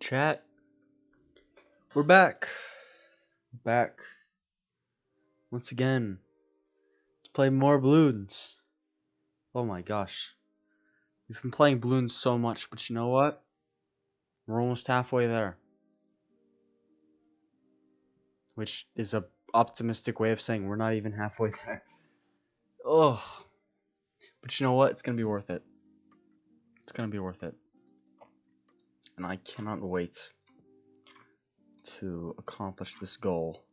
Chat. We're back. Back. Once again. To play more Bloons. Oh my gosh. We've been playing Bloons so much, but you know what? We're almost halfway there. Which is a optimistic way of saying we're not even halfway there. Oh. But you know what? It's gonna be worth it. It's gonna be worth it. And I cannot wait to accomplish this goal.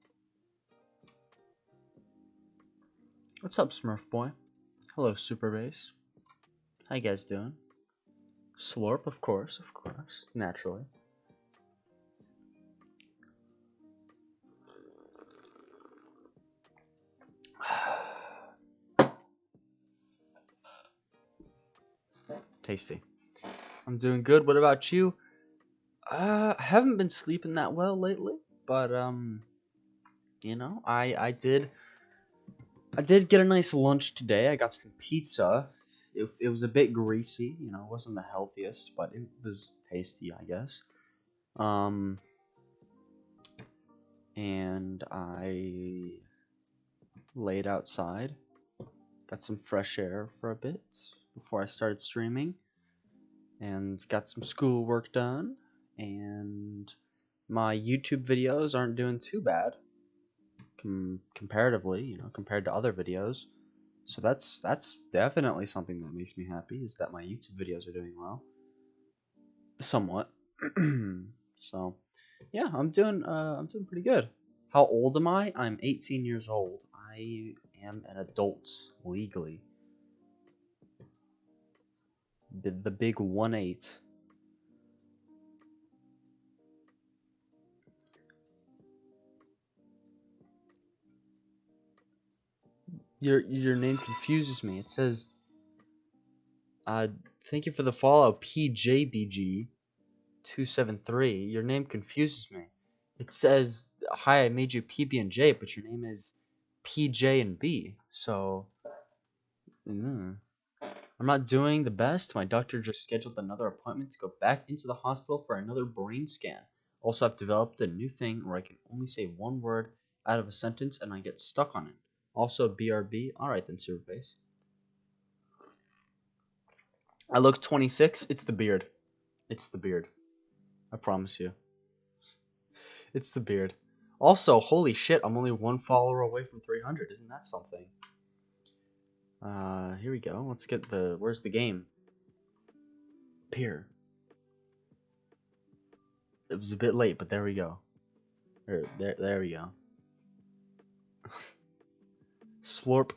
What's up, Smurf boy? Hello, Super Bass. How you guys doing? Slorp, of course, naturally. Tasty. I'm doing good. What about you? I haven't been sleeping that well lately, but you know, I did get a nice lunch today. I got some pizza. It was a bit greasy, you know, it wasn't the healthiest, but it was tasty, I guess. And I laid outside, got some fresh air for a bit before I started streaming, and got some schoolwork done, and my YouTube videos aren't doing too bad comparatively, you know, compared to other videos. So that's definitely something that makes me happy, is that my YouTube videos are doing well. Somewhat. So, yeah, I'm doing pretty good. How old am I? I'm 18 years old. I am an adult legally. The big 1-8. Your name confuses me. It says, thank you for the follow, PJBG273. Your name confuses me. It says, hi, I made you PB and J, but your name is PJ and B. So, I'm not doing the best. My doctor just scheduled another appointment to go back into the hospital for another brain scan. Also, I've developed a new thing where I can only say one word out of a sentence and I get stuck on it. Also, BRB. Alright then, Superface. I look 26. It's the beard. It's the beard. I promise you. It's the beard. Also, holy shit, I'm only one follower away from 300. Isn't that something? Here we go. Let's get the... Where's the game? Here. It was a bit late, but there we go. There we go. Slurp.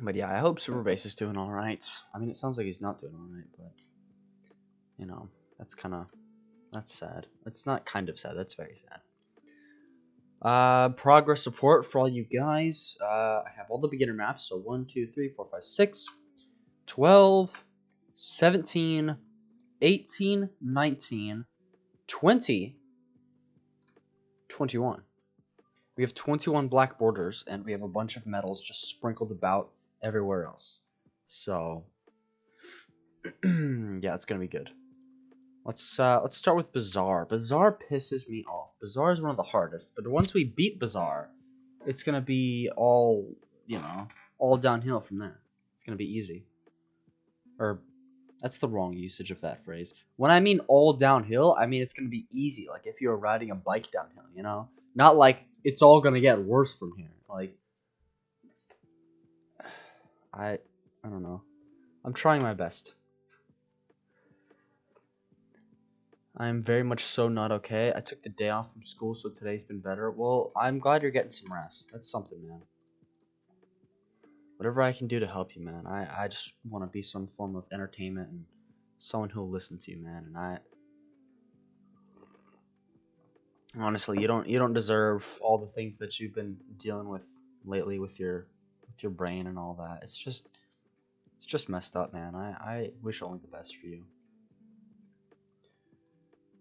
But yeah, I hope Super Bass is doing alright. I mean, it sounds like he's not doing alright, but... You know, that's sad. It's not kind of sad, that's very sad. Progress support for all you guys. I have all the beginner maps, so 1, 2, 3, 4, 5, 6, 12, 17, 18, 19, 20, 21. We have 21 black borders, and we have a bunch of medals just sprinkled about everywhere else. So, yeah, it's gonna be good. Let's start with Bazaar. Bazaar pisses me off. Bazaar is one of the hardest, but once we beat Bazaar, it's gonna be all, you know, all downhill from there. It's gonna be easy. Or, that's the wrong usage of that phrase. When I mean all downhill, I mean it's gonna be easy. Like if you're riding a bike downhill, you know? Not like it's all gonna get worse from here. Like, I don't know. I'm trying my best. I'm very much so not okay. I took the day off from school, so today's been better. Well, I'm glad you're getting some rest. That's something, man. Whatever I can do to help you, man. I just want to be some form of entertainment and someone who'll listen to you, man. And I honestly, you don't deserve all the things that you've been dealing with lately with your brain and all that. It's just messed up, man. I wish only the best for you.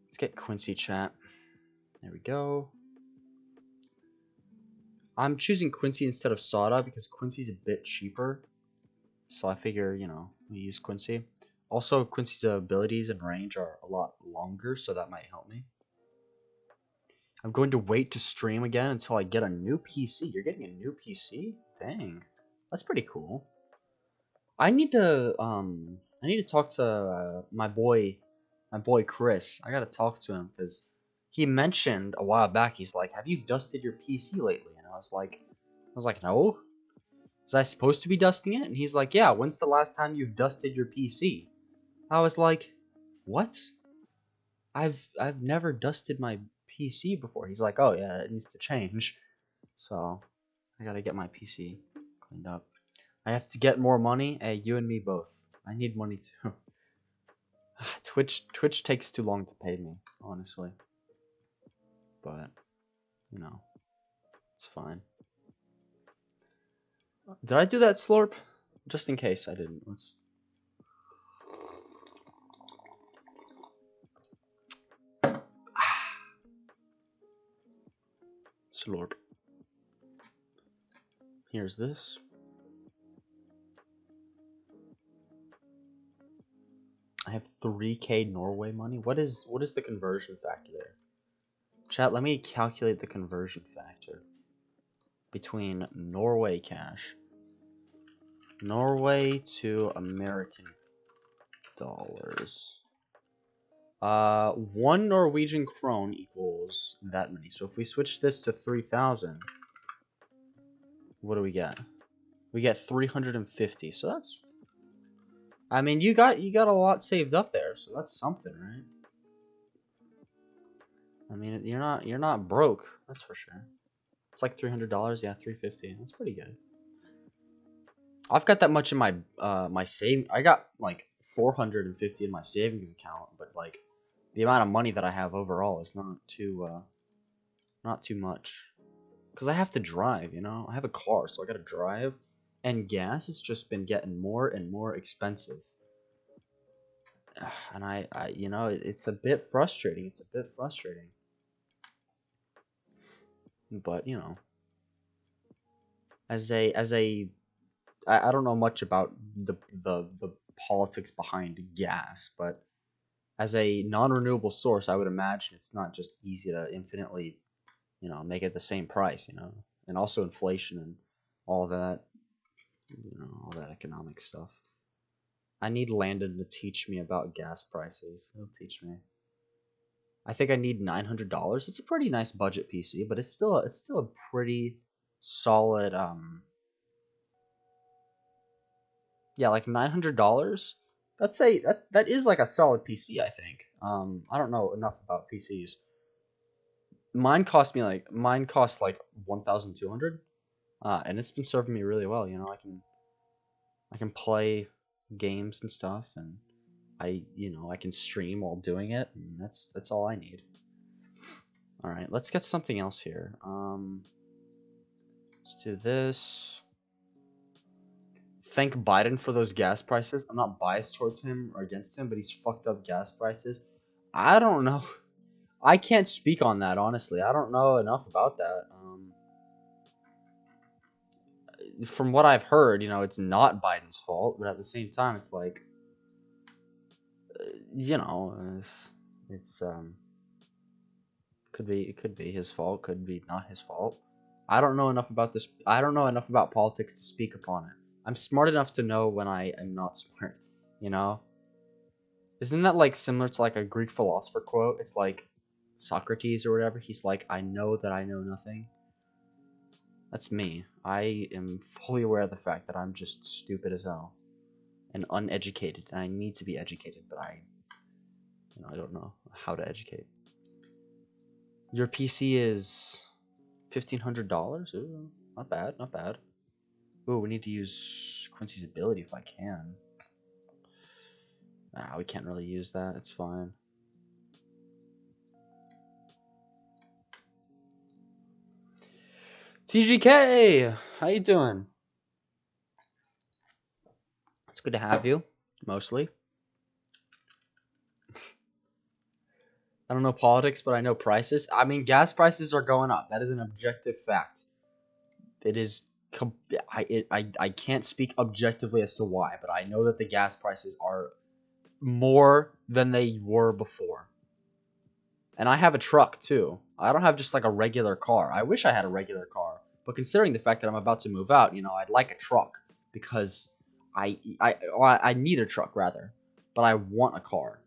Let's get Quincy chat. There we go. I'm choosing Quincy instead of Soda because Quincy's a bit cheaper. So I figure, you know, We use Quincy. Also, Quincy's abilities and range are a lot longer, so that might help me. I'm going to wait to stream again until I get a new PC. You're getting a new PC? Dang. That's pretty cool. I need to talk to my boy Chris. I gotta talk to him because he mentioned a while back. He's like, "Have you dusted your PC lately?" And I was like, "No." Was I supposed to be dusting it? And he's like, "Yeah. When's the last time you've dusted your PC?" I was like, "What? I've never dusted my PC before." He's like, "Oh yeah, it needs to change." So I gotta get my PC cleaned up. I have to get more money. Hey, you and me both. I need money too. Twitch takes too long to pay me, honestly. But you know, it's fine. Did I do that slurp? Just in case I didn't. Let's. Slurp. Here's this. I have 3K Norway money. What is the conversion factor there? Chat, let me calculate the conversion factor between Norway cash. Norway to American dollars. 1 Norwegian krone equals that many. So if we switch this to 3,000, what do we get? We get 350. So that's, I mean, you got a lot saved up there, so that's something, right? I mean, you're not broke, that's for sure. It's like $300, yeah, 350. That's pretty good. I've got that much in my my save. I got like 450 in my savings account, but like the amount of money that I have overall is not too much. Cause I have to drive, you know. I have a car, so I gotta drive, and gas has just been getting more and more expensive. And I you know, it's a bit frustrating. It's a bit frustrating. But you know, as a I don't know much about the politics behind gas, but as a non-renewable source, I would imagine it's not just easy to infinitely, you know, make it the same price, you know, and also inflation and all that, you know, all that economic stuff. I need Landon to teach me about gas prices. He'll teach me. I think I need $900. It's a pretty nice budget PC, but it's still a pretty solid yeah, like $900. Let's say that is like a solid PC, I think. I don't know enough about PCs. Mine cost like 1,200. And it's been serving me really well, you know. I can play games and stuff, and I can stream while doing it, and that's all I need. All right, let's get something else here. Let's do this. Thank Biden for those gas prices. I'm not biased towards him or against him, but he's fucked up gas prices. I don't know. I can't speak on that, honestly. I don't know enough about that. From what I've heard, you know, it's not Biden's fault, but at the same time, it's like, you know, it's could be his fault, could be not his fault. I don't know enough about this. I don't know enough about politics to speak upon it. I'm smart enough to know when I am not smart, you know? Isn't that like similar to like a Greek philosopher quote? It's like Socrates or whatever. He's like, I know that I know nothing. That's me. I am fully aware of the fact that I'm just stupid as hell and uneducated, and I need to be educated, but I don't know how to educate. Your PC is $1,500. Ooh, not bad, not bad. Ooh, we need to use Quincy's ability if I can. We can't really use that. It's fine. TGK, how you doing? It's good to have you, mostly. I don't know politics, but I know prices. I mean, gas prices are going up. That is an objective fact. It is I can't speak objectively as to why, but I know that the gas prices are more than they were before. And I have a truck too. I don't have just like a regular car. I wish I had a regular car, but considering the fact that I'm about to move out, I'd like a truck because I need a truck rather, but I want a car.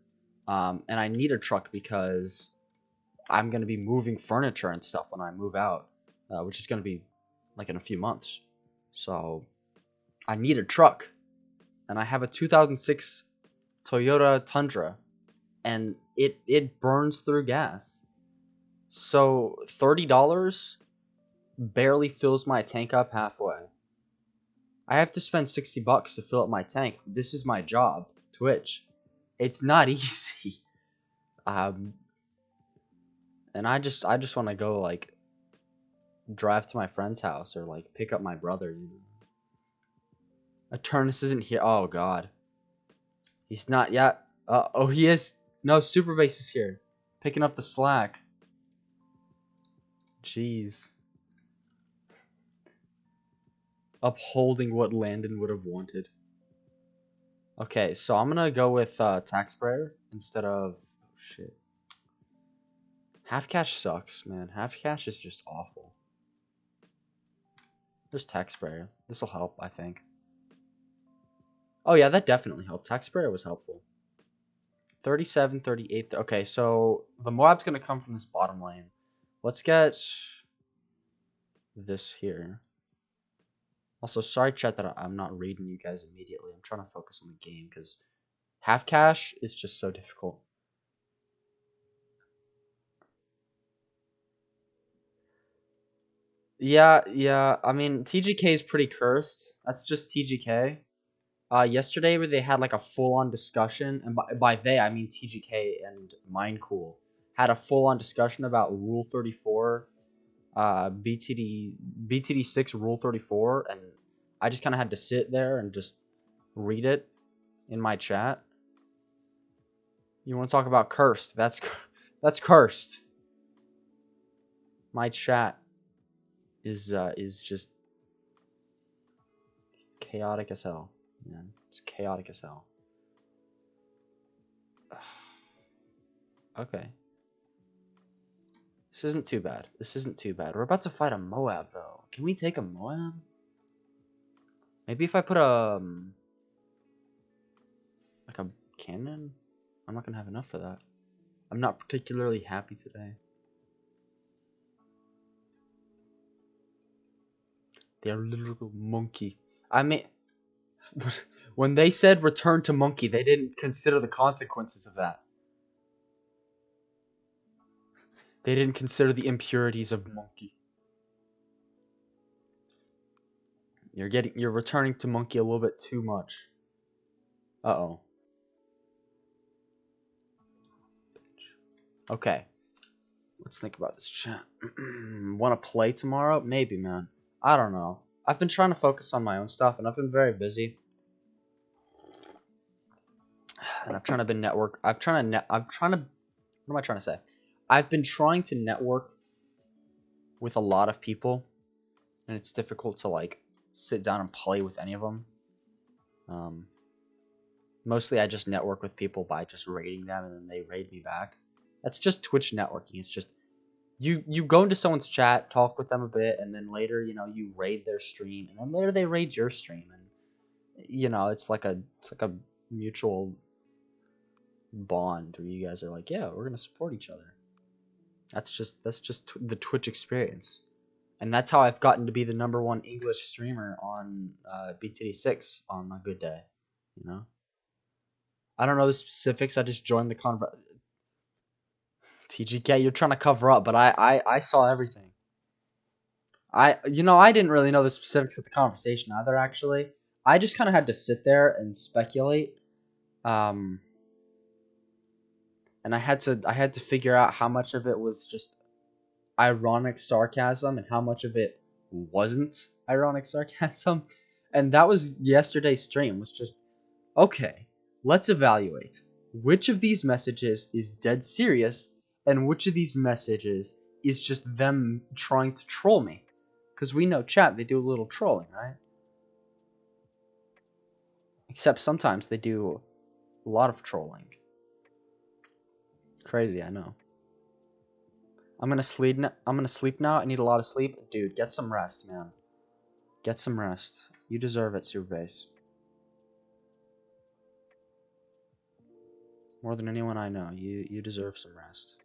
And I need a truck because I'm gonna be moving furniture and stuff when I move out, which is gonna be like in a few months. So I need a truck, and I have a 2006 Toyota Tundra, and it burns through gas. So $30 barely fills my tank up halfway. I have to spend $60 to fill up my tank. This is my job, Twitch. It's not easy. Um, and I just want to go like drive to my friend's house or like pick up my brother. Eternus isn't here. Oh god, he's not yet. Oh, he is. No, Super Base is here, picking up the slack. Jeez. Upholding what Landon would have wanted. Okay, so I'm gonna go with Tax Sprayer instead of shit. Half Cash sucks, man. Half Cash is just awful. There's Tax Sprayer. This will help, I think. Oh yeah, that definitely helped. Tax Sprayer was helpful. 37, 38. Okay, so the Moab's gonna come from this bottom lane. Let's get this here. Also, sorry, chat, that I'm not reading you guys immediately. I'm trying to focus on the game because Half Cash is just so difficult. Yeah. I mean, TGK is pretty cursed. That's just TGK. Yesterday where they had like a full-on discussion, and by they I mean TGK and Mindcool had a full-on discussion about Rule 34, BTD 6 Rule 34, and I just kind of had to sit there and just read it in my chat. You want to talk about cursed? That's cursed. My chat is just chaotic as hell, man. It's chaotic as hell. Okay. This isn't too bad. This isn't too bad. We're about to fight a Moab, though. Can we take a Moab? Maybe if I put like a cannon? I'm not gonna have enough for that. I'm not particularly happy today. They're a little monkey. I mean, when they said return to monkey, they didn't consider the consequences of that. They didn't consider the impurities of monkey. You're returning to monkey a little bit too much. Uh-oh. Okay. Let's think about this, chat. Want to play tomorrow? Maybe, man. I don't know. I've been trying to focus on my own stuff, and I've been very busy. And I'm trying to network. What am I trying to say? I've been trying to network with a lot of people, and it's difficult to like sit down and play with any of them. Mostly I just network with people by just raiding them, and then they raid me back. That's just Twitch networking. It's just you go into someone's chat, talk with them a bit, and then later, you raid their stream, and then later they raid your stream, and it's like a mutual bond where you guys are like, yeah, we're gonna support each other. That's just the Twitch experience, and that's how I've gotten to be the #1 English streamer on BTD6 on a good day. I don't know the specifics. I just joined the TGK, you're trying to cover up, but I saw everything. I didn't really know the specifics of the conversation either, actually. I just kind of had to sit there and speculate. And I had to figure out how much of it was just ironic sarcasm and how much of it wasn't ironic sarcasm. And that was yesterday's stream, was just, okay, let's evaluate which of these messages is dead serious and which of these messages is just them trying to troll me. Because we know chat, they do a little trolling, right? Except sometimes they do a lot of trolling. Crazy, I know. I'm gonna sleep now. I need a lot of sleep. Dude, get some rest, man. Get some rest. You deserve it, Super Base. More than anyone I know. You deserve some rest.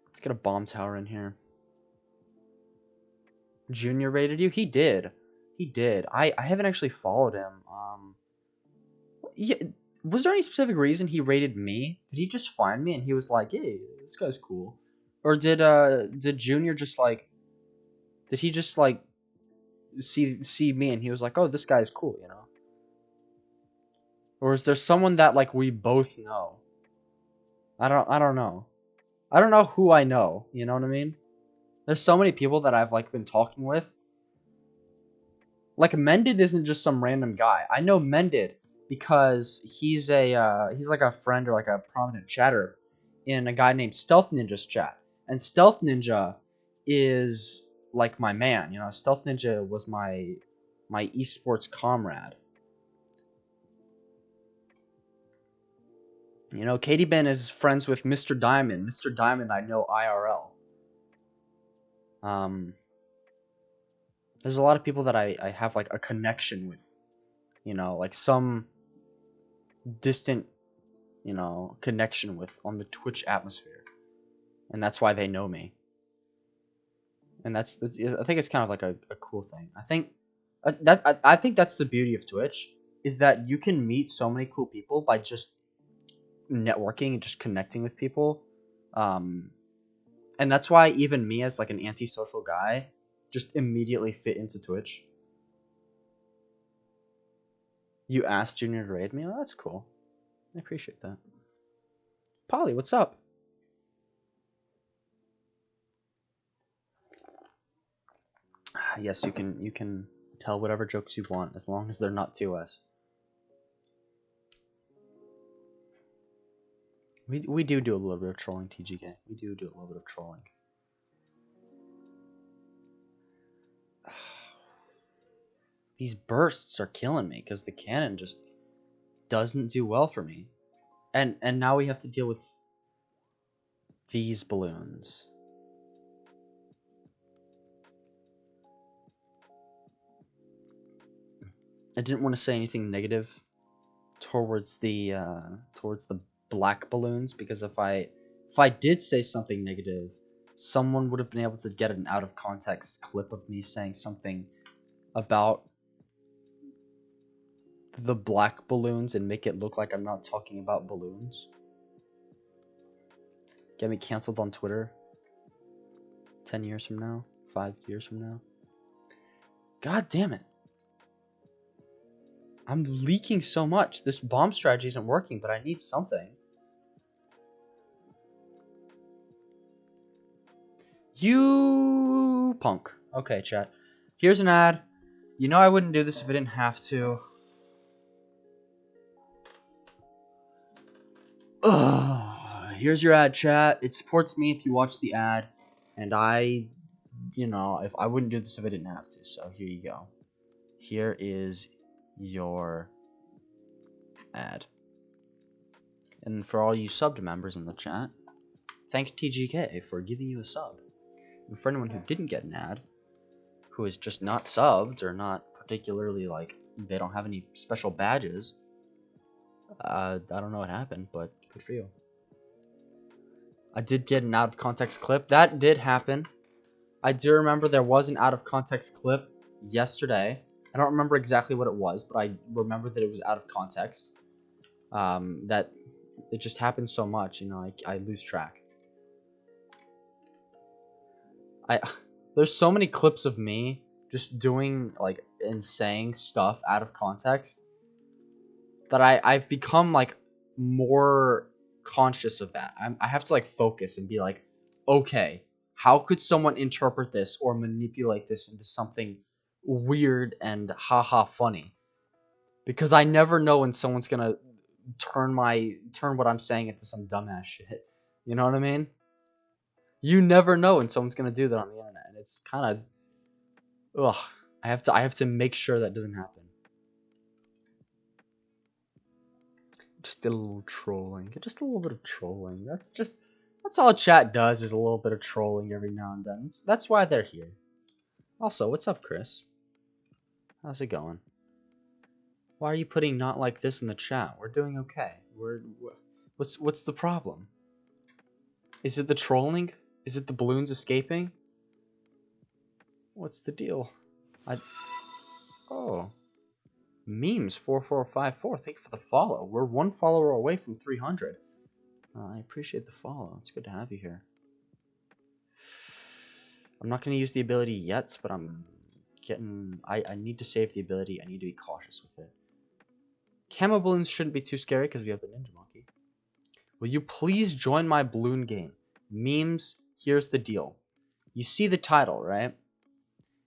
Let's get a bomb tower in here. Junior rated you? He did. He did. I haven't actually followed him. Yeah, was there any specific reason he rated me? Did he just find me and he was like, "Hey, this guy's cool," or did Junior just like? Did he just like see me and he was like, "Oh, this guy's cool," you know? Or is there someone that like we both know? I don't know. I don't know who I know. You know what I mean? There's so many people that I've like been talking with. Like Mended isn't just some random guy. I know Mended because he's like a friend or like a prominent chatter in a guy named Stealth Ninja's chat. And Stealth Ninja is like my man, you know. Stealth Ninja was my esports comrade. You know, Katie Ben is friends with Mr. Diamond. Mr. Diamond I know IRL. There's a lot of people that I have like a connection with. You know, like some distant, you know, connection with on the Twitch atmosphere. And that's why they know me. And that's I think it's kind of like a cool thing. I think I think that's the beauty of Twitch is that you can meet so many cool people by just networking and just connecting with people. And that's why even me as like an antisocial guy just immediately fit into Twitch. You asked Junior to raid me? Oh, that's cool. I appreciate that. Polly, what's up? Yes, you can tell whatever jokes you want as long as they're not to us. We do a little bit of trolling, TGK. We do a little bit of trolling. These bursts are killing me because the cannon just doesn't do well for me. And now we have to deal with these balloons. I didn't want to say anything negative towards the black balloons because if I did say something negative, someone would have been able to get an out of context clip of me saying something about the black balloons and make it look like I'm not talking about balloons. Get me canceled on Twitter 10 years from now, 5 years from now. God damn it. I'm leaking so much. This bomb strategy isn't working, but I need something. You punk. Okay, chat. Here's an ad. You know I wouldn't do this if I didn't have to. Ugh. Here's your ad, chat. It supports me if you watch the ad. And you know, if I wouldn't do this if I didn't have to. So here you go. Here is your ad. And for all you subbed members in the chat, thank TGK for giving you a sub. And for anyone who didn't get an ad, who is just not subbed or not particularly like they don't have any special badges, I don't know what happened, but good for you. I did get an out of context clip. That did happen. I do remember there was an out of context clip yesterday. I don't remember exactly what it was, but I remember that it was out of context. That it just happens so much, you know, I lose track. There's so many clips of me just doing like and saying stuff out of context that I've become like more conscious of that. I have to like focus and be like, okay, how could someone interpret this or manipulate this into something weird and haha funny? Because I never know when someone's gonna turn what I'm saying into some dumbass shit. You know what I mean? You never know when someone's gonna do that on the internet, and it's kind of Ugh. I have to make sure that doesn't happen. Just a little trolling. Just a little bit of trolling. That's all chat does, is a little bit of trolling every now and then. That's why they're here. Also, what's up, Chris? How's it going? Why are you putting not like this in the chat? We're doing okay. What's the problem? Is it the trolling? Is it the balloons escaping? What's the deal? Oh. Memes 4454. Thank you for the follow. We're 1 follower away from 300. I appreciate the follow. It's good to have you here. I'm not going to use the ability yet, but I'm getting... I need to save the ability. I need to be cautious with it. Camo balloons shouldn't be too scary because we have the Ninja Monkey. Will you please join my balloon game? Memes, here's the deal. You see the title, right?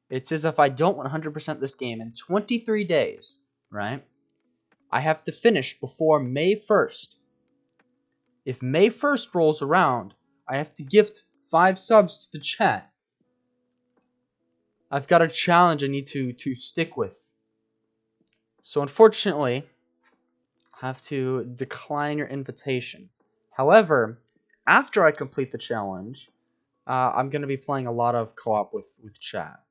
It says if I don't 100% this game in 23 days, right? I have to finish before May 1st. If May 1st rolls around, I have to gift 5 subs to the chat. I've got a challenge I need to stick with. So unfortunately, I have to decline your invitation. However, after I complete the challenge, I'm going to be playing a lot of co-op with chat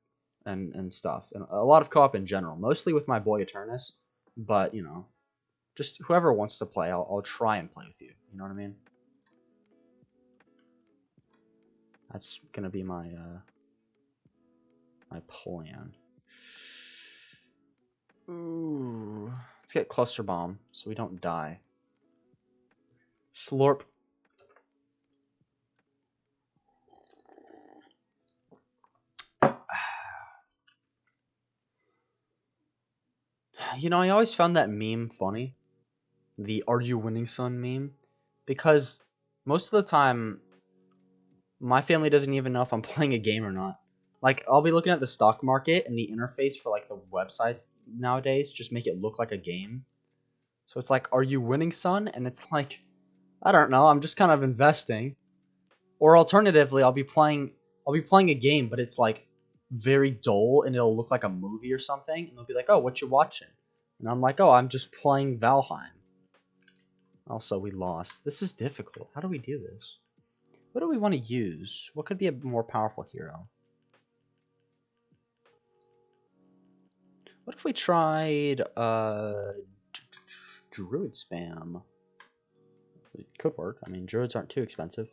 and stuff. And a lot of co-op in general. Mostly with my boy Eternus. But, you know, just whoever wants to play, I'll try and play with you. You know what I mean? That's going to be my my plan. Ooh. Let's get Cluster Bomb so we don't die. Slurp. You know, I always found that meme funny. The "Are you winning, son?" meme. Because most of the time, my family doesn't even know if I'm playing a game or not. Like, I'll be looking at the stock market and the interface for, like, the websites nowadays just make it look like a game. So it's like, "Are you winning, son?" And it's like, I don't know, I'm just kind of investing. Or alternatively, I'll be playing a game, but it's like very dull and it'll look like a movie or something. And they'll be like, "Oh, what you watching?" And I'm like, "Oh, I'm just playing Valheim." Also, we lost. This is difficult. How do we do this? What do we want to use? What could be a more powerful hero? What if we tried Druid spam? It could work. I mean, Druids aren't too expensive.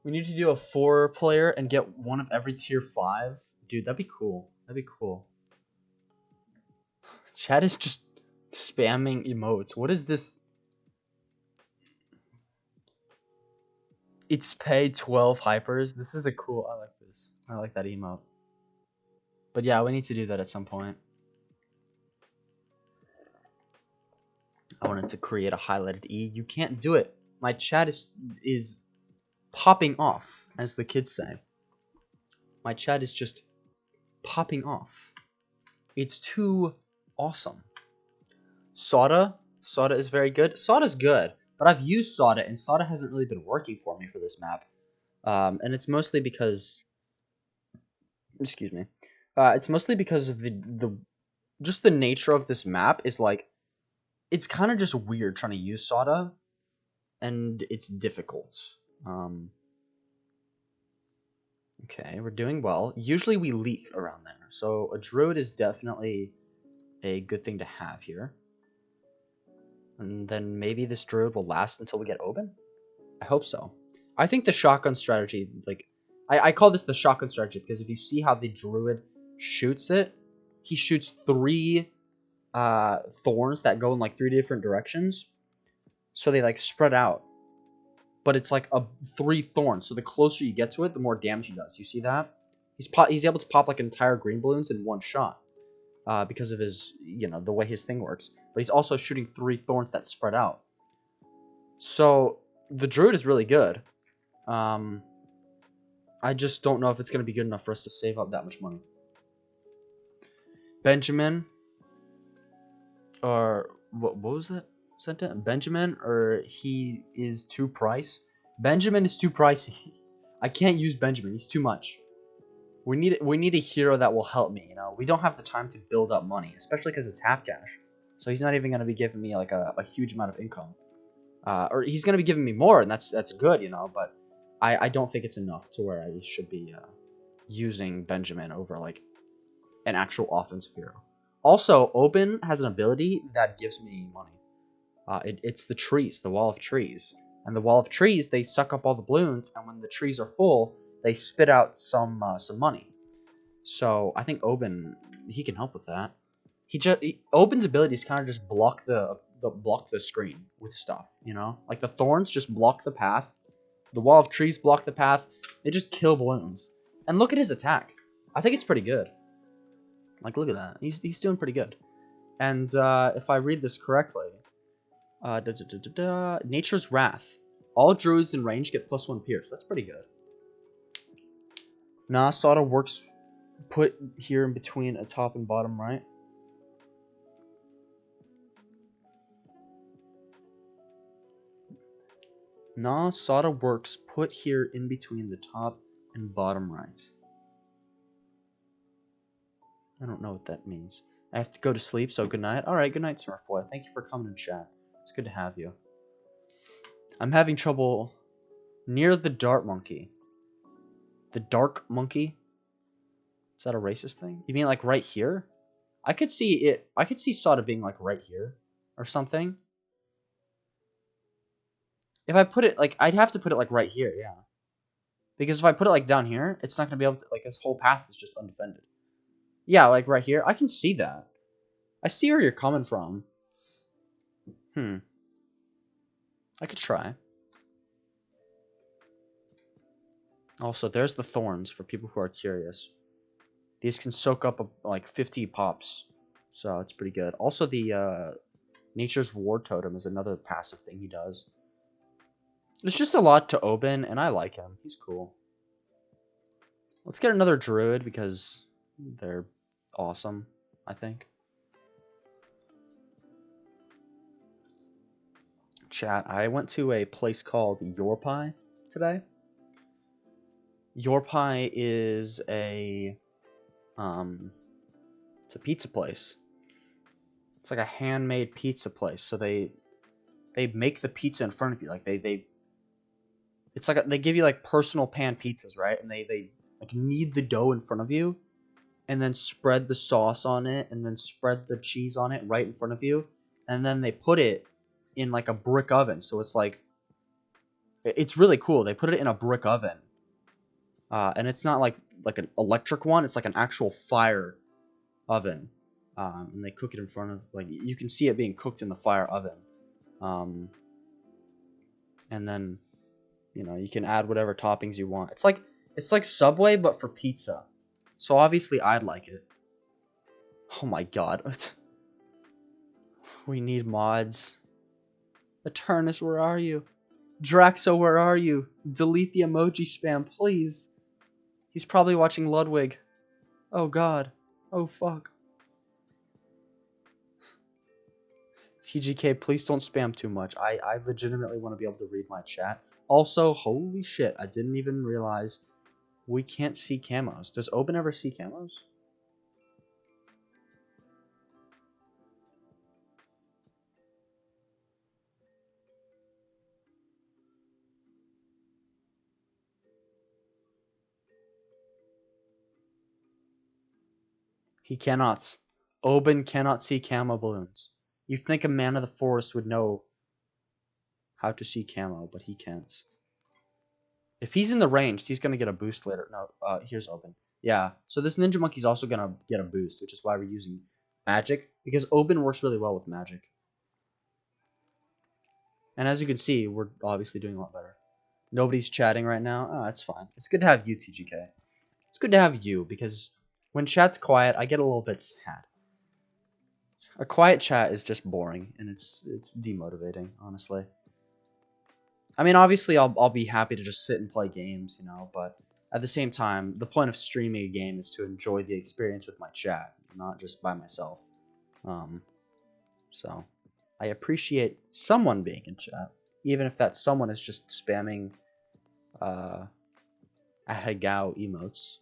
We need to do a 4-player and get one of every tier 5. Dude, that'd be cool. That'd be cool. Chat is just spamming emotes. What is this? It's pay 12 hypers. This is a cool... I like this. I like that emote. But yeah, we need to do that at some point. I wanted to create a highlighted E. You can't do it. My chat is popping off, as the kids say. My chat is just popping off. It's too awesome. Soda is very good. Soda's good, but I've used Soda, and Soda hasn't really been working for me for this map. And it's mostly because... Excuse me. It's mostly because of just the nature of this map is like... It's kind of just weird trying to use Soda, and it's difficult. Okay, we're doing well. Usually we leak around there, so a Druid is definitely a good thing to have here. And then maybe this Druid will last until we get Oben? I hope so. I think the shotgun strategy, like... I call this the shotgun strategy, because if you see how the Druid shoots it, he shoots 3 thorns that go in like 3 different directions. So they like spread out. But it's like 3 thorns, so the closer you get to it, the more damage he does. You see that? He's able to pop like entire green balloons in 1 shot. Because of his, you know, the way his thing works. But he's also shooting 3 thorns that spread out. So, the Druid is really good. I just don't know if it's going to be good enough for us to save up that much money. Benjamin. Or, what was that sentence? Benjamin, or he is too price? Benjamin is too pricey. I can't use Benjamin. He's too much. We need a hero that will help me. You know, we don't have the time to build up money, especially because it's half cash. So he's not even gonna be giving me like a huge amount of income. Or he's gonna be giving me more, and that's good, you know. But I don't think it's enough to where I should be using Benjamin over like an actual offensive hero. Also, Open has an ability that gives me money. It's the trees, the wall of trees. And the wall of trees, they suck up all the balloons, and when the trees are full, they spit out some money. So I think Oben, he can help with that. Oben's abilities kind of just block the screen with stuff, you know? Like the thorns just block the path. The wall of trees block the path. They just kill balloons. And look at his attack. I think it's pretty good. Like, look at that. He's doing pretty good. And if I read this correctly, Nature's Wrath. All druids in range get +1 pierce. That's pretty good. Nah, Sawda works put here in between a top and bottom right. Nah, Sawda works put here in between the top and bottom right. I don't know what that means. I have to go to sleep, so good night. Alright, good night, Smurfboy. Thank you for coming in chat. It's good to have you. I'm having trouble near the dart monkey. The dark monkey? Is that a racist thing? You mean like right here? I could see it. I could see Sawda being like right here or something. If I put it like, I'd have to put it like right here, yeah. Because if I put it like down here, it's not going to be able to, like this whole path is just undefended. Yeah, like right here. I can see that. I see where you're coming from. I could try. Also, there's the thorns for people who are curious. These can soak up like 50 pops. So it's pretty good. Also, the Nature's Ward Totem is another passive thing he does. There's just a lot to Oben, and I like him. He's cool. Let's get another Druid because they're awesome, I think. Chat, I went to a place called Yorpie today. Yorpie is a it's a pizza place. It's like a handmade pizza place. So they make the pizza in front of you. Like it's like they give you like personal pan pizzas, right? And they like knead the dough in front of you and then spread the sauce on it and then spread the cheese on it right in front of you. And then they put it in like a brick oven. So it's like it's really cool. They put it in a brick oven. And it's not like an electric one. It's like an actual fire oven. And they cook it in front of, like, you can see it being cooked in the fire oven. And then, you know, you can add whatever toppings you want. It's like Subway, but for pizza. So obviously I'd like it. Oh my god. We need mods. Eternus, where are you? Draxo, where are you? Delete the emoji spam, please. He's probably watching Ludwig. Oh god. Oh fuck. TGK, please don't spam too much. I legitimately want to be able to read my chat. Also, holy shit, I didn't even realize we can't see camos. Does Oben ever see camos? He cannot. Oben cannot see camo balloons. You'd think a man of the forest would know how to see camo, but he can't. If he's in the range, he's going to get a boost later. No, here's Oben. Yeah, so this Ninja Monkey's also going to get a boost, which is why we're using magic, because Oben works really well with magic. And as you can see, we're obviously doing a lot better. Nobody's chatting right now. Oh, that's fine. It's good to have you, TGK. It's good to have you, because when chat's quiet, I get a little bit sad. A quiet chat is just boring, and it's demotivating, honestly. I mean, obviously, I'll be happy to just sit and play games, you know, but at the same time, the point of streaming a game is to enjoy the experience with my chat, not just by myself. So I appreciate someone being in chat, even if that someone is just spamming Ahegao emotes.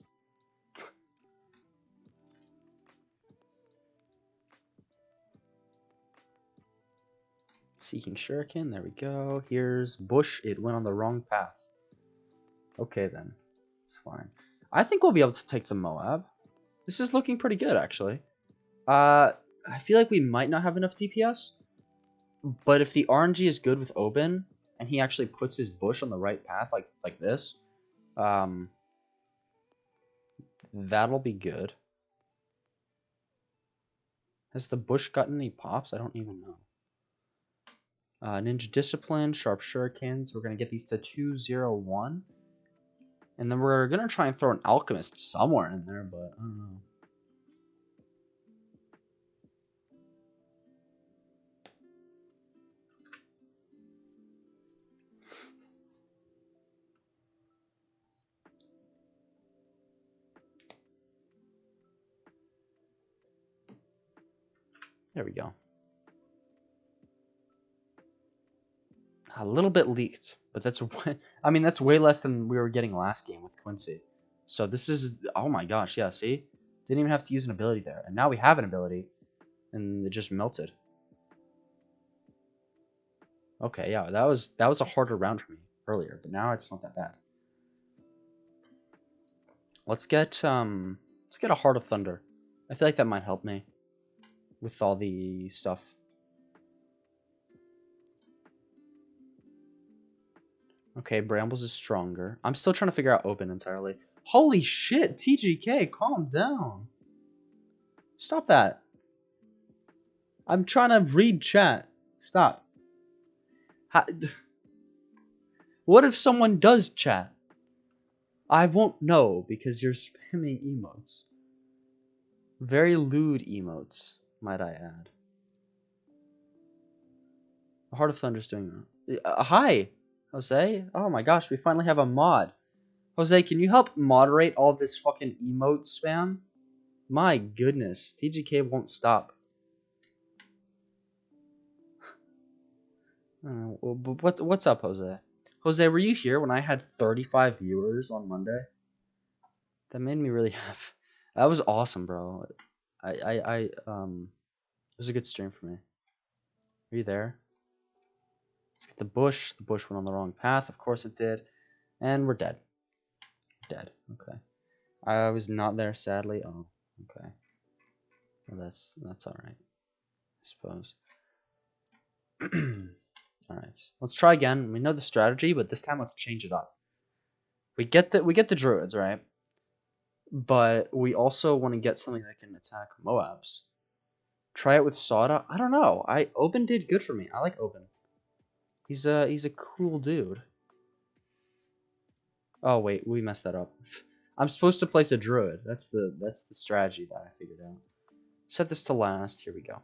Seeking Shuriken. There we go. Here's Bush. It went on the wrong path. Okay, then. It's fine. I think we'll be able to take the Moab. This is looking pretty good, actually. I feel like we might not have enough DPS. But if the RNG is good with Oben, and he actually puts his Bush on the right path, like this, that'll be good. Has the Bush gotten any pops? I don't even know. Ninja Discipline, Sharp Shurikens. We're going to get these to 201. And then we're going to try and throw an Alchemist somewhere in there, but I don't know. There we go. A little bit leaked, but that's I mean that's way less than we were getting last game with Quincy. So this is, oh my gosh, yeah, see? Didn't even have to use an ability there. And now we have an ability and it just melted. Okay, yeah, that was a harder round for me earlier, but now it's not that bad. Let's get a Heart of Thunder. I feel like that might help me with all the stuff. Okay, Brambles is stronger. I'm still trying to figure out Open entirely. Holy shit, TGK, calm down. Stop that. I'm trying to read chat. Stop. What if someone does chat? I won't know because you're spamming emotes. Very lewd emotes, might I add. The Heart of Thunder's doing that. Hi, Jose. Oh my gosh, we finally have a mod. Jose, can you help moderate all this fucking emote spam? My goodness, TGK won't stop. What's up, Jose? Jose, were you here when I had 35 viewers on Monday? That made me really happy. That was awesome, bro. It was a good stream for me. Are you there? Let's get the bush. The bush went on the wrong path. Of course it did. And we're dead. Dead. Okay. I was not there, sadly. Oh, okay. Well, that's all right, I suppose. All right. Let's try again. We know the strategy, but this time let's change it up. We get the druids, right? But we also want to get something that can attack Moabs. Try it with Sada. I don't know. Oben did good for me. I like Oben. He's a cool dude. Oh wait, we messed that up. I'm supposed to place a druid. That's the strategy that I figured out. Set this to last. Here we go.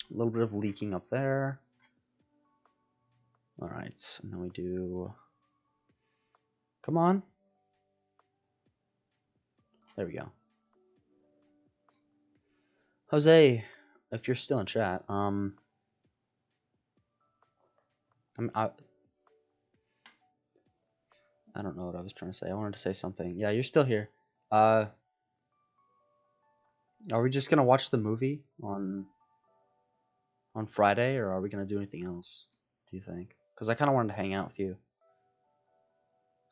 A little bit of leaking up there. All right, and then we do. Come on. There we go. Jose, if you're still in chat, I don't know what I was trying to say. I wanted to say something. Yeah, you're still here. Are we just gonna watch the movie on Friday, or are we gonna do anything else? Do you think? Because I kind of wanted to hang out with you.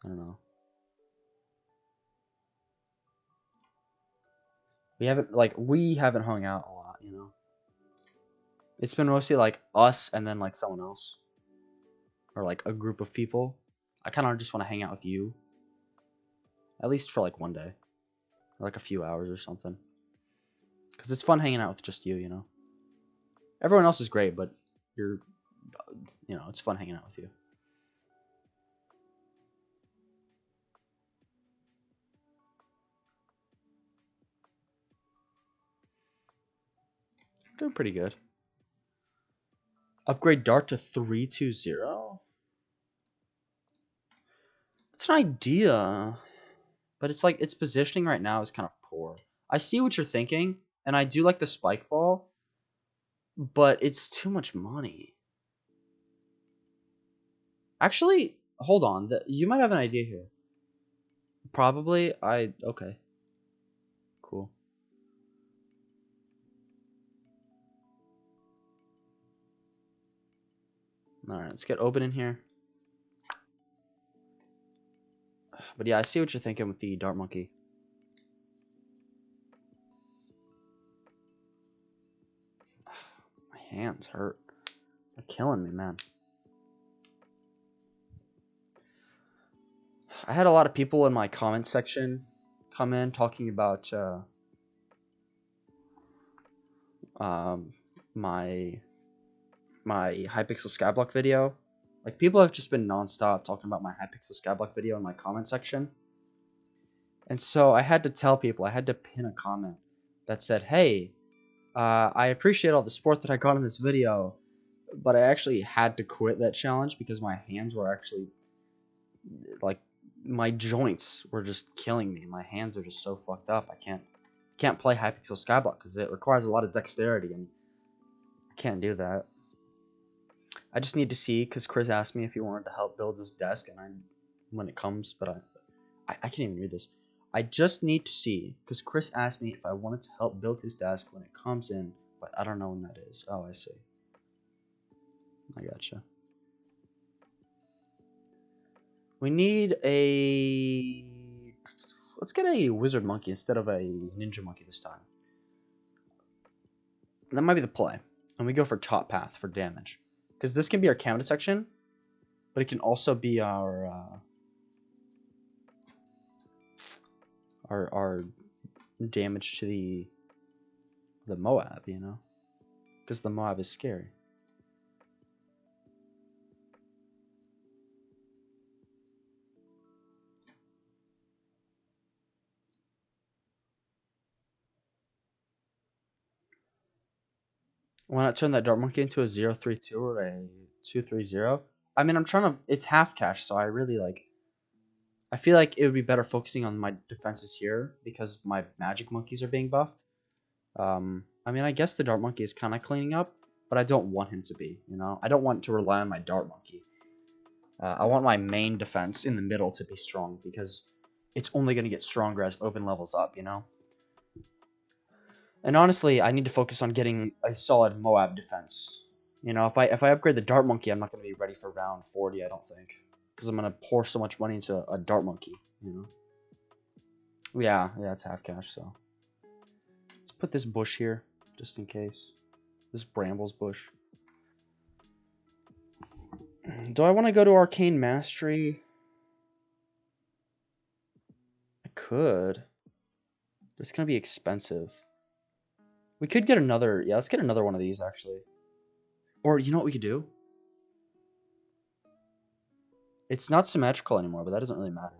I don't know. We haven't hung out a lot, you know. It's been mostly like us and then like someone else, or like a group of people. I kind of just want to hang out with you, at least for like one day, or like a few hours or something. Because it's fun hanging out with just you, you know. Everyone else is great, but you know, it's fun hanging out with you. Doing pretty good. Upgrade Dart to 320? It's an idea. But it's like, its positioning right now is kind of poor. I see what you're thinking, and I do like the spike ball, but it's too much money. Actually, hold on. You might have an idea here. Probably. Okay. Cool. Alright, let's get open in here. But yeah, I see what you're thinking with the Dart Monkey. My hands hurt. They're killing me, man. I had a lot of people in my comment section come in talking about my Hypixel Skyblock video. Like, people have just been nonstop talking about my Hypixel Skyblock video in my comment section. And so I had to tell people, I had to pin a comment that said, hey, I appreciate all the support that I got in this video, but I actually had to quit that challenge because my hands were actually, like, my joints were just killing me. My hands are just so fucked up. I can't play Hypixel Skyblock because it requires a lot of dexterity, and I can't do that. I just need to see, because Chris asked me if he wanted to help build his desk, and when it comes, but I can't even read this. I just need to see, because Chris asked me if I wanted to help build his desk when it comes in, but I don't know when that is. Oh, I see. I gotcha. We need a... Let's get a wizard monkey instead of a ninja monkey this time. That might be the play. And we go for top path for damage. Because this can be our camo detection, but it can also be our damage to the Moab, you know? Because the Moab is scary. Why not turn that Dart Monkey into a 0-3-2 or a 2-3-0? I mean, I'm trying to... It's half cash, so I really, like... I feel like it would be better focusing on my defenses here because my magic monkeys are being buffed. I mean, I guess the Dart Monkey is kind of cleaning up, but I don't want him to be, you know? I don't want to rely on my Dart Monkey. I want my main defense in the middle to be strong because it's only going to get stronger as open levels up, you know? And honestly, I need to focus on getting a solid Moab defense. You know, if I upgrade the Dart Monkey, I'm not going to be ready for round 40, I don't think. Because I'm going to pour so much money into a Dart Monkey, you know? Yeah, it's half cash, so. Let's put this bush here, just in case. This brambles bush. Do I want to go to Arcane Mastery? I could. It's going to be expensive. We could get another... Yeah, let's get another one of these, actually. Or, you know what we could do? It's not symmetrical anymore, but that doesn't really matter.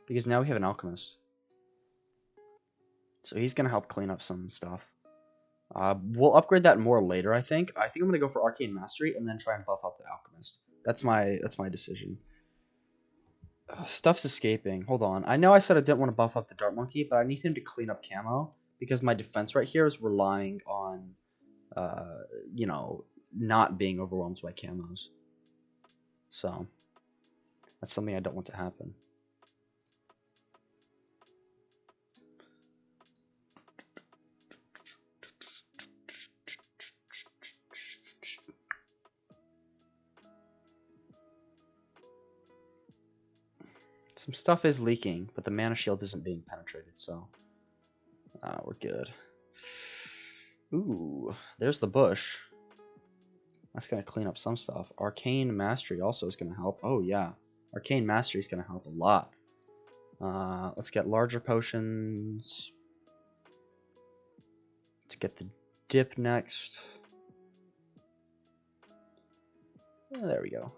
Because now we have an alchemist. So he's going to help clean up some stuff. We'll upgrade that more later, I think. I think I'm going to go for Arcane Mastery and then try and buff up the alchemist. That's my decision. Stuff's escaping. Hold on. I know I said I didn't want to buff up the Dart Monkey, but I need him to clean up camo. Because my defense right here is relying on, you know, not being overwhelmed by camos. So, that's something I don't want to happen. Some stuff is leaking, but the mana shield isn't being penetrated, so we're good. Ooh, there's the bush. That's going to clean up some stuff. Arcane Mastery also is going to help. Oh, yeah. Arcane Mastery is going to help a lot. Let's get larger potions. Let's get the dip next. There we go.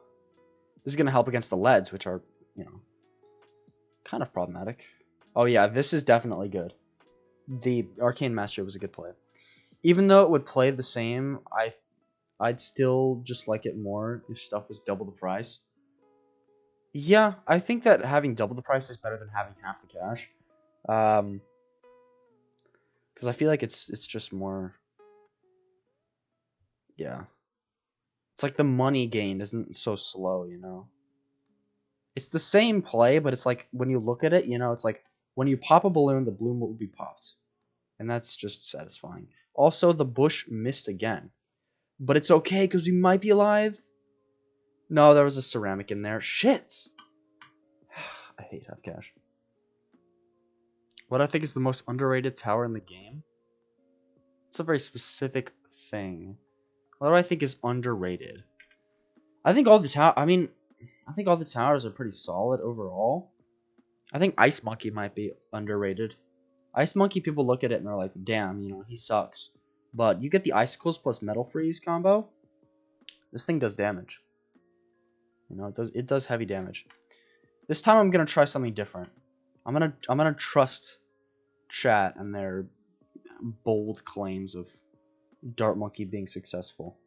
This is going to help against the leads, which are, you know, kind of problematic. Oh, yeah, this is definitely good. The Arcane Mastery was a good play. Even though it would play the same, I'd still just like it more if stuff was double the price. Yeah, I think that having double the price is better than having half the cash. Because I feel like it's just more... Yeah. It's like the money gained isn't so slow, you know? It's the same play, but it's like when you look at it, it's like when you pop a balloon, the balloon will be popped. And that's just satisfying. Also, the bush missed again. But it's okay, because we might be alive. No, there was a ceramic in there. Shit! I hate half cash. What I think is the most underrated tower in the game? It's a very specific thing. What do I think is underrated? I think all the I think all the towers are pretty solid overall. I think Ice Monkey might be underrated. Ice Monkey, people look at it and they're like, damn, he sucks. But you get the Icicles plus Metal Freeze combo. This thing does damage. It does heavy damage. This time I'm gonna try something different. I'm gonna trust chat and their bold claims of Dart Monkey being successful.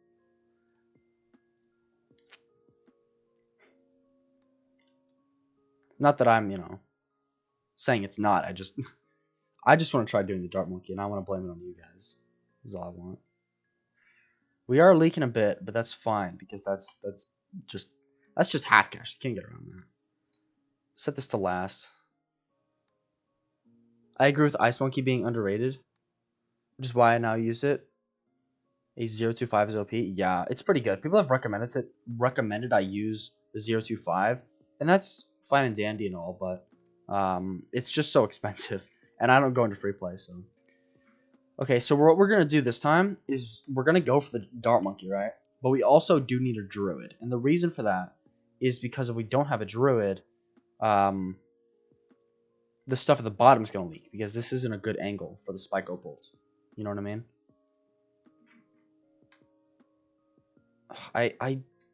Not that I'm, saying it's not. I just want to try doing the Dart Monkey, and I want to blame it on you guys. Is all I want. We are leaking a bit, but that's fine because that's just half cash. You can't get around that. Set this to last. I agree with Ice Monkey being underrated, which is why I now use it. A 025 is OP. Yeah, it's pretty good. People have recommended I use the 025, and that's fine and dandy and all, but it's just so expensive, and I don't go into free play, so. Okay, so what we're gonna do this time is we're gonna go for the Dart Monkey, right? But we also do need a Druid, and the reason for that is because if we don't have a Druid, the stuff at the bottom is gonna leak because this isn't a good angle for the Spike Opals. You know what I mean?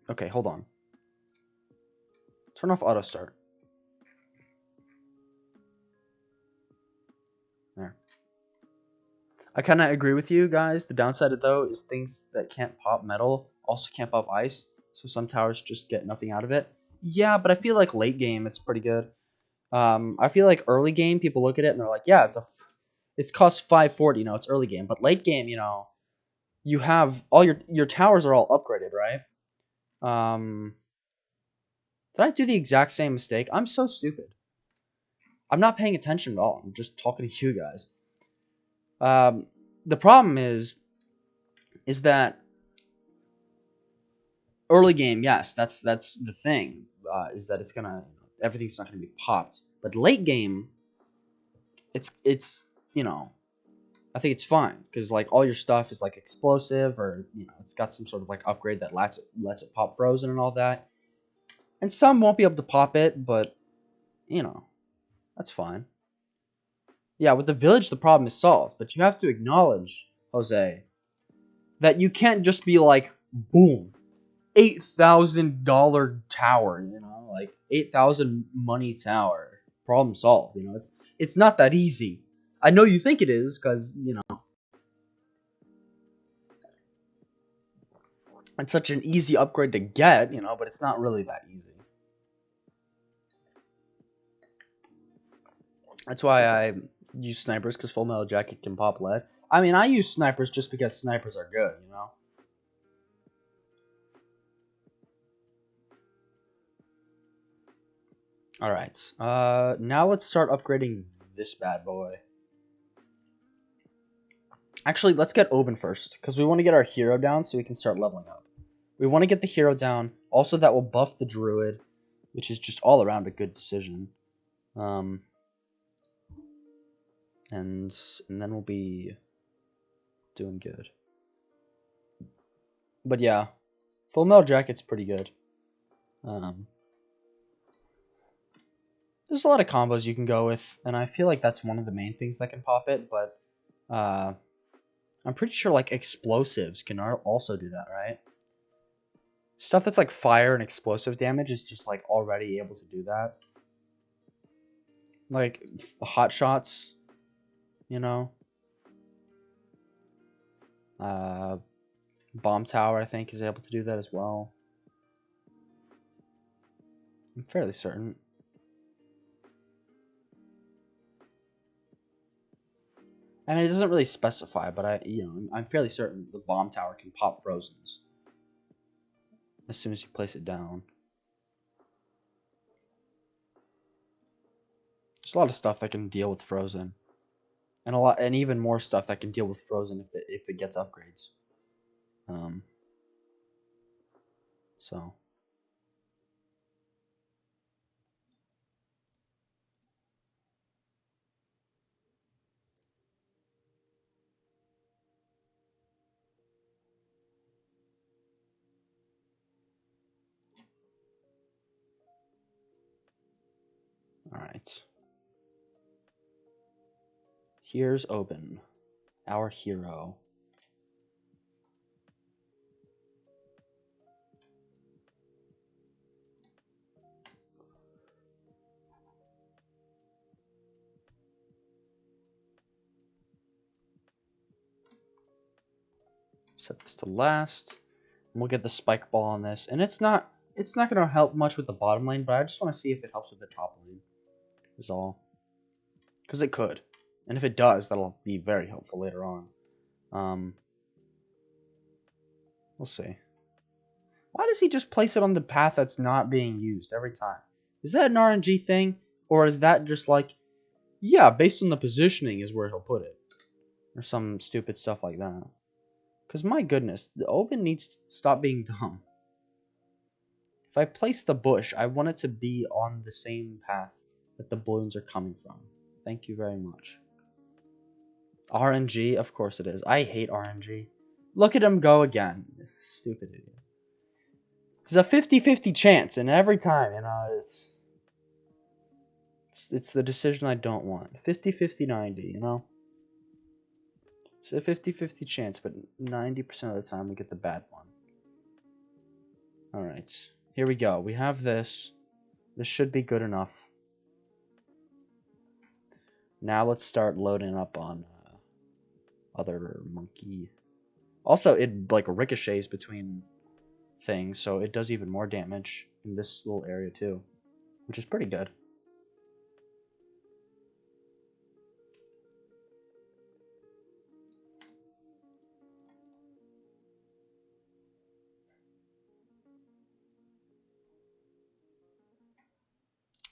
Okay, hold on. Turn off auto start. There. I kind of agree with you guys. The downside of though is things that can't pop metal also can't pop ice. So some towers just get nothing out of it. Yeah, but I feel like late game it's pretty good. I feel like early game people look at it and they're like, yeah, it's cost 540. It's early game, but late game, you have all your towers are all upgraded, right? Did I do the exact same mistake? I'm so stupid. I'm not paying attention at all. I'm just talking to you guys. The problem is that early game, yes, that's the thing. Is that everything's not gonna be popped. But late game, it's I think it's fine because like all your stuff is like explosive or it's got some sort of like upgrade that lets it pop frozen and all that. And some won't be able to pop it, but that's fine. Yeah, with the village the problem is solved, but you have to acknowledge, Jose, that you can't just be like, boom, $8,000 tower, like 8,000 money tower, problem solved. It's not that easy. I know you think it is because it's such an easy upgrade to get, but it's not really that easy. That's why I use snipers, because Full Metal Jacket can pop lead. I mean, I use snipers just because snipers are good, Alright, now let's start upgrading this bad boy. Actually, let's get Oben first, because we want to get our hero down so we can start leveling up. We want to get the hero down. Also, that will buff the druid, which is just all around a good decision. And then we'll be doing good. But yeah, Full Metal Jacket's pretty good. There's a lot of combos you can go with, and I feel like that's one of the main things that can pop it, but I'm pretty sure like explosives can also do that, right? Stuff that's like fire and explosive damage is just like already able to do that. Like hot shots, Bomb Tower I think is able to do that as well. I'm fairly certain. I mean, it doesn't really specify, but I'm fairly certain the Bomb Tower can pop Frozens as soon as you place it down. There's a lot of stuff that can deal with frozen, and even more stuff that can deal with frozen if it gets upgrades. Um. So. All right. Here's Oben, our hero. Set this to last. And we'll get the spike ball on this. And it's not gonna help much with the bottom lane, but I just want to see if it helps with the top lane. Is all. Because it could. And if it does, that'll be very helpful later on. We'll see. Why does he just place it on the path that's not being used every time? Is that an RNG thing? Or is that just like, yeah, based on the positioning is where he'll put it? Or some stupid stuff like that. Because my goodness, the Oben needs to stop being dumb. If I place the bush, I want it to be on the same path that the balloons are coming from. Thank you very much. RNG? Of course it is. I hate RNG. Look at him go again. Stupid idiot. It's a 50-50 chance, and every time, it's the decision I don't want. 50-50-90, It's a 50-50 chance, but 90% of the time we get the bad one. Alright, here we go. We have this. This should be good enough. Now let's start loading up on other monkey. Also, it like ricochets between things, so it does even more damage in this little area too, which is pretty good.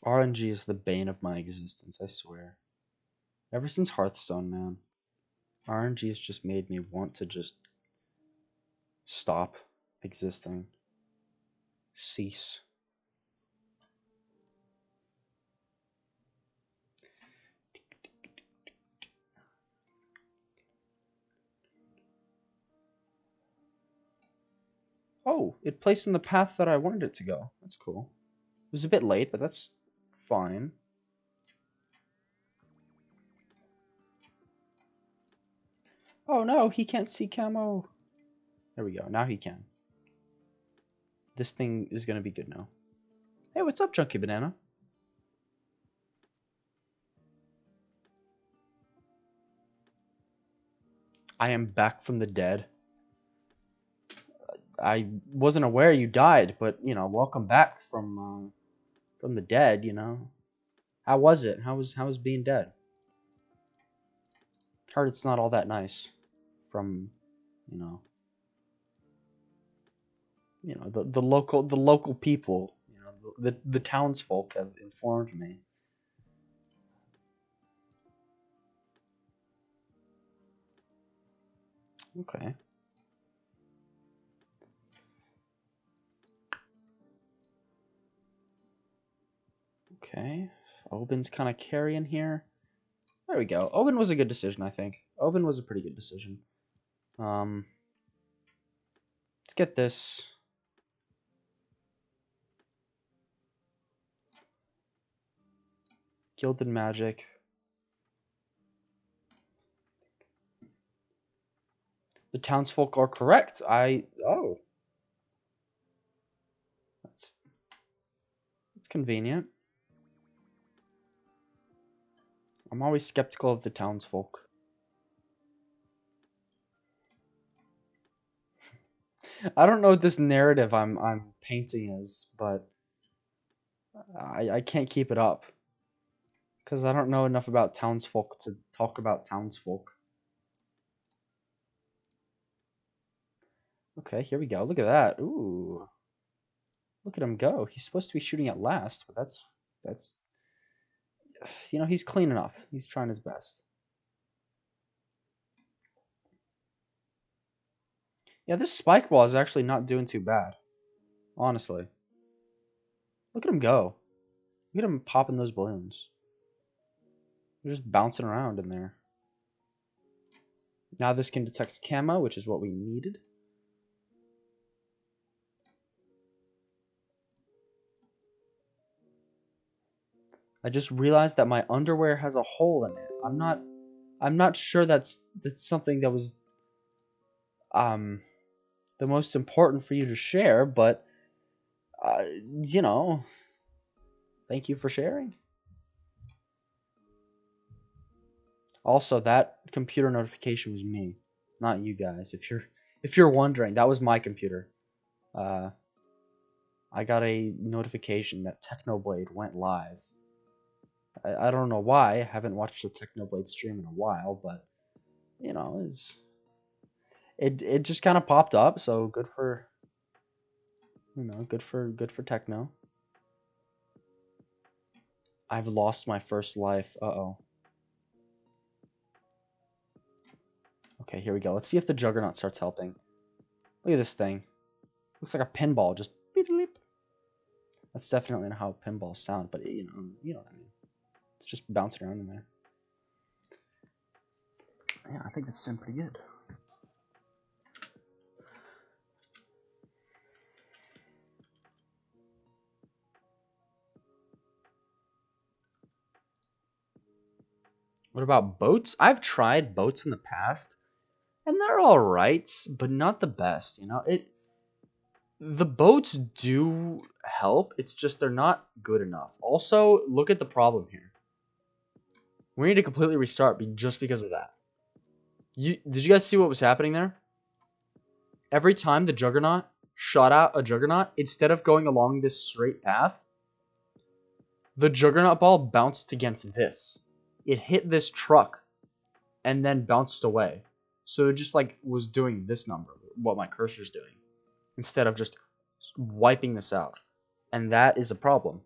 RNG is the bane of my existence, I swear. Ever since Hearthstone, man. RNG has just made me want to just stop existing. Cease. Oh, it placed in the path that I wanted it to go. That's cool. It was a bit late, but that's fine. Oh no, he can't see camo. There we go. Now he can. This thing is going to be good now. Hey, what's up, Chunky Banana? I am back from the dead. I wasn't aware you died, but, welcome back from the dead, How was it? How was being dead? Heard it's not all that nice from, the local people, the townsfolk have informed me. Okay. Okay. Oben's kind of carrying here. There we go. Oben was a good decision, I think. Oben was a pretty good decision. Let's get this. Gilded Magic. The townsfolk are correct. Oh. That's convenient. I'm always skeptical of the townsfolk. I don't know what this narrative I'm painting is, but I can't keep it up. Because I don't know enough about townsfolk to talk about townsfolk. Okay, here we go. Look at that. Ooh. Look at him go. He's supposed to be shooting at last, but that's you know, he's clean enough. He's trying his best. Yeah, this spike ball is actually not doing too bad. Honestly. Look at him go. Look at him popping those balloons. They're just bouncing around in there. Now this can detect camo, which is what we needed. I just realized that my underwear has a hole in it. I'm not sure that's something that was the most important for you to share, but you know, thank you for sharing. Also, that computer notification was me, not you guys. If you're wondering, that was my computer. I got a notification that Technoblade went live. I don't know why. I haven't watched a Technoblade stream in a while, but you know, it just kind of popped up. So good for, you know, good for Techno. I've lost my first life. Uh-oh. Okay, here we go. Let's see if the Juggernaut starts helping. Look at this thing. Looks like a pinball. Just beep, beep. That's definitely not how pinballs sound, but you know what I mean. It's just bouncing around in there. Yeah, I think that's doing pretty good. What about boats? I've tried boats in the past, and they're all right, but not the best. You know, the boats do help. It's just they're not good enough. Also, look at the problem here. We need to completely restart just because of that. Did you guys see what was happening there? Every time the Juggernaut shot out a Juggernaut, instead of going along this straight path, the Juggernaut ball bounced against this. It hit this truck and then bounced away. So it just like was doing this number, what my cursor's doing, instead of just wiping this out. And that is a problem.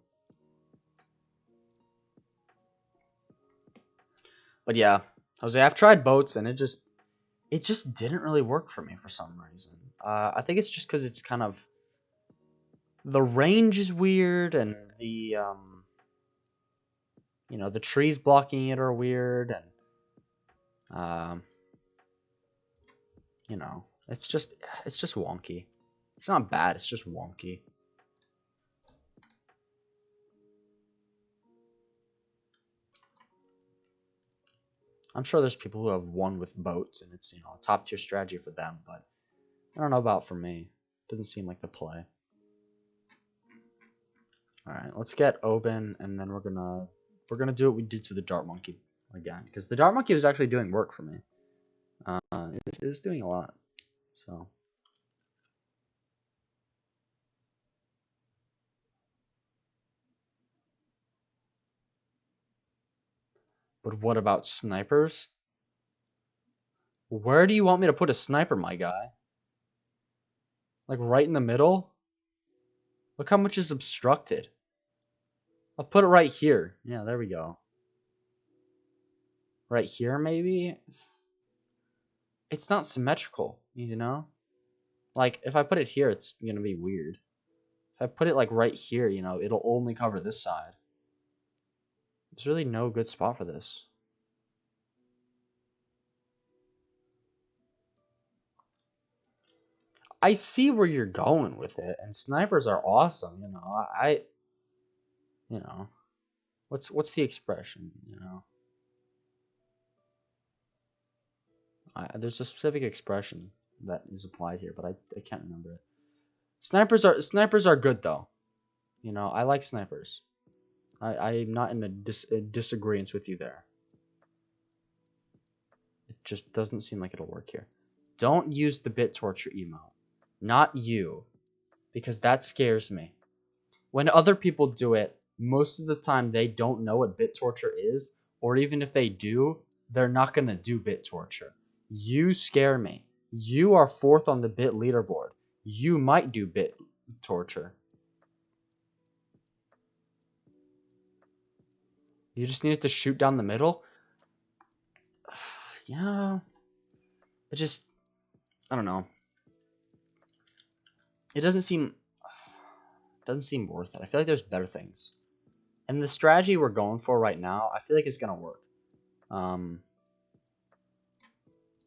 But yeah, Jose, I've tried boats and it just didn't really work for me for some reason. I think it's just because it's kind of the range is weird and the you know, the trees blocking it are weird and you know, it's just wonky. It's not bad, it's just wonky. I'm sure there's people who have won with boats and it's, you know, a top tier strategy for them, but I don't know about for me. Doesn't seem like the play. Alright, let's get Oben and then we're gonna do what we did to the Dart Monkey again. Because the Dart Monkey was actually doing work for me. It's doing a lot. So but what about snipers? Where do you want me to put a sniper, my guy? Like right in the middle? Look how much is obstructed. I'll put it right here. Yeah, there we go. Right here, maybe? It's not symmetrical, you know? Like, if I put it here, it's gonna be weird. If I put it, like, right here, you know, it'll only cover this side. There's really no good spot for this. I see where you're going with it, and snipers are awesome, you know. You know, what's the expression, you know? There's a specific expression that is applied here, but I can't remember it. Snipers are good though. You know, I like snipers. I'm not in a disagreement with you there. It just doesn't seem like it'll work here. Don't use the bit torture emote. Not you. Because that scares me. When other people do it, most of the time they don't know what bit torture is, or even if they do, they're not going to do bit torture. You scare me. You are 4th on the bit leaderboard. You might do bit torture. You just needed to shoot down the middle? Yeah. It just... I don't know. It doesn't seem worth it. I feel like there's better things. And the strategy we're going for right now, I feel like it's going to work.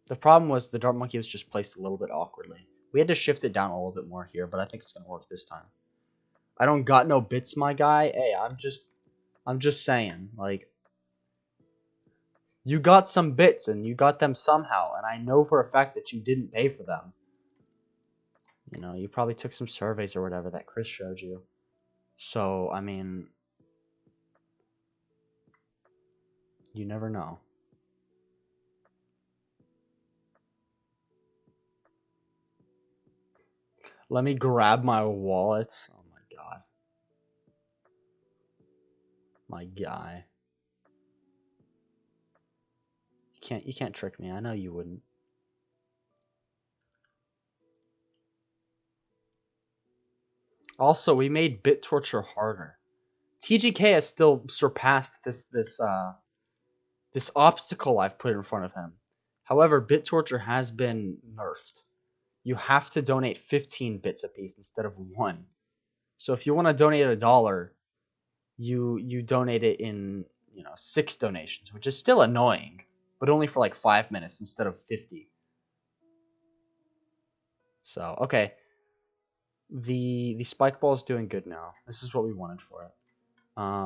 The problem was the Dart Monkey was just placed a little bit awkwardly. We had to shift it down a little bit more here, but I think it's going to work this time. I don't got no bits, my guy. Hey, I'm just saying, like, you got some bits and you got them somehow, and I know for a fact that you didn't pay for them. You know, you probably took some surveys or whatever that Chris showed you. So, I mean, you never know. Let me grab my wallet. Oh my god. My guy. You can't trick me. I know you wouldn't. Also, we made BitTorture harder. TGK has still surpassed this obstacle I've put in front of him. However, BitTorture has been nerfed. You have to donate 15 bits a piece instead of 1. So if you want to donate $1, you donate it in 6 donations, which is still annoying, but only for like 5 minutes instead of 50. So okay, the spike ball is doing good now. This is what we wanted for it.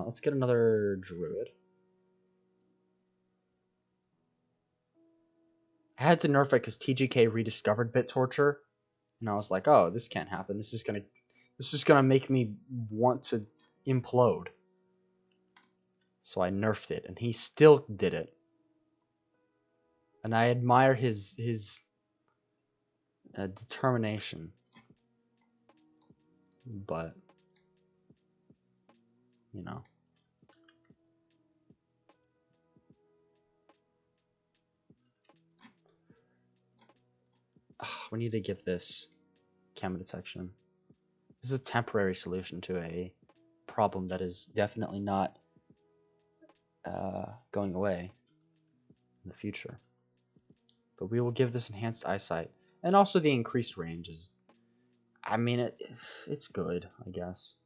Let's get another druid. I had to nerf it because TGK rediscovered BitTorture, and I was like, oh, this can't happen. This is gonna make me want to implode. So I nerfed it, and he still did it. And I admire his determination. But, you know. We need to give this camera detection. This is a temporary solution to a problem that is definitely not going away in the future. But we will give this enhanced eyesight. And also the increased range is... I mean, it's good, I guess.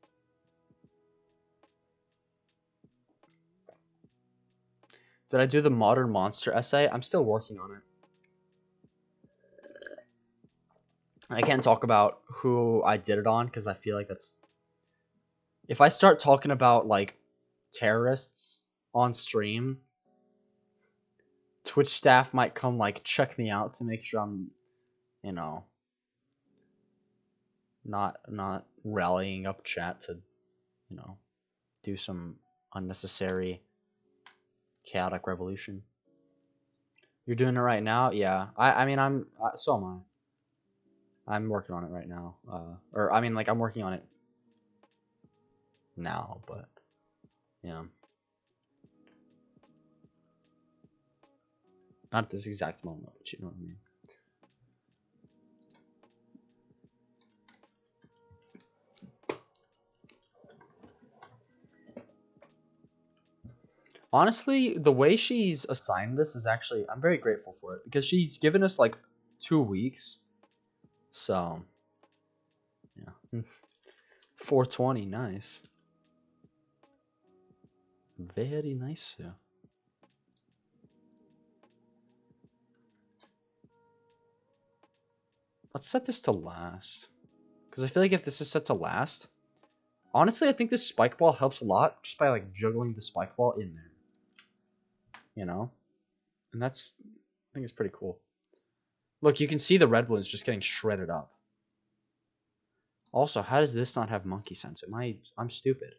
Did I do the modern monster essay? I'm still working on it. I can't talk about who I did it on because I feel like that's... If I start talking about, like, terrorists on stream, Twitch staff might come, like, check me out to make sure I'm, you know, not rallying up chat to, you know, do some unnecessary chaotic revolution. You're doing it right now? Yeah. I mean, so am I. I'm working on it right now. Or, I mean, like, I'm working on it now, but, yeah. Not at this exact moment, but you know what I mean. Honestly, the way she's assigned this is actually... I'm very grateful for it, because she's given us, like, 2 weeks. So, yeah. 420, nice. Very nice, yeah. Let's set this to last. Because I feel like if this is set to last... Honestly, I think this spike ball helps a lot just by, like, juggling the spike ball in there. You know? And that's... I think it's pretty cool. Look, you can see the red balloons just getting shredded up. Also, how does this not have monkey sense? I'm stupid.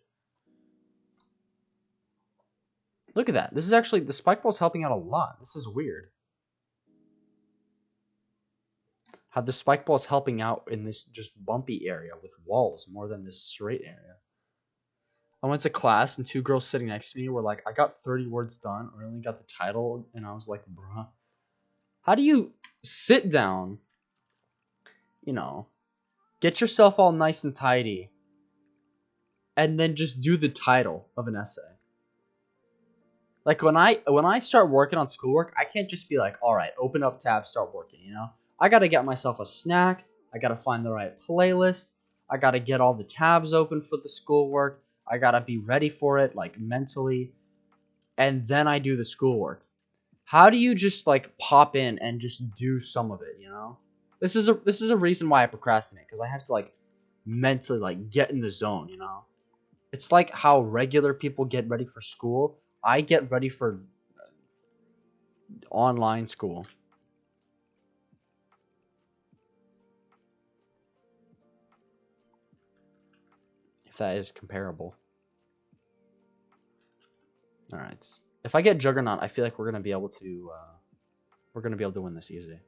Look at that. This is actually... The spike ball's helping out a lot. This is weird. How the spike ball is helping out in this just bumpy area with walls more than this straight area. I went to class and 2 girls sitting next to me were like, I got 30 words done, or I only got the title, and I was like, bruh. How do you sit down, you know, get yourself all nice and tidy, and then just do the title of an essay? Like when I start working on schoolwork, I can't just be like, all right, open up tab, start working. I gotta get myself a snack. I gotta find the right playlist. I gotta get all the tabs open for the schoolwork. I gotta be ready for it, like mentally, and then I do the schoolwork. How do you just like pop in and just do some of it? This is a reason why I procrastinate, because I have to like mentally like get in the zone. It's like how regular people get ready for school. I get ready for online school. If that is comparable. All right. If I get Juggernaut, I feel like we're gonna be able to win this easy.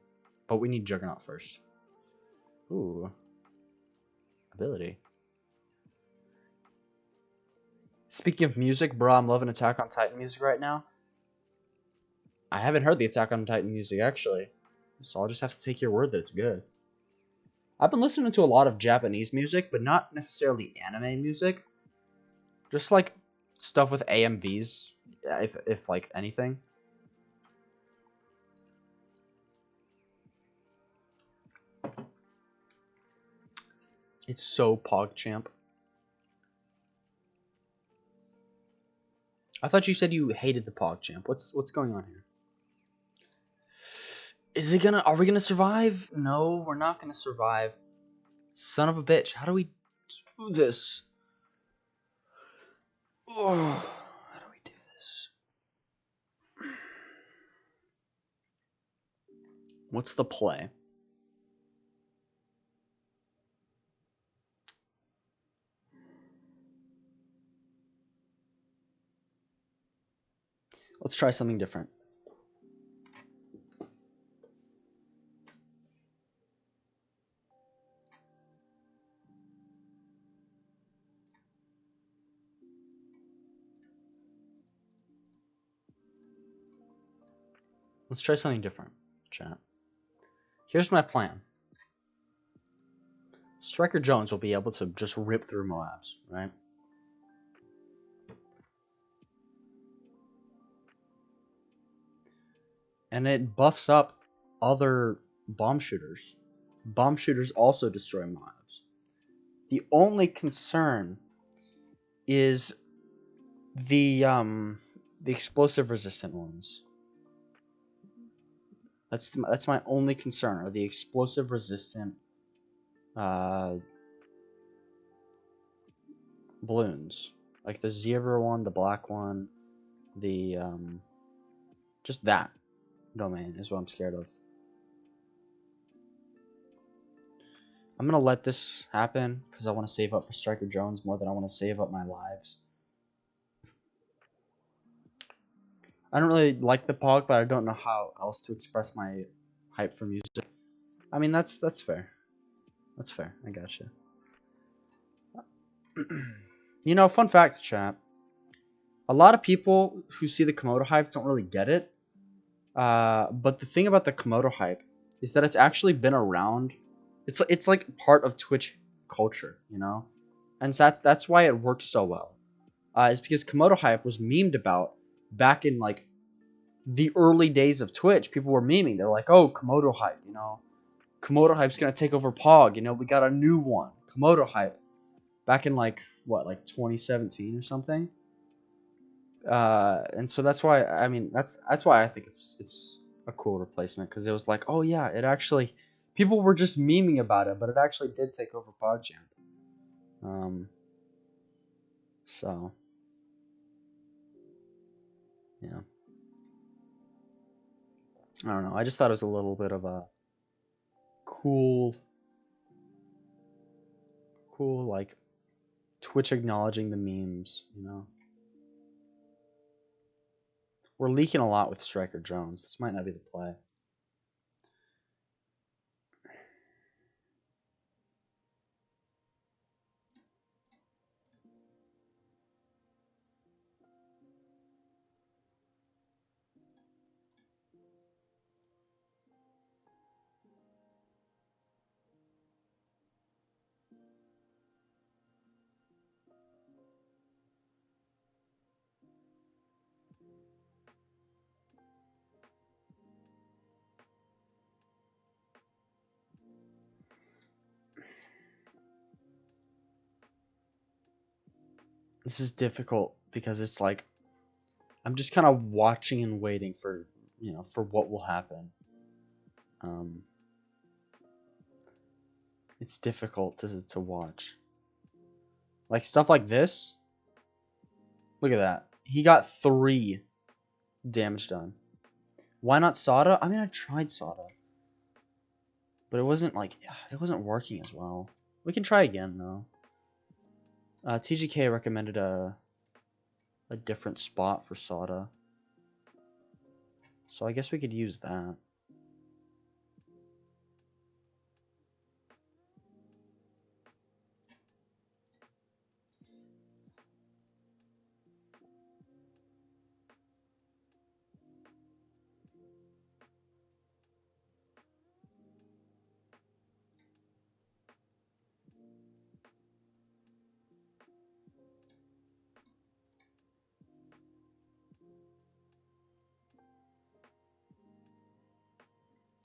But we need Juggernaut first. Ooh, ability. Speaking of music, bro, I'm loving Attack on Titan music right now. I haven't heard the Attack on Titan music actually, so I'll just have to take your word that it's good. I've been listening to a lot of Japanese music, but not necessarily anime music. Just like stuff with AMVs, if like anything. It's so PogChamp. I thought you said you hated the PogChamp. What's going on here? Are we gonna survive? No, we're not gonna survive. Son of a bitch, how do we do this? Oh, how do we do this? What's the play? Let's try something different. Let's try something different, chat. Here's my plan. Striker Jones will be able to just rip through Moabs, right? And it buffs up other bomb shooters. Bomb shooters also destroy Moabs. The only concern is the explosive resistant ones. That's my only concern, are the explosive resistant balloons. Like the zebra one, the black one, the just that domain is what I'm scared of. I'm gonna let this happen because I want to save up for Striker Jones more than I want to save up my lives. I don't really like the Pog, but I don't know how else to express my hype for music. I mean, that's fair. That's fair. I gotcha. Fun fact, chat. A lot of people who see the Komodo hype don't really get it. But the thing about the Komodo hype is that it's actually been around. It's like part of Twitch culture. And so that's why it works so well. Is because Komodo hype was memed about back in like the early days of Twitch. People were memeing. They're like, "Oh, Komodo hype, Komodo hype's gonna take over Pog. We got a new one, Komodo hype." Back in like 2017 or something. And so that's why that's why I think it's a cool replacement, because it was like, oh yeah, it actually, people were just memeing about it, but it actually did take over PogChamp. So yeah, I don't know. I just thought it was a little bit of a cool like Twitch acknowledging the memes. We're leaking a lot with Striker Jones. This might not be the play. This is difficult because it's like I'm just kind of watching and waiting for, for what will happen. Um, it's difficult to watch. Like stuff like this. Look at that. He got 3 damage done. Why not Sada? I mean, I tried Sada, but it wasn't working as well. We can try again though. TGK recommended a different spot for Sada, so I guess we could use that.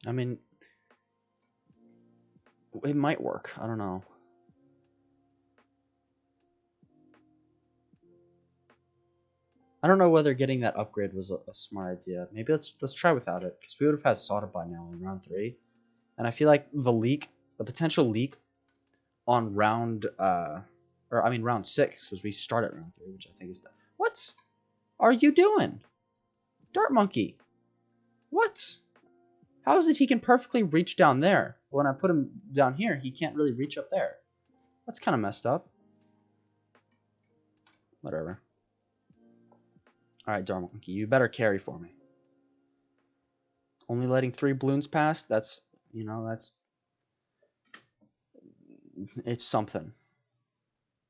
I mean, it might work. I don't know. I don't know whether getting that upgrade was a smart idea. Maybe let's try without it, because we would have had Sada by now in round 3, and I feel like the potential leak on round round 6, because we start at round 3, which I think is what are you doing, Dart Monkey? What? How is it he can perfectly reach down there? When I put him down here, he can't really reach up there. That's kind of messed up. Whatever. All right, Dart Monkey, you better carry for me. Only letting 3 balloons pass, that's, it's something.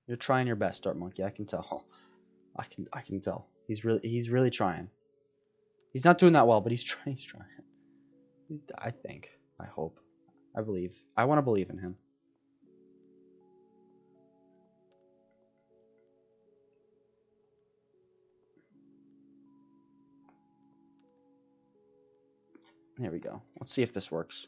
You're trying your best, Dart Monkey. I can tell. I can tell. He's really trying. He's not doing that well, but he's trying. He's trying. I think. I hope. I believe. I want to believe in him. There we go. Let's see if this works.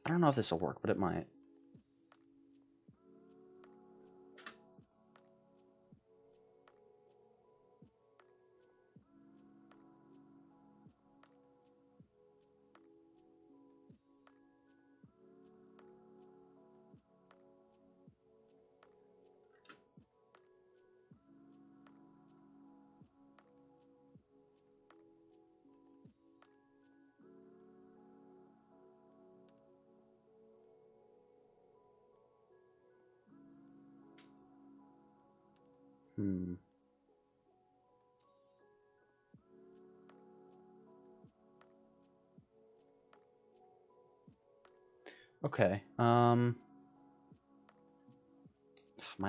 I don't know if this will work, but it might. Okay. My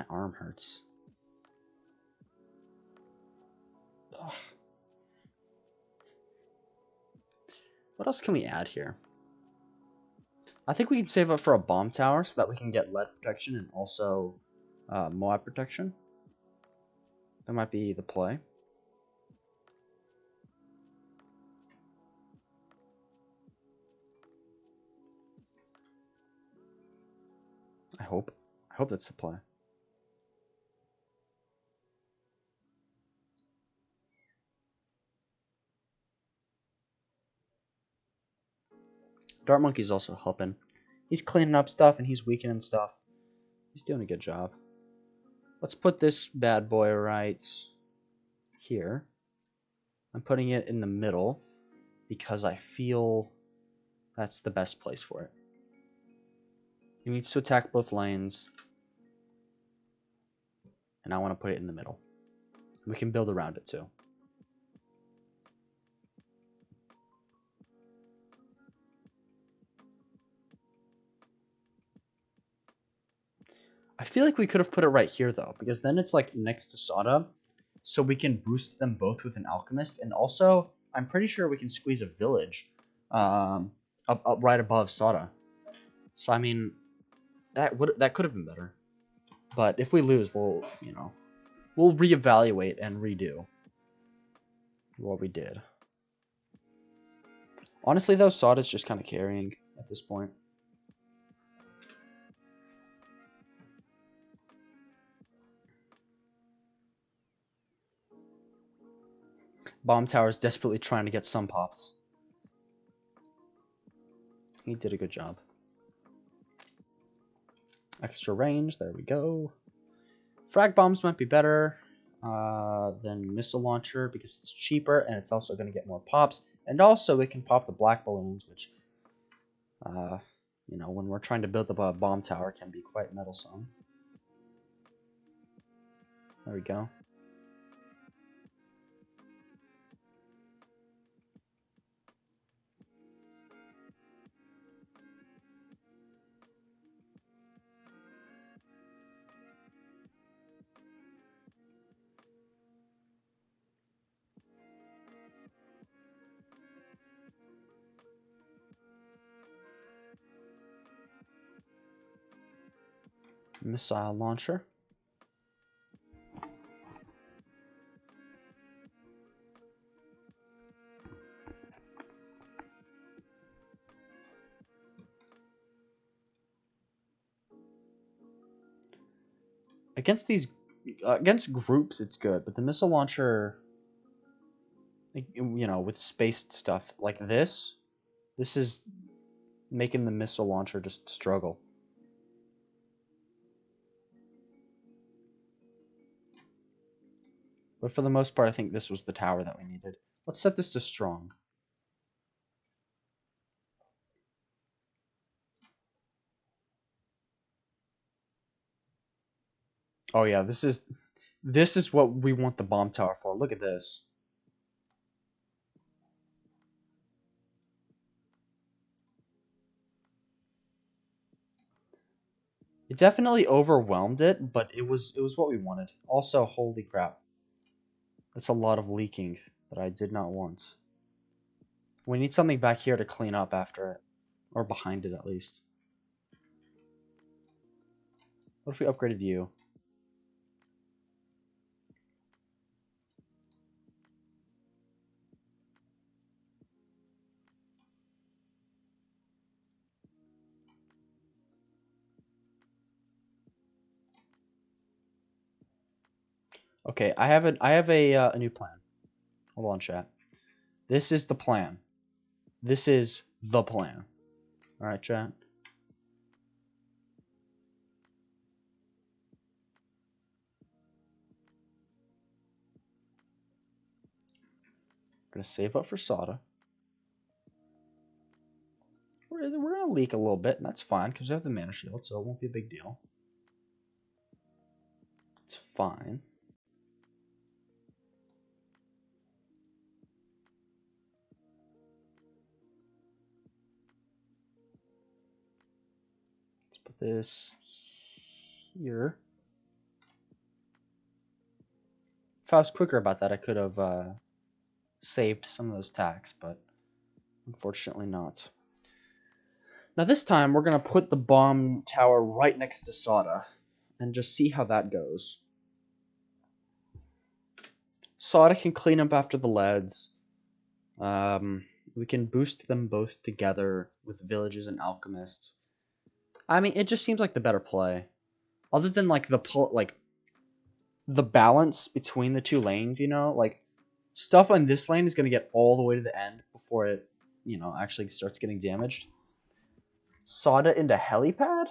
arm hurts. Ugh. What else can we add here? I think we can save up for a bomb tower so that we can get lead protection and also Moab protection. That might be the play. I hope. I hope that's the play. Dart Monkey's also helping. He's cleaning up stuff and he's weakening stuff. He's doing a good job. Let's put this bad boy right here. I'm putting it in the middle because I feel that's the best place for it. He needs to attack both lanes. And I want to put it in the middle. We can build around it too. I feel like we could have put it right here though, because then it's like next to Sada, so we can boost them both with an alchemist, and also I'm pretty sure we can squeeze a village, up right above Sada. So I mean, that could have been better, but if we lose, we'll reevaluate and redo what we did. Honestly, though, Sada's just kind of carrying at this point. Bomb Tower is desperately trying to get some pops. He did a good job. Extra range, there we go. Frag bombs might be better than missile launcher because it's cheaper and it's also going to get more pops. And also it can pop the black balloons, which, you know, when we're trying to build up a bomb tower can be quite meddlesome. There we go. Missile launcher. Against groups, it's good, but the missile launcher, you know, with spaced stuff like this is making the missile launcher just struggle. But for the most part, I think this was the tower that we needed. Let's set this to strong. Oh yeah, this is what we want the bomb tower for. Look at this. It definitely overwhelmed it, but it was what we wanted. Also, holy crap. That's a lot of leaking that I did not want. We need something back here to clean up after it. Or behind it, at least. What if we upgraded you? Okay, I have a new plan. Hold on, chat. This is the plan. This is the plan. All right, chat. Gonna save up for Sada. We're gonna leak a little bit, and that's fine because we have the mana shield, so it won't be a big deal. It's fine. Let's put this here. If I was quicker about that, I could have saved some of those tacks, but unfortunately not. Now this time, we're going to put the bomb tower right next to Sada and just see how that goes. Sada can clean up after the leads. We can boost them both together with villages and alchemists. I mean, it just seems like the better play. Other than like the balance between the two lanes, you know, like stuff on this lane is going to get all the way to the end before it, you know, actually starts getting damaged. Sada into helipad?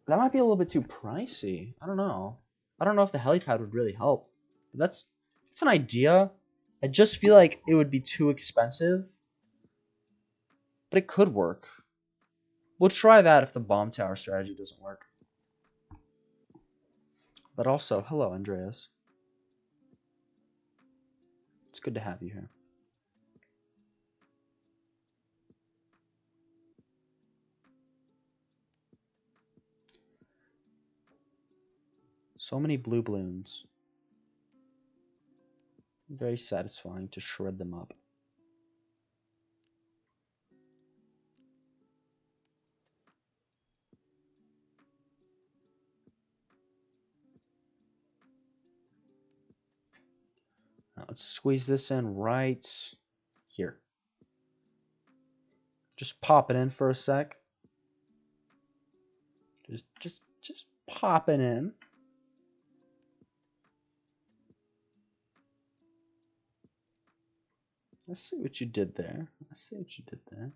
That might be a little bit too pricey. I don't know. I don't know if the helipad would really help. That's an idea. I just feel like it would be too expensive. But it could work. We'll try that if the bomb tower strategy doesn't work. But also, hello, Andreas. It's good to have you here. So many blue balloons. Very satisfying to shred them up. Now let's squeeze this in right here. Just pop it in for a sec. Just pop it in. Let's see what you did there. Let's see what you did there.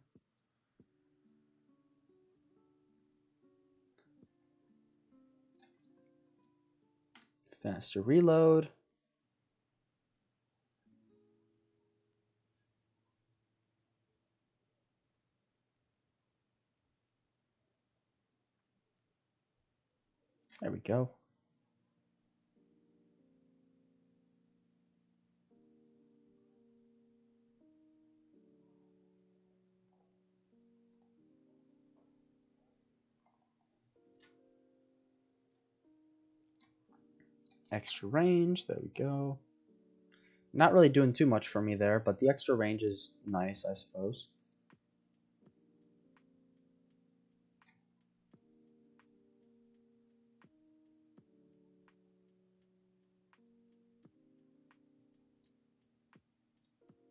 Faster reload. There we go. Extra range. There we go. Not really doing too much for me there, but the extra range is nice, I suppose.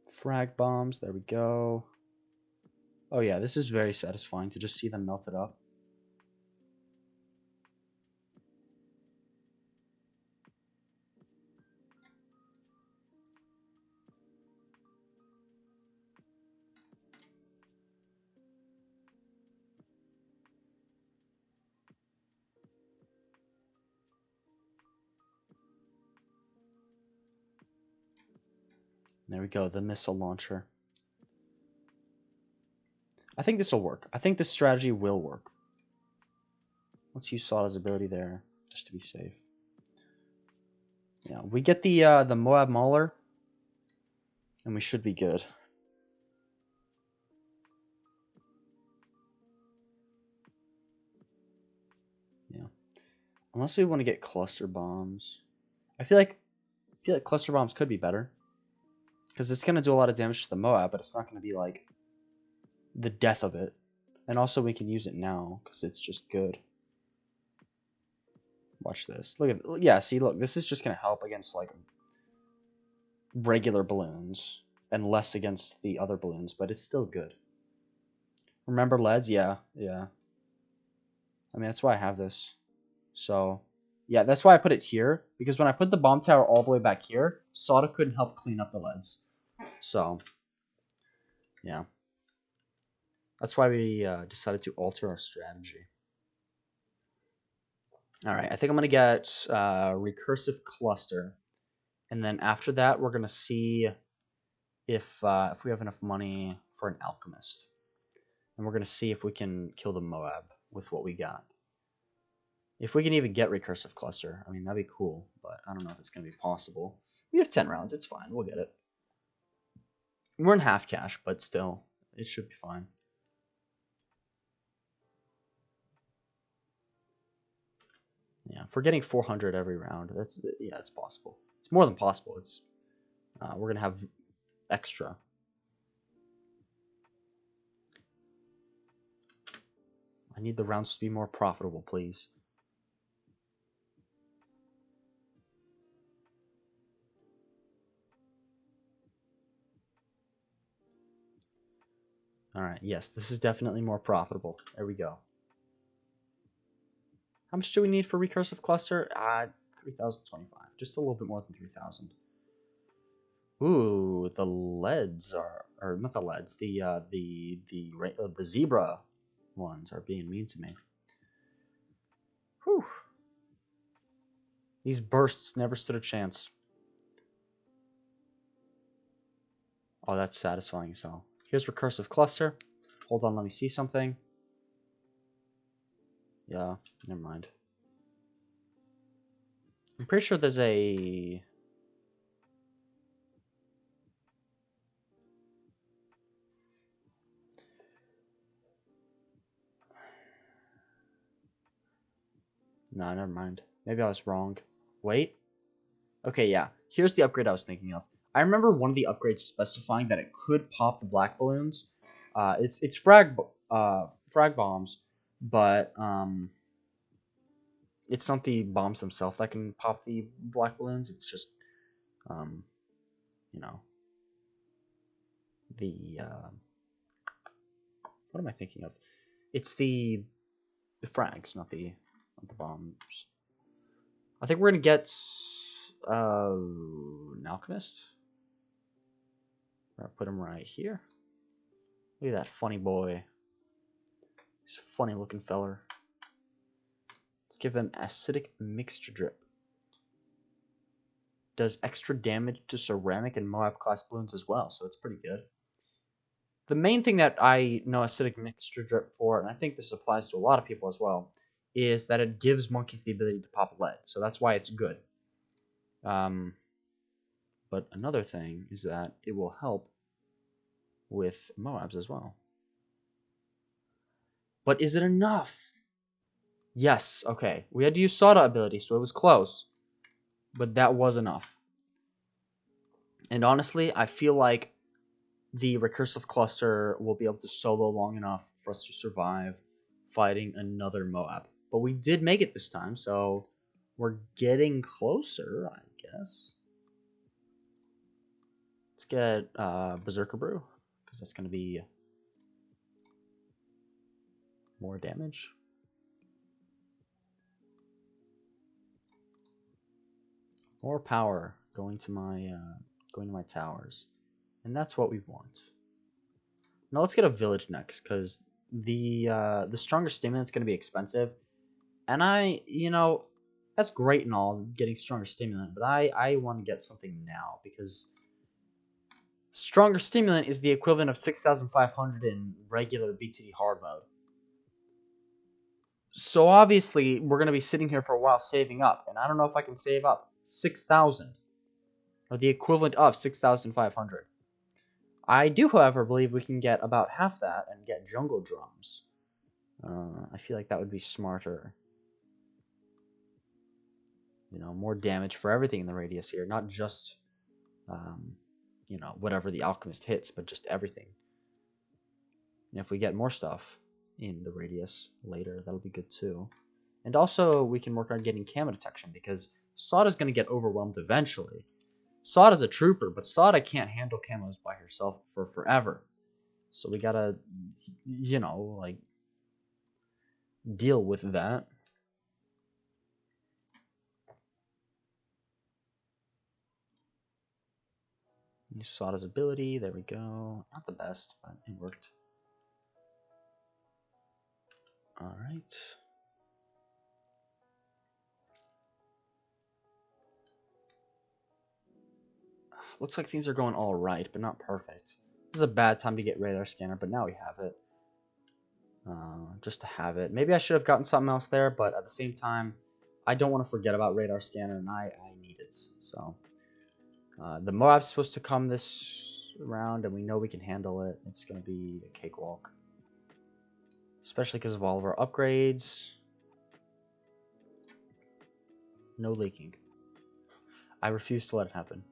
Frag bombs. There we go. Oh yeah, this is very satisfying to just see them melted up. There we go, the missile launcher. I think this will work. I think this strategy will work. Let's use Sada's ability there, just to be safe. Yeah, we get the Moab Mauler, and we should be good. Yeah, unless we want to get cluster bombs. I feel like cluster bombs could be better, because it's gonna do a lot of damage to the Moab, but it's not gonna be like the death of it. And also we can use it now because it's just good. Watch this. Look at, yeah, see, look, this is just gonna help against like regular balloons and less against the other balloons, but it's still good. Remember leads? Yeah. I mean, that's why I have this. So, yeah, that's why I put it here, because when I put the bomb tower all the way back here, Sada couldn't help clean up the leads. So, yeah. That's why we decided to alter our strategy. All right, I think I'm going to get Recursive Cluster. And then after that, we're going to see if we have enough money for an Alchemist. And we're going to see if we can kill the Moab with what we got. If we can even get Recursive Cluster, I mean, that'd be cool. But I don't know if it's going to be possible. We have 10 rounds. It's fine. We'll get it. We're in half cash, but still, it should be fine. Yeah, if we're getting 400 every round, yeah, it's possible. It's more than possible. It's we're gonna have extra. I need the rounds to be more profitable, please. All right, yes, this is definitely more profitable. There we go. How much do we need for recursive cluster? 3,025. Just a little bit more than 3,000. Ooh, the leads are, or not the leads. The zebra ones are being mean to me. Whew. These bursts never stood a chance. Oh, that's satisfying as hell. Here's recursive cluster. Hold on, let me see something. Yeah, never mind. I'm pretty sure there's a... No, never mind. Maybe I was wrong. Wait. Okay, yeah. Here's the upgrade I was thinking of. I remember one of the upgrades specifying that it could pop the black balloons. It's frag bombs, but it's not the bombs themselves that can pop the black balloons. It's just you know, the What am I thinking of? It's the frags, not the bombs. I think we're gonna get an alchemist. I'll put him right here. Look at that funny boy. He's a funny looking feller. Let's give him acidic mixture drip. Does extra damage to ceramic and Moab class balloons as well, so it's pretty good. The main thing that I know acidic mixture drip for, and I think this applies to a lot of people as well, is that it gives monkeys the ability to pop lead, so that's why it's good. But another thing is that it will help with Moabs as well. But is it enough? Yes, okay. We had to use Sawda ability, so it was close. But that was enough. And honestly, I feel like the recursive cluster will be able to solo long enough for us to survive fighting another Moab. But we did make it this time, so we're getting closer, I guess. Let's get Berserker Brew, because that's going to be more damage. More power going to my towers, and that's what we want. Now let's get a village next, because the stronger stimulant is going to be expensive, and that's great and all, getting stronger stimulant, but I want to get something now, because stronger stimulant is the equivalent of 6,500 in regular BTD hard mode. So obviously, we're going to be sitting here for a while saving up, and I don't know if I can save up 6,000, or the equivalent of 6,500. I do, however, believe we can get about half that and get jungle drums. I feel like that would be smarter. More damage for everything in the radius here, not just, whatever the alchemist hits, but just everything. And if we get more stuff in the radius later, that'll be good too. And also, we can work on getting camo detection, because Sawda's going to get overwhelmed eventually. Sawda's a trooper, but Sawda can't handle camos by herself for forever. So we gotta, deal with that. Use Sawda's ability. There we go. Not the best, but it worked. Alright. Looks like things are going alright, but not perfect. This is a bad time to get radar scanner, but now we have it. Just to have it. Maybe I should have gotten something else there, but at the same time, I don't want to forget about radar scanner, and I need it. So, the Moab's supposed to come this round, and we know we can handle it. It's going to be a cakewalk. Especially because of all of our upgrades. No leaking. I refuse to let it happen.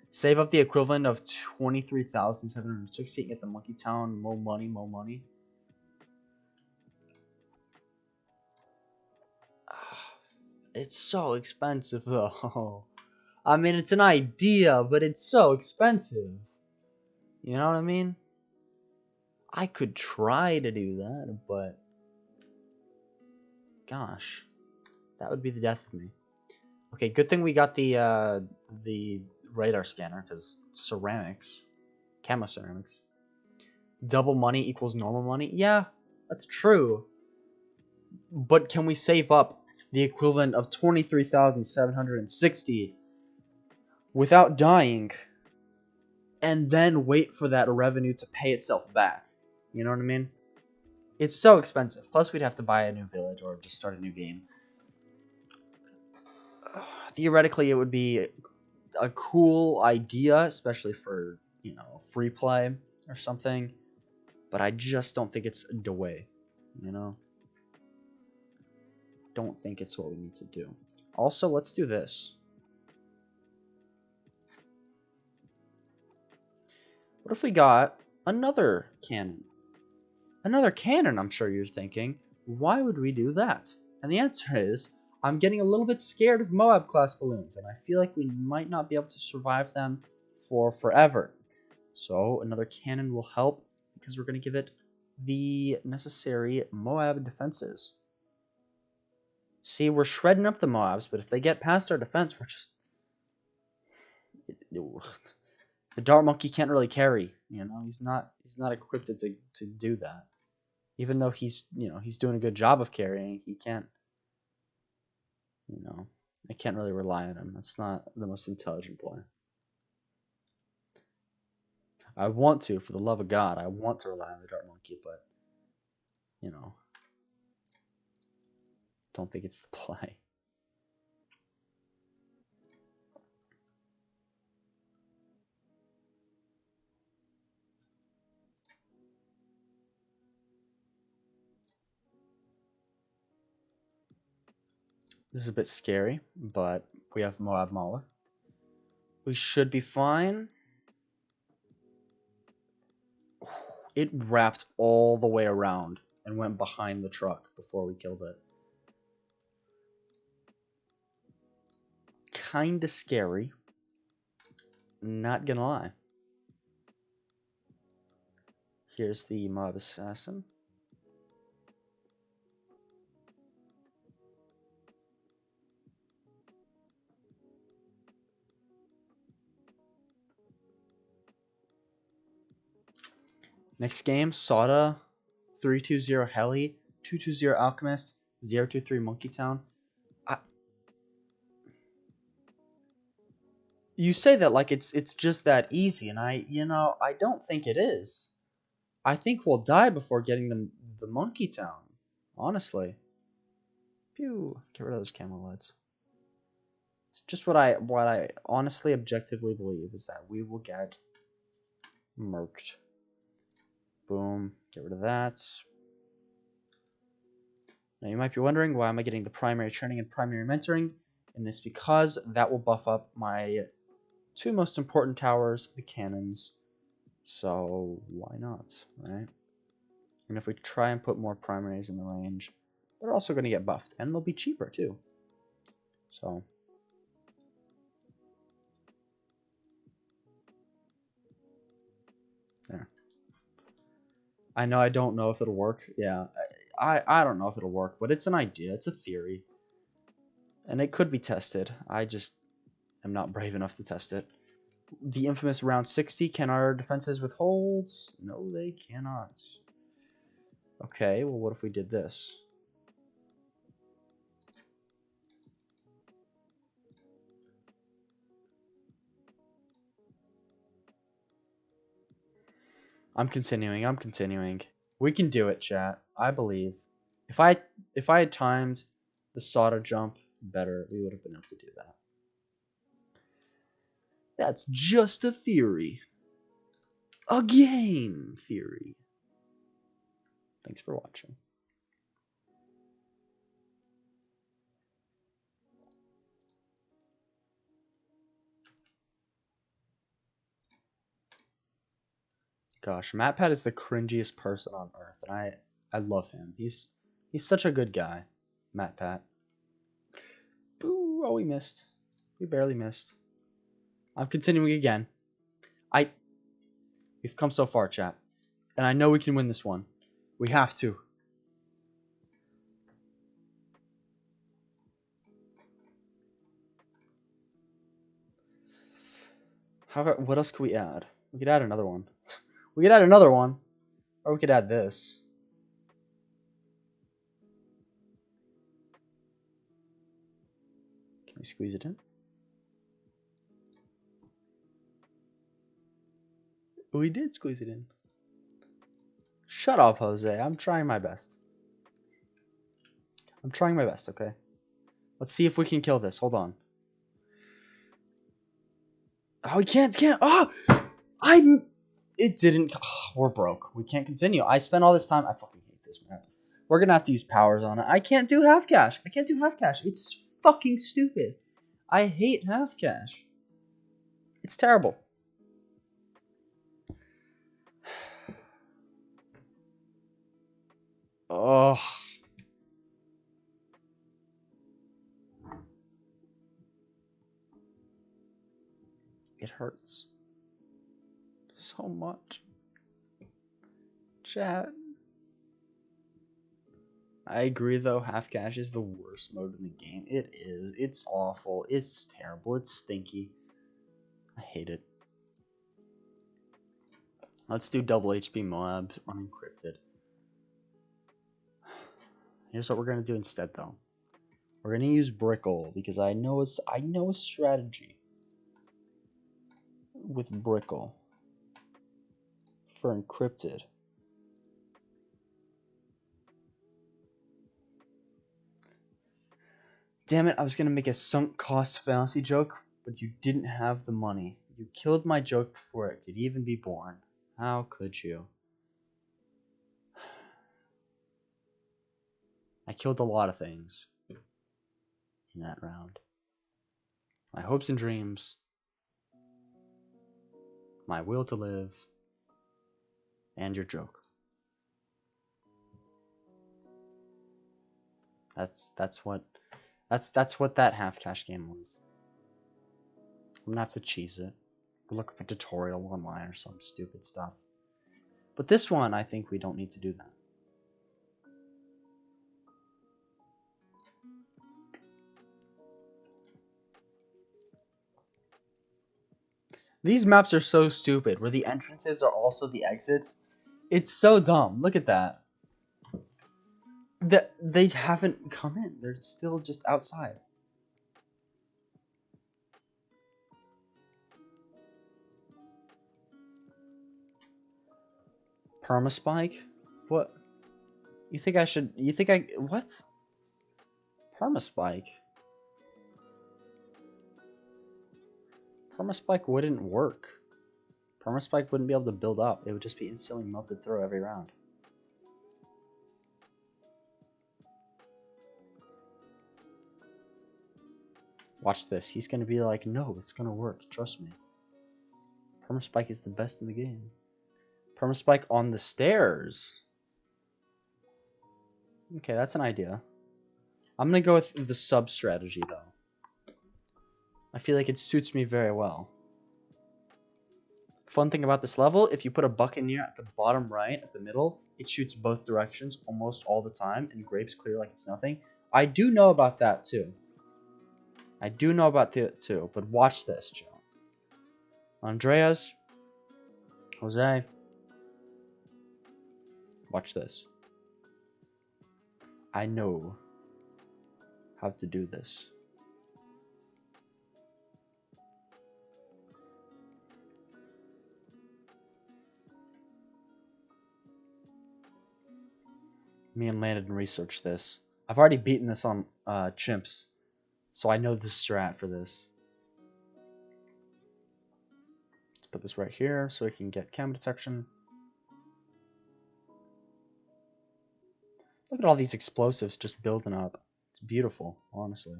Save up the equivalent of 23,760 and get the Monkey Town. More money, more money. It's so expensive, though. I mean, it's an idea, but it's so expensive. You know what I mean? I could try to do that, but gosh, that would be the death of me. Okay, good thing we got the radar scanner, because ceramics, camo ceramics. Double money equals normal money. Yeah, that's true. But can we save up the equivalent of 23,760 without dying, and then wait for that revenue to pay itself back? You know what I mean? It's so expensive. Plus, we'd have to buy a new village or just start a new game. Theoretically, it would be a cool idea, especially for, free play or something. But I just don't think it's the way, Don't think it's what we need to do. Also, let's do this. What if we got another cannon? Another cannon, I'm sure you're thinking. Why would we do that? And the answer is, I'm getting a little bit scared of Moab class balloons, and I feel like we might not be able to survive them for forever. So another cannon will help, because we're going to give it the necessary Moab defenses. See, we're shredding up the Moabs, but if they get past our defense, we're just... The Dart Monkey can't really carry, you know? He's not equipped to do that. Even though he's doing a good job of carrying, he can't, I can't really rely on him. That's not the most intelligent play. I want to, for the love of God, I want to rely on the Dart Monkey, but, don't think it's the play. This is a bit scary, but we have Moab Mauler. We should be fine. It wrapped all the way around and went behind the truck before we killed it. Kinda scary. Not gonna lie. Here's the Moab Assassin. Next game, Sauda, 320 Heli, 220 Alchemist, 023 Monkey Town. You say that like it's just that easy, and I don't think it is. I think we'll die before getting the Monkey Town. Honestly. Pew. Get rid of those camo lights. It's just what I honestly objectively believe is that we will get murked. Boom. Get rid of that. Now you might be wondering, why am I getting the primary training and primary mentoring? And it's because that will buff up my two most important towers, the cannons. So why not, right? And if we try and put more primaries in the range, they're also going to get buffed, and they'll be cheaper too. So there. I know I don't know if it'll work. Yeah, I don't know if it'll work, but it's an idea. It's a theory, and it could be tested. I just am not brave enough to test it. The infamous round 60. Can our defenses withhold? No, they cannot. Okay, well, what if we did this? I'm continuing. We can do it, chat. I believe. If I had timed the Sauda jump better, we would have been able to do that. That's just a theory. A game theory. Thanks for watching. Gosh, MatPat is the cringiest person on earth, and I love him. He's such a good guy, MatPat. Boo! Oh, we missed. We barely missed. I'm continuing again. We've come so far, chat, and I know we can win this one. We have to. What else could we add? We could add another one. We could add another one. Or we could add this. Can we squeeze it in? We did squeeze it in. Shut up, Jose. I'm trying my best. I'm trying my best, okay? Let's see if we can kill this. Hold on. Oh, we can't. Oh! It didn't. Oh, we're broke. We can't continue. I spent all this time. I fucking hate this map. We're gonna have to use powers on it. I can't do half cash. It's fucking stupid. I hate half cash. It's terrible. Oh. It hurts so much. Chat. I agree though, half cash is the worst mode in the game. It is. It's awful. It's terrible. It's stinky. I hate it. Let's do double HP Moabs unencrypted. Here's what we're gonna do instead though. We're gonna use Brickle because I know a strategy with Brickle for encrypted. Damn it, I was gonna make a sunk cost fallacy joke, but you didn't have the money. You killed my joke before it could even be born. How could you? I killed a lot of things in that round. My hopes and dreams, my will to live, and your joke. That's what that half cash game was. I'm gonna have to cheese it. Look up a tutorial online or some stupid stuff. But this one, I think we don't need to do that. These maps are so stupid, where the entrances are also the exits. It's so dumb. Look at that. They haven't come in. They're still just outside. Permaspike? What? You think I what? Permaspike? Permaspike wouldn't work. Permaspike wouldn't be able to build up. It would just be instantly melted through every round. Watch this. He's going to be like, no, it's going to work. Trust me. Permaspike is the best in the game. Permaspike on the stairs. Okay, that's an idea. I'm going to go with the sub strategy, though. I feel like it suits me very well. Fun thing about this level, if you put a Buccaneer at the bottom right, at the middle, it shoots both directions almost all the time, and grapes clear like it's nothing. I do know about that, too. I do know about that, too, but watch this, Joe. Andreas. Jose. Watch this. I know how to do this. Me and Landon researched this. I've already beaten this on Chimps, so I know the strat for this. Let's put this right here so we can get cam detection. Look at all these explosives just building up. It's beautiful, honestly.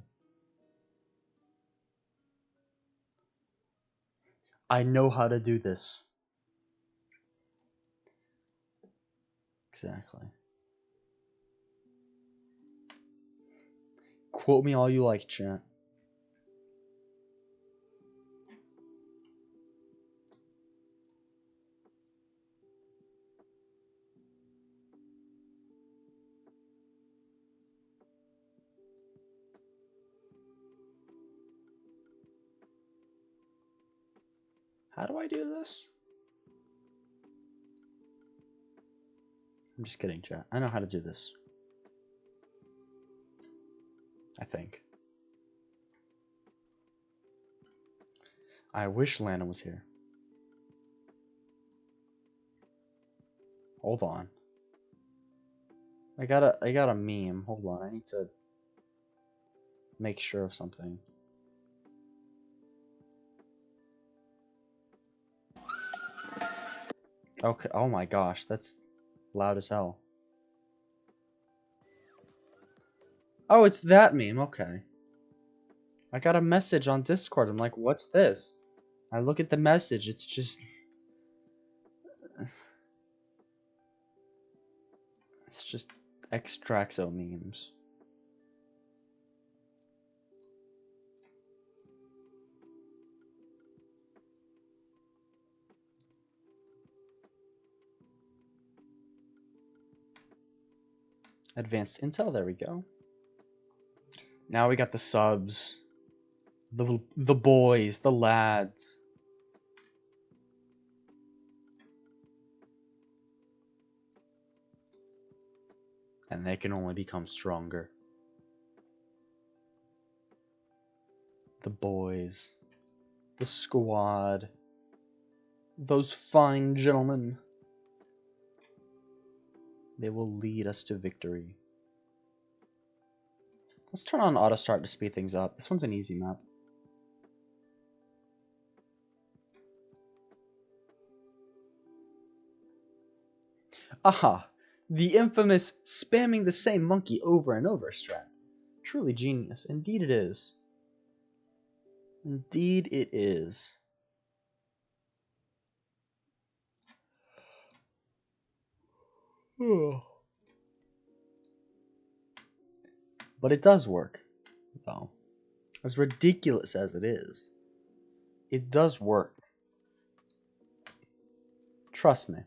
I know how to do this. Exactly. Quote me all you like, chat. How do I do this? I'm just kidding, chat. I know how to do this. I think. I wish Lana was here. Hold on. I got a meme. Hold on. I need to make sure of something. Okay. Oh my gosh, that's loud as hell. Oh, it's that meme. Okay. I got a message on Discord. I'm like, what's this? I look at the message. It's just... It's just Xtraxo memes. Advanced intel, there we go. Now we got the subs. The boys, the lads. And they can only become stronger. The boys. The squad. Those fine gentlemen. They will lead us to victory. Let's turn on auto start to speed things up. This one's an easy map. Aha! The infamous spamming the same monkey over and over strat. Truly genius. Indeed it is. Indeed it is. But it does work, though. As ridiculous as it is, it does work. Trust me.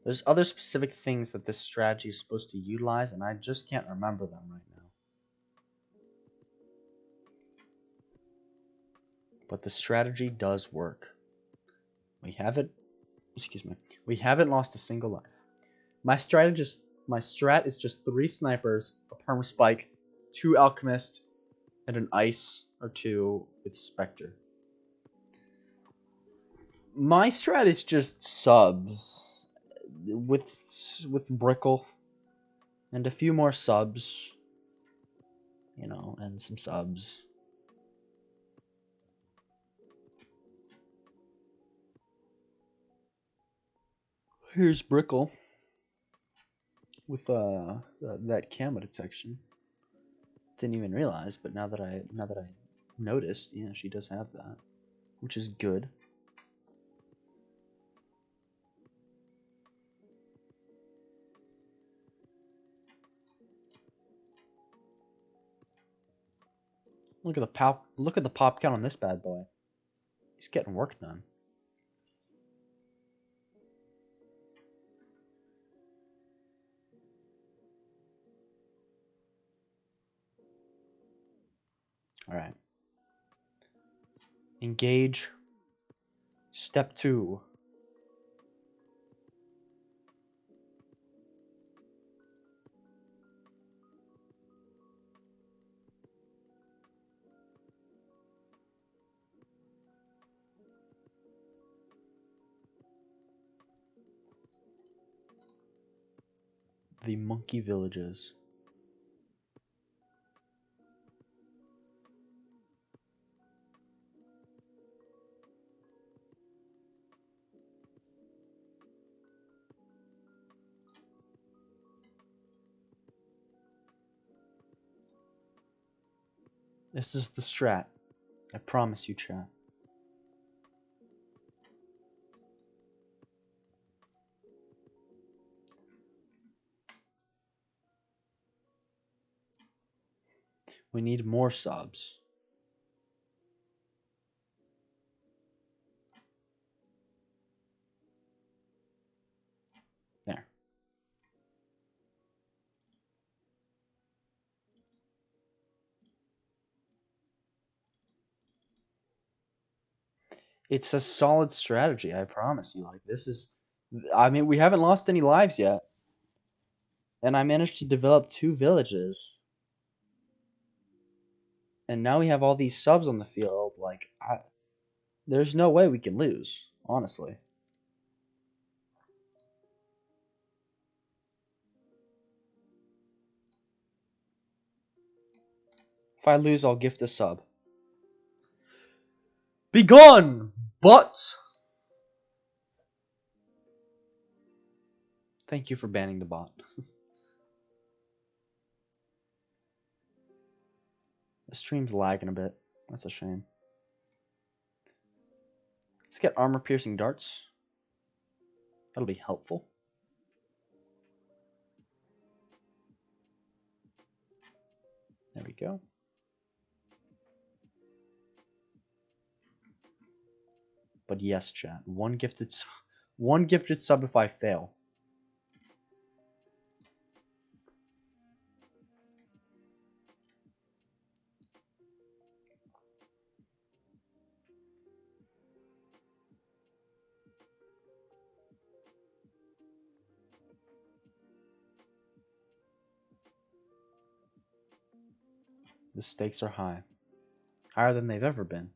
There's other specific things that this strategy is supposed to utilize, and I just can't remember them right now. But the strategy does work. We haven't lost a single life. My strat is just 3 snipers, a perma spike, 2 alchemists, and an ice or 2 with specter. My strat is just subs with Brickle and a few more subs, you know, and some subs. Here's Brickle with that camo detection. Didn't even realize, but now that I noticed, yeah, she does have that, which is good. Look at the pop count on this bad boy. He's getting work done. All right. Engage. Step 2. The monkey villages. This is the strat. I promise you, chat. We need more subs. There. It's a solid strategy, I promise you. Like, this is... I mean, we haven't lost any lives yet. And I managed to develop 2 villages. And now we have all these subs on the field. Like, there's no way we can lose, honestly. If I lose, I'll gift a sub. Be gone, but... Thank you for banning the bot. The stream's lagging a bit. That's a shame. Let's get armor-piercing darts. That'll be helpful. There we go. But yes, chat. One gifted sub if I fail. The stakes are high. Higher than they've ever been.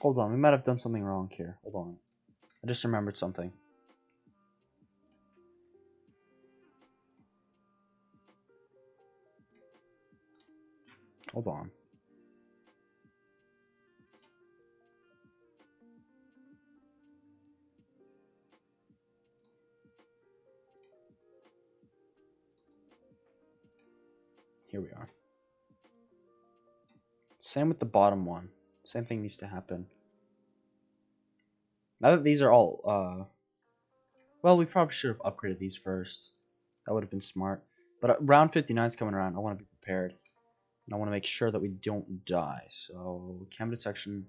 Hold on, we might have done something wrong here. Hold on. I just remembered something. Hold on. Here we are. Same with the bottom one. Same thing needs to happen. Now that these are all, well, we probably should have upgraded these first. That would have been smart. But round 59 is coming around. I want to be prepared. And I want to make sure that we don't die. So, cam detection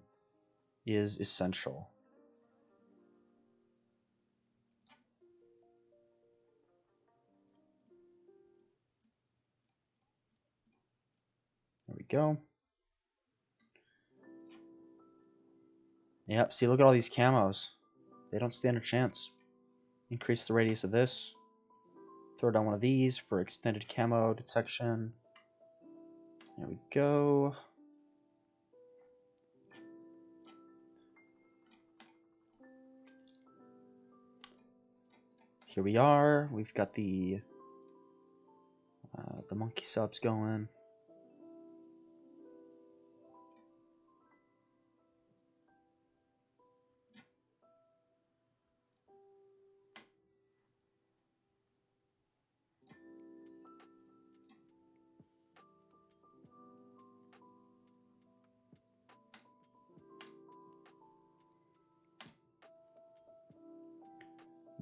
is essential. There we go. Yep, see, look at all these camos. They don't stand a chance. Increase the radius of this. Throw down one of these for extended camo detection. There we go. Here we are. We've got the monkey subs going.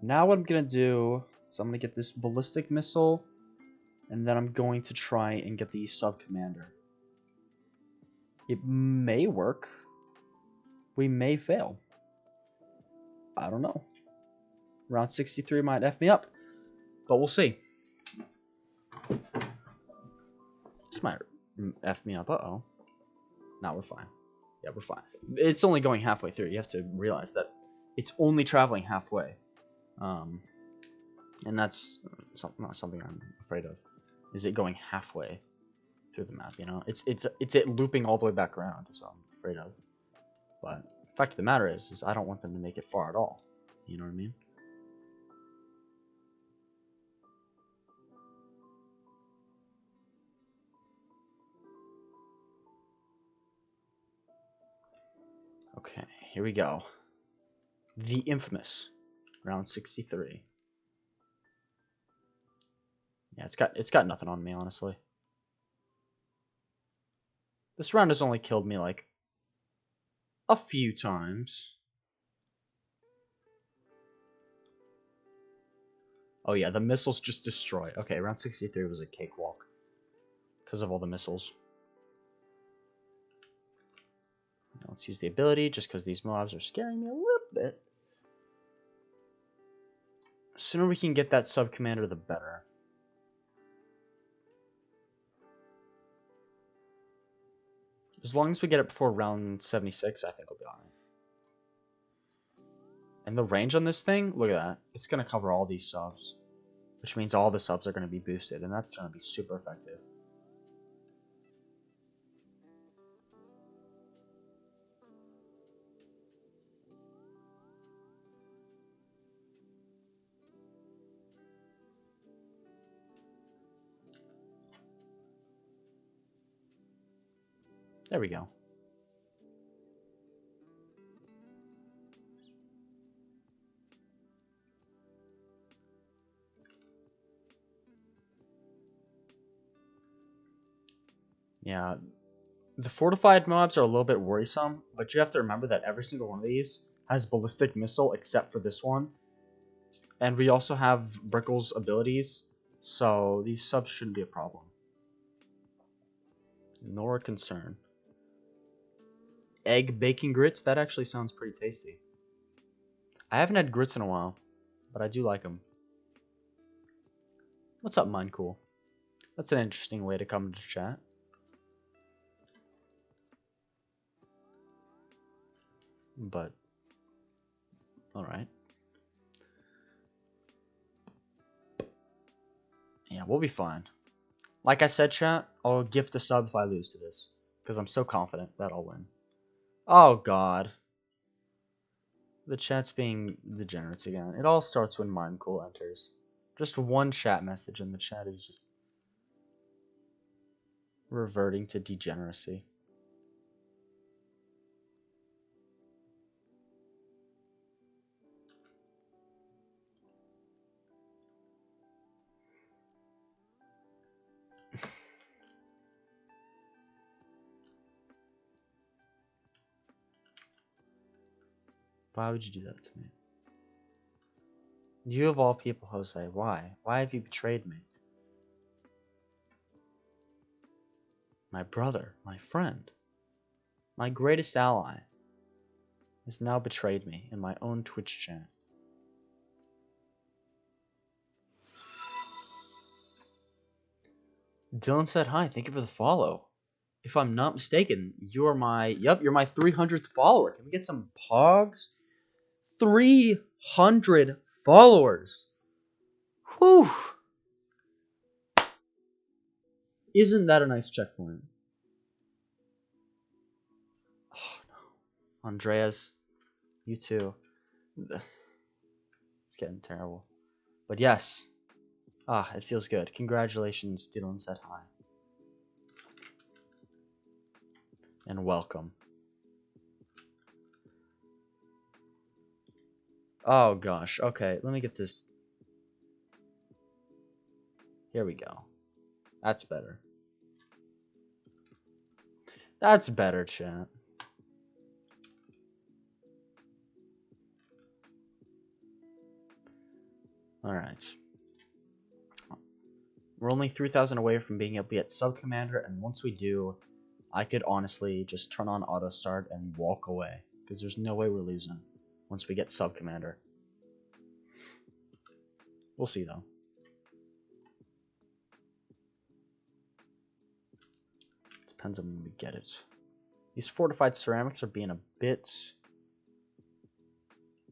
Now what I'm going to do is I'm going to get this ballistic missile, and then I'm going to try and get the sub-commander. It may work. We may fail. I don't know. Round 63 might F me up, but we'll see. This might F me up. Uh-oh. No, we're fine. Yeah, we're fine. It's only going halfway through. You have to realize that it's only traveling halfway. And that's not something I'm afraid of. Is it going halfway through the map? You know, it's it looping all the way back around. So I'm afraid of. But the fact of the matter is I don't want them to make it far at all. You know what I mean? Okay, here we go. The infamous round 63. Yeah, it's got nothing on me, honestly. This round has only killed me like a few times. Oh yeah, the missiles just destroy. Okay, round 63 was a cakewalk because of all the missiles. Now let's use the ability just because these mobs are scaring me a little bit. The sooner we can get that sub-commander, the better. As long as we get it before round 76, I think we'll be alright. And the range on this thing, look at that. It's going to cover all these subs. Which means all the subs are going to be boosted, and that's going to be super effective. There we go. Yeah, the fortified mobs are a little bit worrisome, but you have to remember that every single one of these has ballistic missile except for this one. And we also have Brickle's abilities, so these subs shouldn't be a problem. Nor a concern. Egg bacon grits, that actually sounds pretty tasty. I haven't had grits in a while, but I do like them. What's up, Mindcool? That's an interesting way to come into chat. But, alright. Yeah, we'll be fine. Like I said, chat, I'll gift a sub if I lose to this. Because I'm so confident that I'll win. Oh, God. The chat's being degenerates again. It all starts when Mindcool enters. Just one chat message and the chat is just reverting to degeneracy. Why would you do that to me? You of all people, Jose, why? Why have you betrayed me? My brother, my friend, my greatest ally, has now betrayed me in my own Twitch chat. Dylan said hi, thank you for the follow. If I'm not mistaken, you're my 300th follower. Can we get some pogs? 300 followers. Whew. Isn't that a nice checkpoint? Oh no. Andreas, you too. It's getting terrible. But yes. It feels good. Congratulations, Dylan said hi. And welcome. Oh gosh. Okay, let me get this. Here we go. That's better. That's better, chat. Alright. We're only 3,000 away from being able to get Sub Commander, and once we do, I could honestly just turn on auto start and walk away. Because there's no way we're losing once we get Sub Commander. We'll see though. Depends on when we get it. These fortified ceramics are being a bit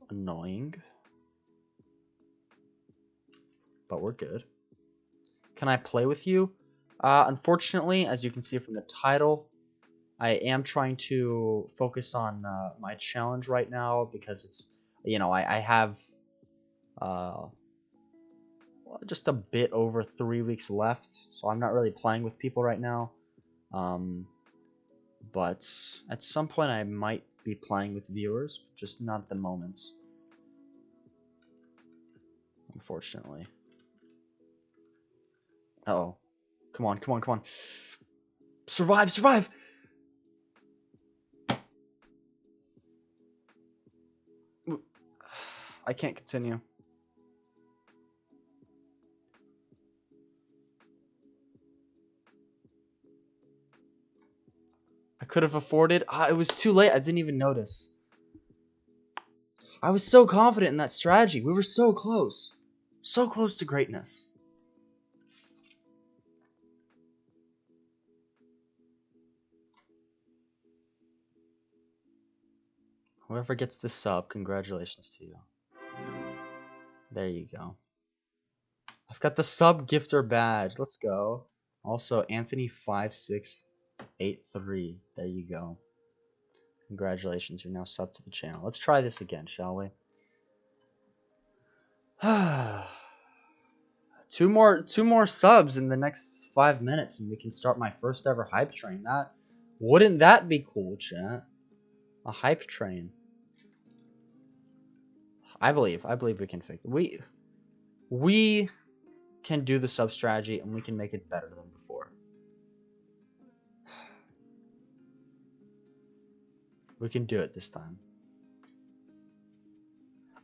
annoying. But we're good. Can I play with you? Unfortunately, as you can see from the title, I am trying to focus on my challenge right now because it's, I have just a bit over 3 weeks left, so I'm not really playing with people right now. But at some point I might be playing with viewers, just not at the moment. Unfortunately. Uh-oh. Come on, come on, come on. Survive, survive! I can't continue. I could have afforded. It was too late. I didn't even notice. I was so confident in that strategy. We were so close. So close to greatness. Whoever gets the sub, congratulations to you. There you go. I've got the sub gifter badge. Let's go. Also, Anthony5683. There you go. Congratulations, you're now sub to the channel. Let's try this again, shall we? Two more subs in the next 5 minutes, and we can start my first ever hype train. Wouldn't that be cool, chat? A hype train. I believe we can fix it. We can do the sub strategy, and we can make it better than before. We can do it this time.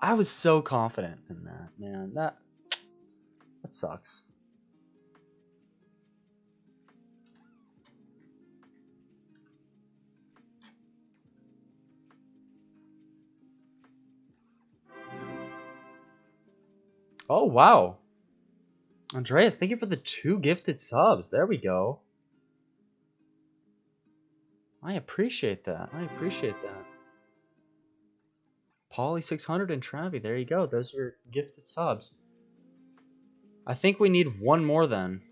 I was so confident in that, man. That sucks. Oh, wow. Andreas, thank you for the 2 gifted subs. There we go. I appreciate that. I appreciate that. Polly600 and Travi, there you go. Those are gifted subs. I think we need one more then.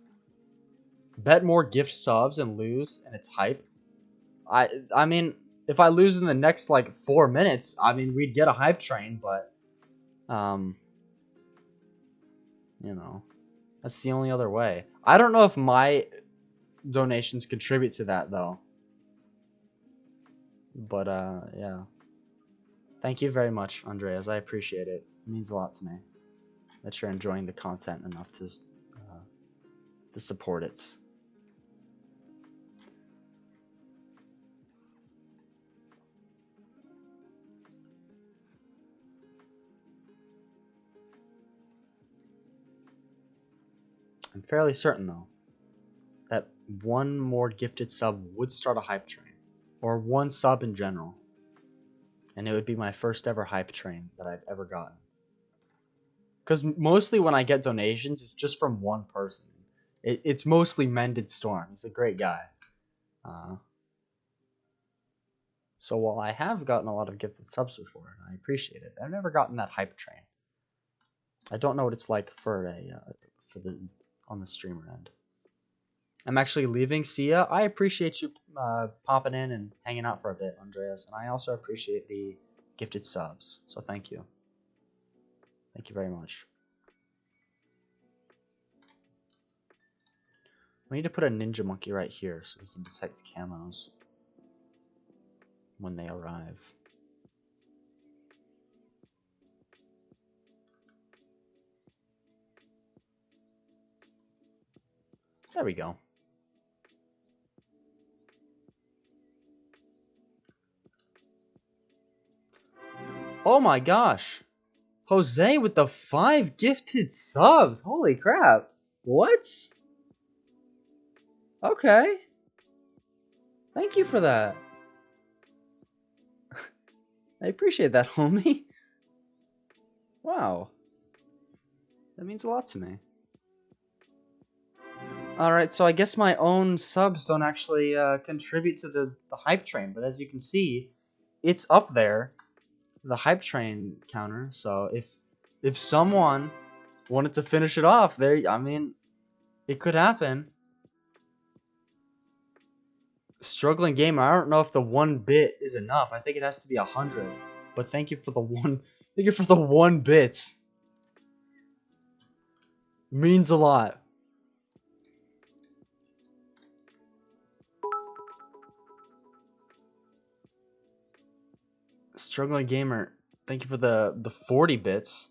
Bet more gift subs and lose, and it's hype. I mean, if I lose in the next like 4 minutes, I mean we'd get a hype train, but you know, that's the only other way. I don't know if my donations contribute to that though. But yeah. Thank you very much, Andreas. I appreciate it. It means a lot to me that you're enjoying the content enough to support it. I'm fairly certain though that one more gifted sub would start a hype train, or one sub in general, and it would be my first ever hype train that I've ever gotten. Because mostly when I get donations, it's just from one person. It's mostly Mended Storm. He's a great guy. So while I have gotten a lot of gifted subs before, and I appreciate it, I've never gotten that hype train. I don't know what it's like for on the streamer end. I'm actually leaving. See ya. I appreciate you popping in and hanging out for a bit, Andreas, and I also appreciate the gifted subs. So thank you. Thank you very much. We need to put a ninja monkey right here so we can detect camos when they arrive. There we go. Oh my gosh. Jose with the 5 gifted subs. Holy crap. What? Okay. Thank you for that. I appreciate that, homie. Wow. That means a lot to me. Alright, so I guess my own subs don't actually contribute to the hype train, but as you can see, it's up there, the hype train counter. So if someone wanted to finish it off, there, I mean, it could happen. Struggling gamer, I don't know if the 1 bit is enough. I think it has to be 100. But thank you for the 1. Thank you for the 1 bit. Means a lot. Struggling gamer, thank you for the 40 bits.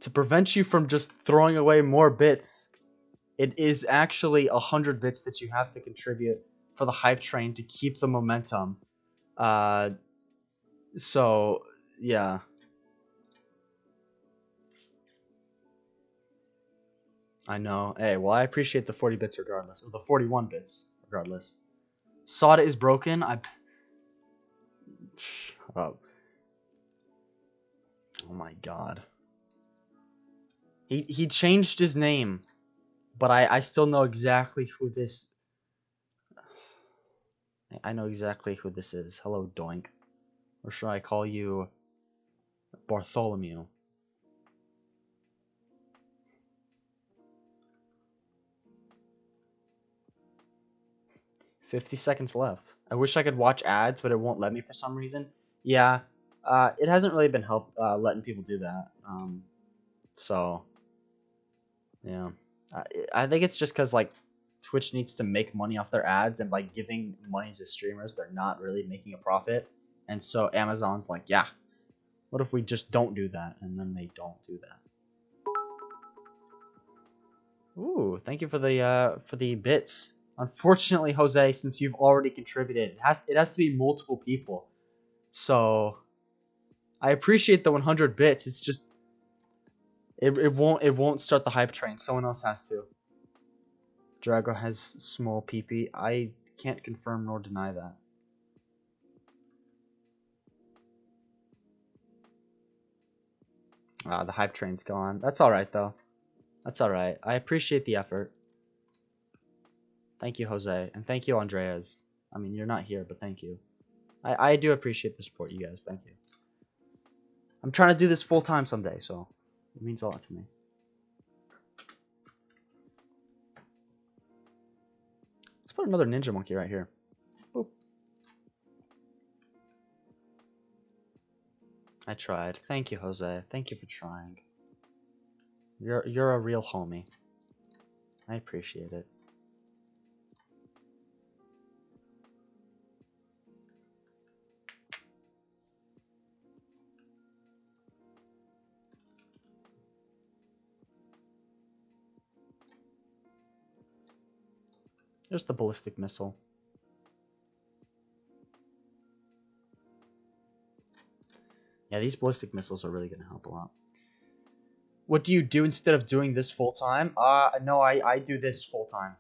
To prevent you from just throwing away more bits, it is actually 100 bits that you have to contribute for the hype train to keep the momentum. So yeah. I know. Hey, well, I appreciate the 40 bits regardless, or the 41 bits regardless. Soda is broken. Shut up. Oh my god. He changed his name, but I still know exactly who this. I know exactly who this is. Hello, Doink. Or should I call you Bartholomew? $50 seconds left. I wish I could watch ads, but it won't let me for some reason. Yeah, it hasn't really been letting people do that. So, yeah. I think it's just because, like, Twitch needs to make money off their ads, and by giving money to streamers, they're not really making a profit. And so Amazon's like, yeah, what if we just don't do that? And then they don't do that. Ooh, thank you for the bits, Unfortunately, Jose, since you've already contributed, it has to be multiple people. So I appreciate the 100 bits. It's just it won't start the hype train. Someone else has to. Drago has small PP. I can't confirm nor deny that. Ah, the hype train's gone. That's alright though. That's alright. I appreciate the effort. Thank you, Jose. And thank you, Andreas. I mean, you're not here, but thank you. I do appreciate the support, you guys. Thank you. I'm trying to do this full time someday, so it means a lot to me. Let's put another ninja monkey right here. Boop. I tried. Thank you, Jose. Thank you for trying. You're a real homie. I appreciate it. There's the ballistic missile. Yeah, these ballistic missiles are really going to help a lot. What do you do instead of doing this full time? No, I do this full time.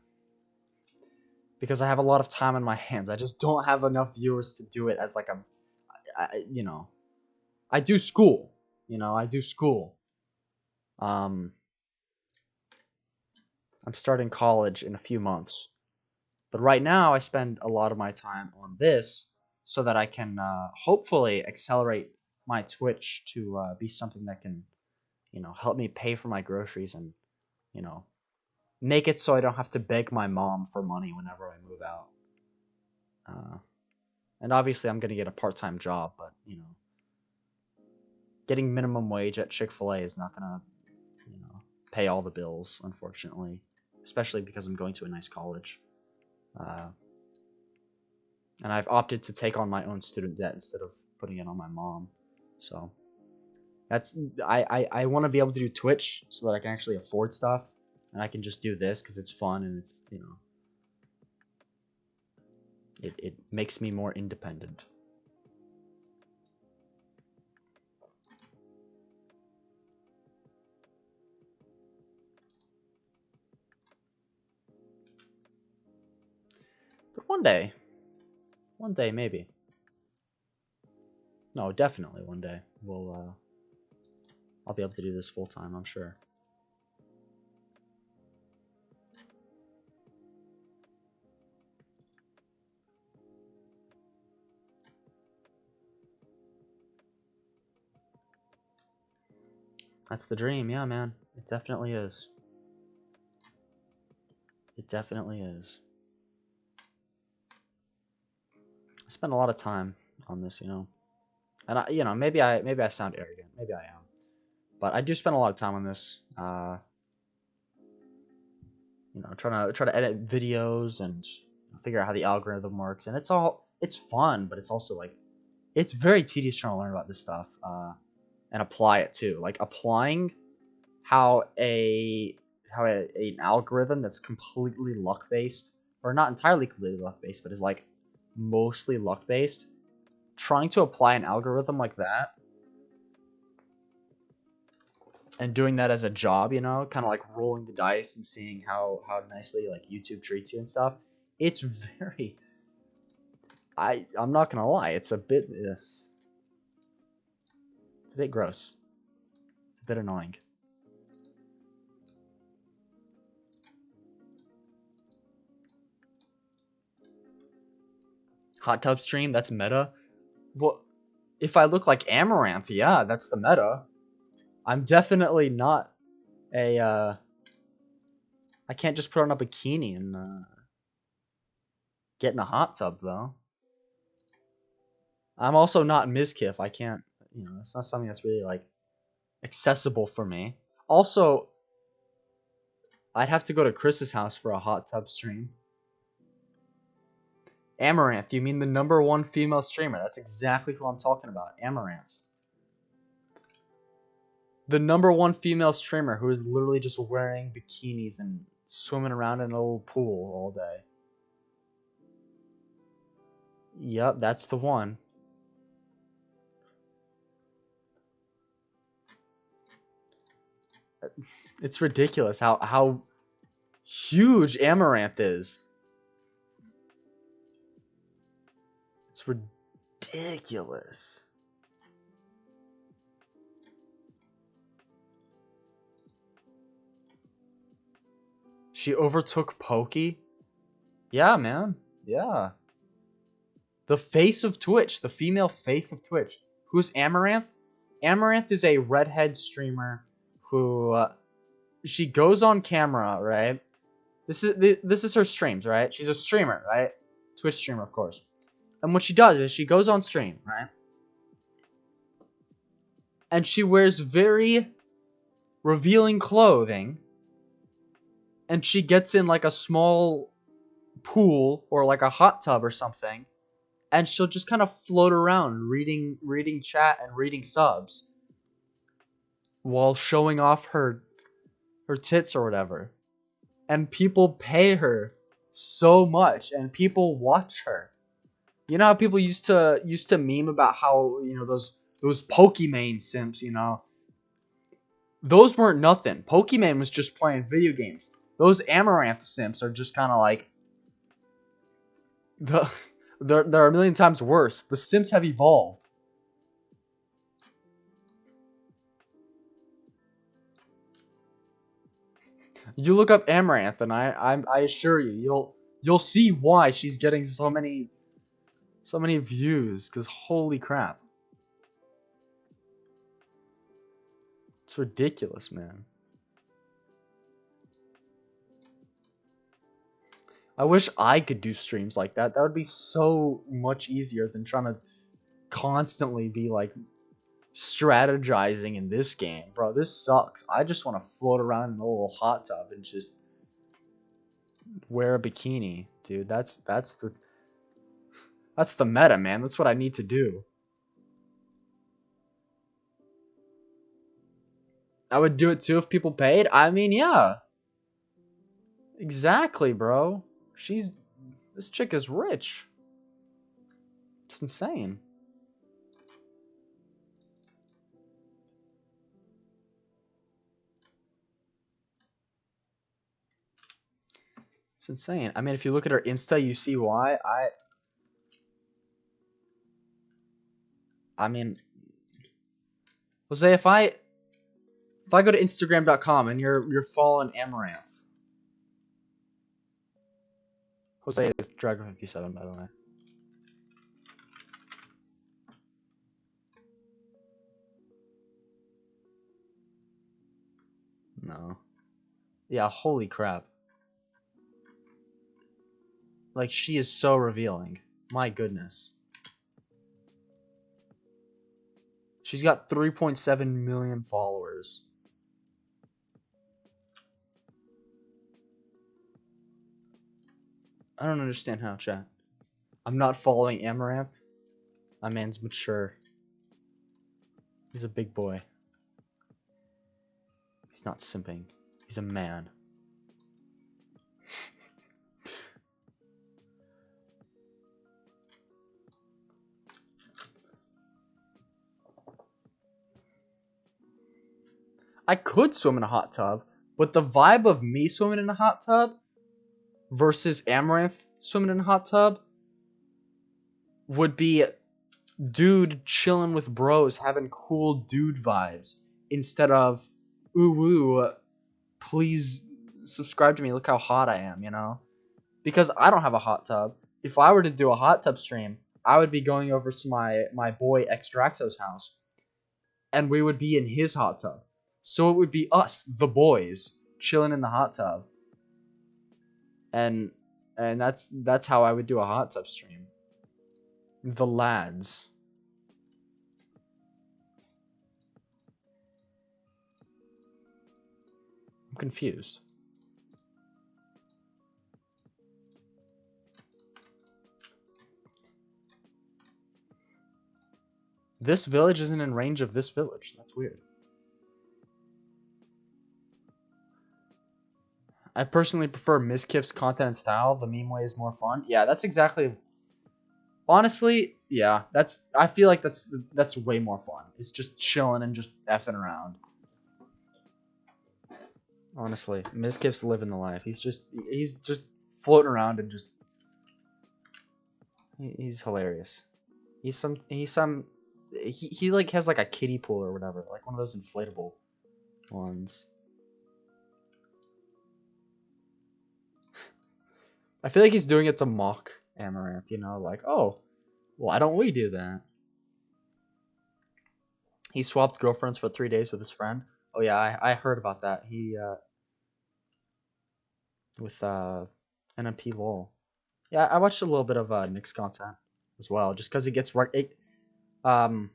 Because I have a lot of time on my hands. I just don't have enough viewers to do it as like you know. I do school. You know, I do school. I'm starting college in a few months. But right now, I spend a lot of my time on this so that I can hopefully accelerate my Twitch to be something that can, help me pay for my groceries and, you know, make it so I don't have to beg my mom for money whenever I move out. And obviously, I'm going to get a part-time job, but, getting minimum wage at Chick-fil-A is not going to, pay all the bills, unfortunately, especially because I'm going to a nice college. And I've opted to take on my own student debt instead of putting it on my mom. So that's I want to be able to do Twitch so that I can actually afford stuff, and I can just do this because it's fun and it's it makes me more independent. But one day maybe. No, definitely one day I'll be able to do this full time, I'm sure. That's the dream, yeah, man. It definitely is. It definitely is. I spend a lot of time on this, and maybe I sound arrogant, maybe I am, but I do spend a lot of time on this. Trying to edit videos and figure out how the algorithm works, and it's fun, but it's also like it's very tedious trying to learn about this stuff and apply it too. Like applying how an algorithm that's completely luck based, or not entirely completely luck based, but is like mostly luck based. Trying to apply an algorithm like that and doing that as a job, kind of like rolling the dice and seeing how nicely like YouTube treats you and stuff. It's very I'm not gonna lie, it's a bit gross. It's a bit annoying. Hot tub stream, that's meta. Well, if I look like Amaranth, yeah, that's the meta. I'm definitely not a I can't just put on a bikini and get in a hot tub though. I'm also not Mizkif. I can't, it's not something that's really like accessible for me. Also, I'd have to go to Chris's house for a hot tub stream. Amaranth, you mean the #1 female streamer? That's exactly who I'm talking about. Amaranth. The #1 female streamer who is literally just wearing bikinis and swimming around in a little pool all day. Yep, that's the one. It's ridiculous how huge Amaranth is. It's ridiculous. She overtook Pokey? Yeah, man. Yeah. The face of Twitch. The female face of Twitch. Who's Amaranth? Amaranth is a redhead streamer who... she goes on camera, right? This is her streams, right? She's a streamer, right? Twitch streamer, of course. And what she does is she goes on stream, right? And she wears very revealing clothing. And she gets in like a small pool or like a hot tub or something. And she'll just kind of float around reading chat and reading subs while showing off her tits or whatever. And people pay her so much and people watch her. You know how people used to meme about how, you know, those Pokimane simps, you know. Those weren't nothing. Pokimane was just playing video games. Those Amaranth simps are just kind of like they're a million times worse. The simps have evolved. You look up Amaranth, and I assure you, you'll see why she's getting so many views. Cause holy crap, it's ridiculous, man. I wish I could do streams like that. That would be so much easier than trying to constantly be like strategizing in this game, bro. This sucks. I just want to float around in a little hot tub and just wear a bikini, dude. That's the meta, man. That's what I need to do. I would do it too if people paid. I mean, yeah. Exactly, bro. This chick is rich. It's insane. It's insane. I mean, if you look at her Insta, you see why. I mean, Jose, if I go to Instagram.com and you're following Amaranth. Jose is Dragon57, by the way. No. Yeah, holy crap. Like, she is so revealing. My goodness. She's got 3.7 million followers. I don't understand how, chat. I'm not following Amaranth. My man's mature. He's a big boy. He's not simping. He's a man. I could swim in a hot tub, but the vibe of me swimming in a hot tub versus Amaranth swimming in a hot tub would be dude chilling with bros having cool dude vibes instead of ooh woo, please subscribe to me, look how hot I am, you know? Because I don't have a hot tub. If I were to do a hot tub stream, I would be going over to my boy Xdraxo's house and we would be in his hot tub. So it would be us, the boys, chilling in the hot tub. And that's how I would do a hot tub stream. The lads. I'm confused. This village isn't in range of this village. That's weird. I personally prefer Mizkif's content and style. The meme way is more fun. Yeah, that's exactly Honestly, yeah, I feel like that's way more fun. It's just chilling and just effing around. Honestly, Mizkif's living the life. He's just floating around and just he's hilarious. He like has like a kiddie pool or whatever, like one of those inflatable ones. I feel like he's doing it to mock Amaranth, you know, like, oh, why don't we do that? He swapped girlfriends for 3 days with his friend. Oh yeah, I heard about that. He with NMP lol. Yeah, I watched a little bit of Nick's content as well, just because he gets um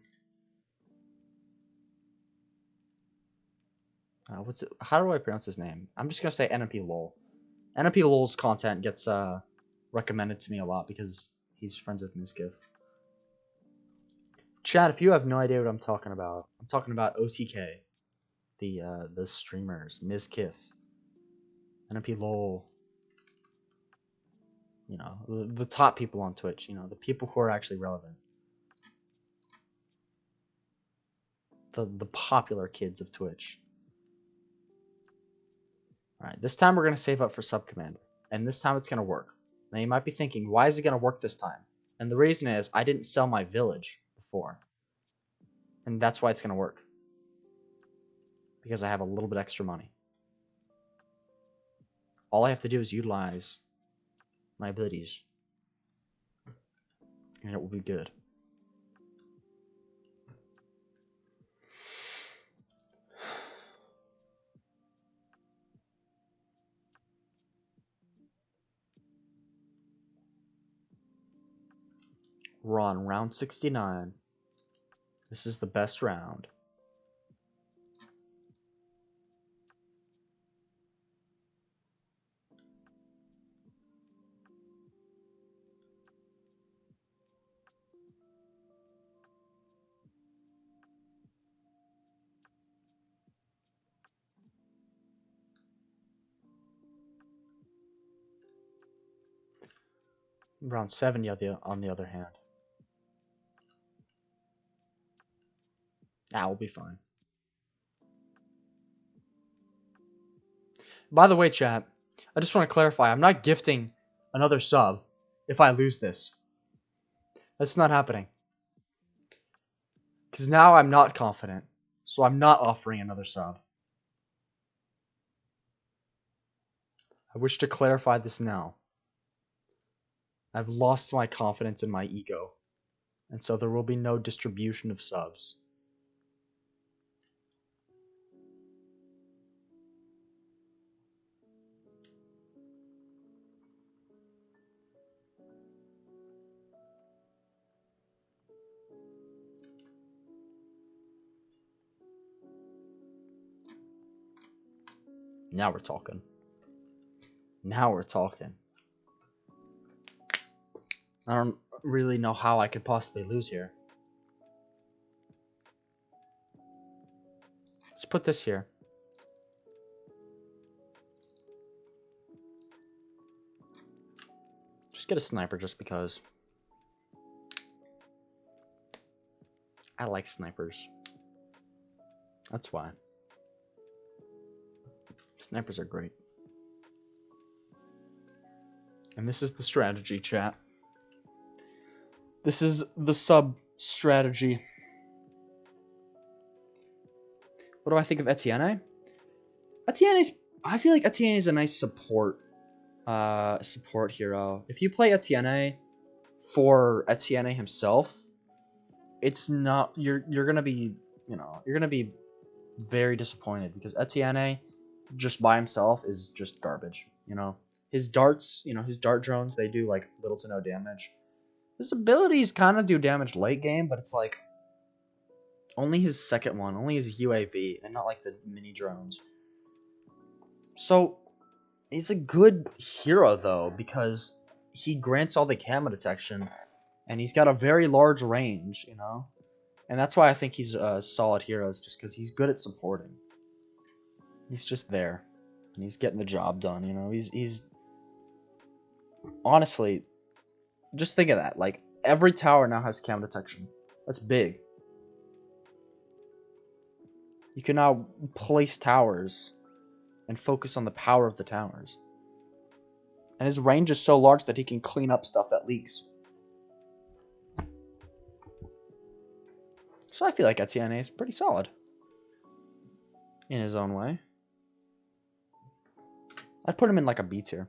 what's it? How do I pronounce his name? I'm just gonna say NMP lol. NMP lol's content gets recommended to me a lot because he's friends with Mizkiff. Chad, if you have no idea what I'm talking about OTK, the streamers, Mizkiff, NMP lol. You know, the top people on Twitch. You know, the people who are actually relevant. The popular kids of Twitch. All right, this time we're gonna save up for Sub Commander, and this time it's gonna work. Now you might be thinking, why is it gonna work this time? And the reason is I didn't sell my village before, and that's why it's gonna work. Because I have a little bit extra money. All I have to do is utilize my abilities, and it will be good. We're on round 69. This is the best round. Round 70 on the other hand. We'll be fine. By the way, chat, I just want to clarify, I'm not gifting another sub if I lose this. That's not happening. Because now I'm not confident, so I'm not offering another sub. I wish to clarify this now. I've lost my confidence in my ego, and so there will be no distribution of subs. Now we're talking. Now we're talking. I don't really know how I could possibly lose here. Let's put this here. Just get a sniper just because. I like snipers. That's why. Snipers are great. And this is the strategy, chat. This is the sub strategy. What do I think of Etienne? I feel like Etienne is a nice support hero. If you play Etienne for Etienne himself, it's not you're gonna be, you know, you're gonna be very disappointed because Etienne just by himself is just garbage, you know. His darts, you know, his dart drones, they do like little to no damage. His abilities kind of do damage late game, but it's like only his second one, only his UAV, and not like the mini drones. So he's a good hero though, because he grants all the camo detection, and he's got a very large range, you know? And that's why I think he's a solid hero, is just because he's good at supporting. He's just there, and he's getting the job done, you know? He's honestly, just think of that. Like, every tower now has cam detection. That's big. You can now place towers and focus on the power of the towers. And his range is so large that he can clean up stuff that leaks. So I feel like Etienne is pretty solid. In his own way. I'd put him in like a B tier.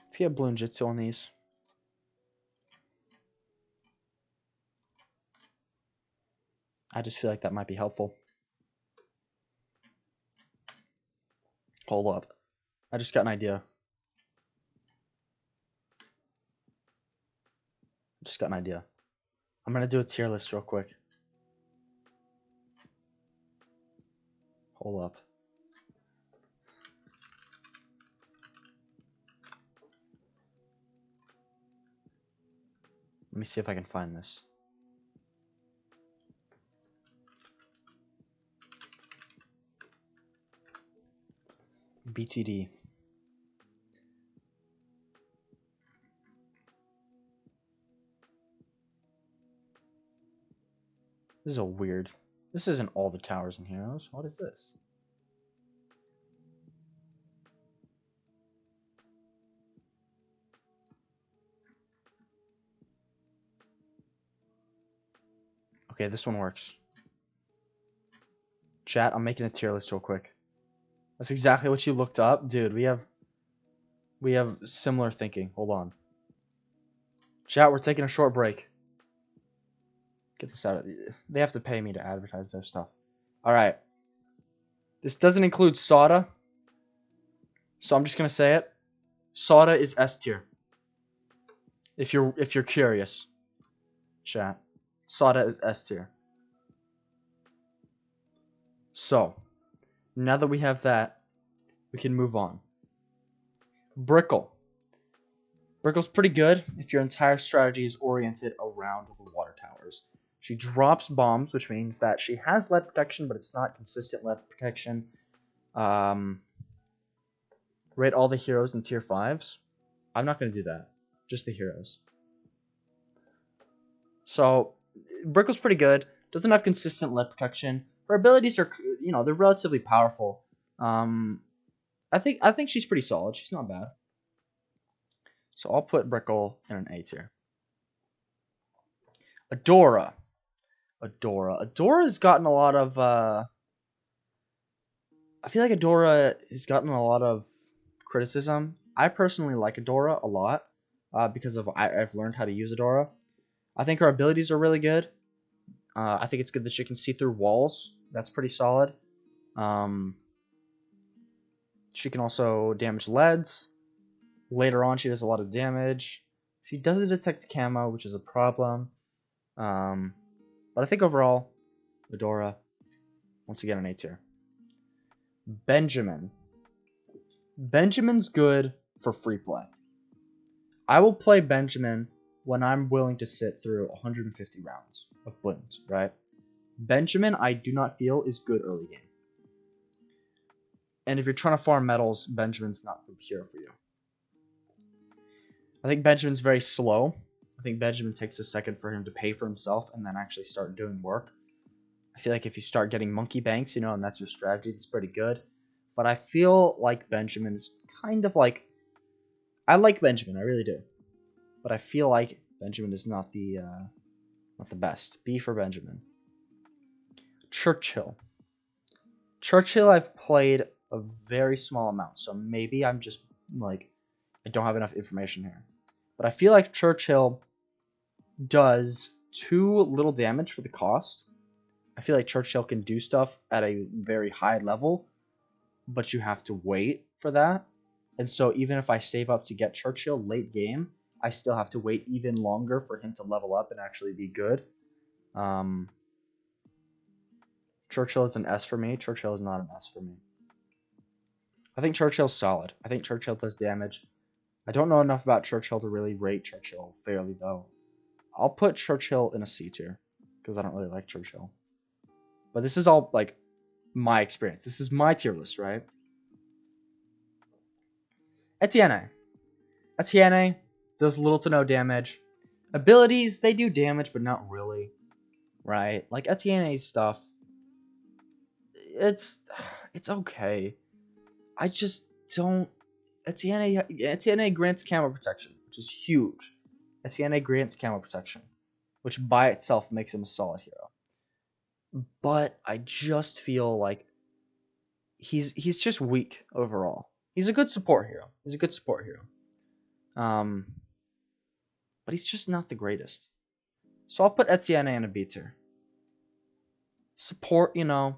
Let's get Bloon Jitsu on these. I just feel like that might be helpful. Hold up. I just got an idea. I'm going to do a tier list real quick. Hold up. Let me see if I can find this. BTD. This is a weird... This isn't all the towers and heroes. What is this? Okay, this one works. Chat, I'm making a tier list real quick. That's exactly what you looked up? Dude, we have similar thinking. Hold on. Chat, we're taking a short break. Get this out of... They have to pay me to advertise their stuff. Alright. This doesn't include Soda. So I'm just gonna say it. Soda is S tier. If you're curious. Chat. Soda is S tier. So, now that we have that, we can move on. Brickle. Brickle's pretty good if your entire strategy is oriented around the water towers. She drops bombs, which means that she has lead protection, but it's not consistent lead protection. Rate all the heroes in tier 5s. I'm not going to do that. Just the heroes. So, Brickle's pretty good. Doesn't have consistent lead protection. Her abilities are, they're relatively powerful. I think she's pretty solid. She's not bad. So I'll put Brickle in an A tier. Adora. Adora's gotten a lot of... I feel like Adora has gotten a lot of criticism. I personally like Adora a lot because I've learned how to use Adora. I think her abilities are really good. I think it's good that she can see through walls. That's pretty solid. She can also damage leads. Later on, she does a lot of damage. She doesn't detect camo, which is a problem. But I think overall, Adora, once again, an A tier. Benjamin. Benjamin's good for free play. I will play Benjamin when I'm willing to sit through 150 rounds of Bloons, right? Benjamin, I do not feel is good early game. And if you're trying to farm medals, Benjamin's not the hero for you. I think Benjamin's very slow. I think Benjamin takes a second for him to pay for himself and then actually start doing work. I feel like if you start getting monkey banks, and that's your strategy, it's pretty good. But I feel like Benjamin's kind of like... I like Benjamin, I really do. But I feel like Benjamin is not the best. B for Benjamin. Churchill. Churchill I've played a very small amount, so maybe I'm just like... I don't have enough information here. But I feel like Churchill does too little damage for the cost. I feel like Churchill can do stuff at a very high level, but you have to wait for that. And so even if I save up to get Churchill late game, I still have to wait even longer for him to level up and actually be good. Churchill is an S for me. Churchill is not an S for me. I think Churchill's solid. I think Churchill does damage. I don't know enough about Churchill to really rate Churchill fairly, though. I'll put Churchill in a C tier because I don't really like Churchill. But this is all like my experience. This is my tier list, right? Etienne. Etienne does little to no damage. Abilities, they do damage, but not really. Right? Like Etienne's stuff, it's okay. I just don't. Etienne grants camo protection, which is huge. Etienne grants camo protection, which by itself makes him a solid hero. But I just feel like he's just weak overall. He's a good support hero. But he's just not the greatest. So I'll put Etienne in a B tier. Support, kind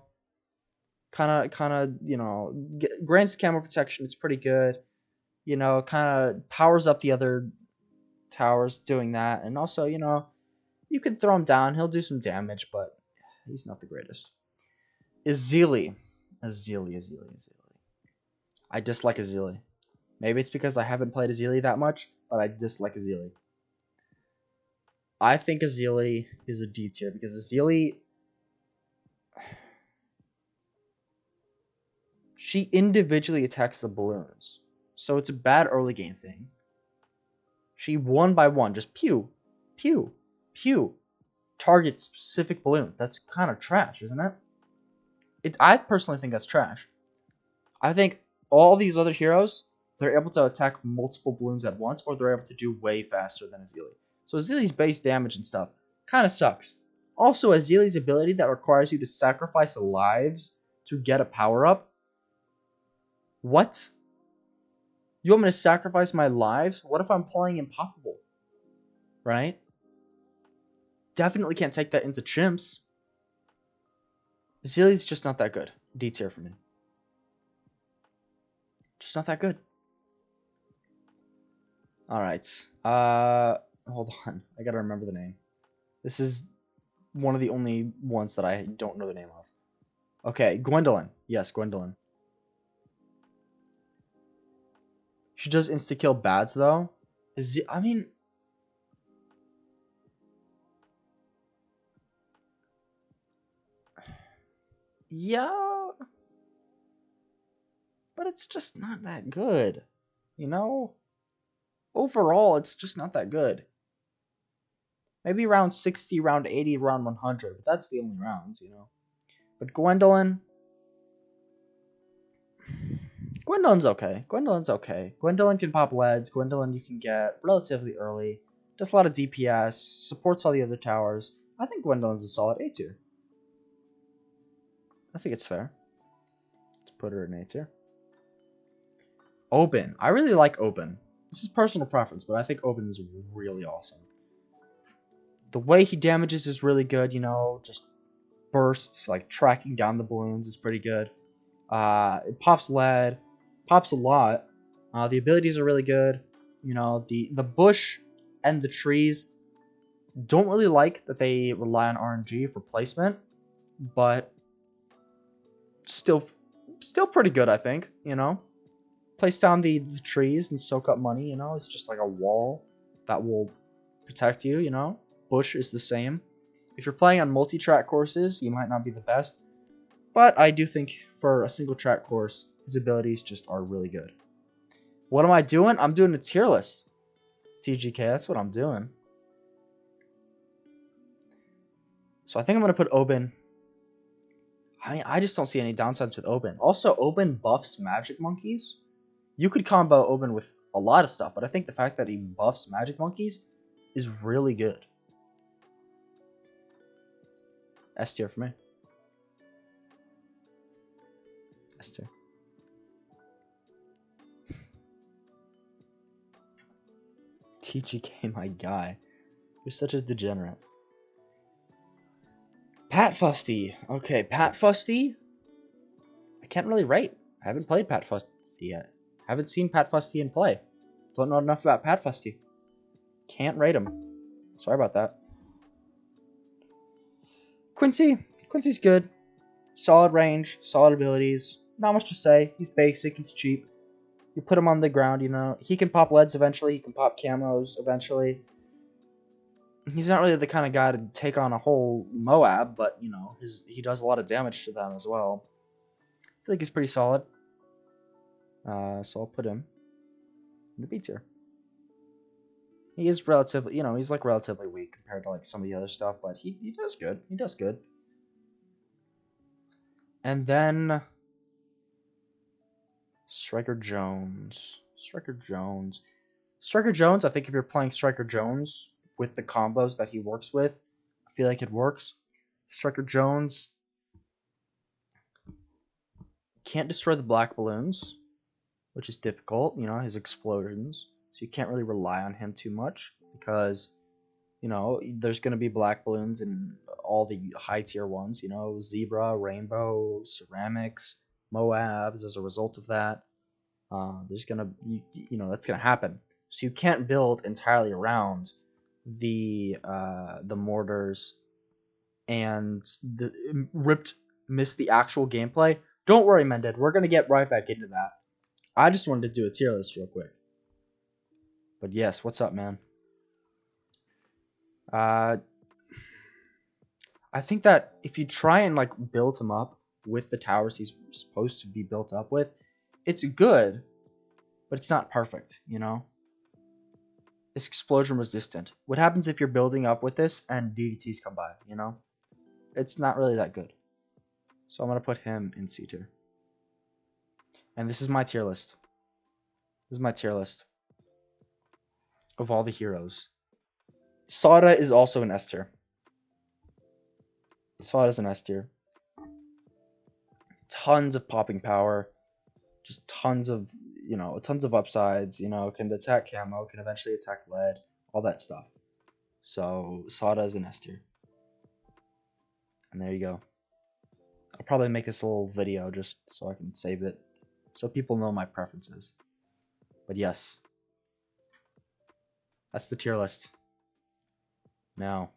of, grants camo protection. It's pretty good. Kind of powers up the other towers doing that. And also, you can throw him down. He'll do some damage, but he's not the greatest. Ezili. I dislike Ezili. Maybe it's because I haven't played Ezili that much, but I dislike Ezili. I think Ezili is a D tier because Ezili, she individually attacks the balloons. So it's a bad early game thing. She one by one, just pew, pew, pew, target specific balloons. That's kind of trash, isn't it? I personally think that's trash. I think all these other heroes, they're able to attack multiple balloons at once, or they're able to do way faster than Ezili. So Ezili's base damage and stuff kind of sucks. Also, Ezili's ability that requires you to sacrifice lives to get a power-up. What? You want me to sacrifice my lives? What if I'm playing Impoppable? Right? Definitely can't take that into chimps. Ezili's just not that good. D tier for me. Just not that good. Alright. Hold on. I gotta remember the name. This is one of the only ones that I don't know the name of. Okay, Gwendolyn. Yes, Gwendolyn. She does insta-kill bads, though. I mean... Yeah... But it's just not that good. Overall, it's just not that good. Maybe round 60, round 80, round 100. But that's the only rounds, But Gwendolyn's okay. Gwendolyn can pop leads. Gwendolyn you can get relatively early. Does a lot of DPS. Supports all the other towers. I think Gwendolyn's a solid A tier. I think it's fair to put her in A tier. Oben. I really like Oben. This is personal preference, but I think Oben is really awesome. The way he damages is really good, just bursts, like tracking down the balloons is pretty good. It pops lead, pops a lot. The abilities are really good. The bush and the trees don't really like that they rely on RNG for placement, but still pretty good, I think, Place down the trees and soak up money, It's just like a wall that will protect you, Bush is the same. If you're playing on multi-track courses, you might not be the best. But I do think for a single track course, his abilities just are really good. What am I doing? I'm doing a tier list. TGK, that's what I'm doing. So I think I'm going to put Oben. I just don't see any downsides with Oben. Also, Oben buffs magic monkeys. You could combo Oben with a lot of stuff, but I think the fact that he buffs magic monkeys is really good. S tier for me. S tier. TGK, my guy. You're such a degenerate. Pat Fusty. Okay, Pat Fusty. I can't really rate. I haven't played Pat Fusty yet. Haven't seen Pat Fusty in play. Don't know enough about Pat Fusty. Can't rate him. Sorry about that. Quincy. Quincy's good. Solid range. Solid abilities. Not much to say. He's basic. He's cheap. You put him on the ground, He can pop leads eventually. He can pop camos eventually. He's not really the kind of guy to take on a whole Moab, but, you know, he does a lot of damage to them as well. I feel like he's pretty solid. So I'll put him in the B tier. He is relatively, you know, he's like relatively weak compared to like some of the other stuff, but he does good. He does good. And then Striker Jones. Striker Jones, I think if you're playing Striker Jones with the combos that he works with, I feel like it works. Striker Jones can't destroy the black balloons, which is difficult, you know, his explosions. So you can't really rely on him too much because, you know, there's going to be black balloons in all the high tier ones, you know, Zebra, Rainbow, Ceramics, Moabs as a result of that. There's going to, you know, that's going to happen. So you can't build entirely around the mortars and the ripped missed the actual gameplay. Don't worry, Mended. We're going to get right back into that. I just wanted to do a tier list real quick. But yes, what's up, man? I think that if you try and like build him up with the towers he's supposed to be built up with, it's good, but it's not perfect, you know? It's explosion resistant. What happens if you're building up with this and DDTs come by, you know? It's not really that good. So I'm going to put him in C tier. And this is my tier list. This is my tier list of all the heroes. Sada is also an S tier. Sada's an S tier. Tons of popping power. Just tons of, you know, tons of upsides. You know, can attack camo, can eventually attack lead, all that stuff. So Sada is an S tier. And there you go. I'll probably make this a little video just so I can save it, so people know my preferences. But yes, that's the tier list. Now,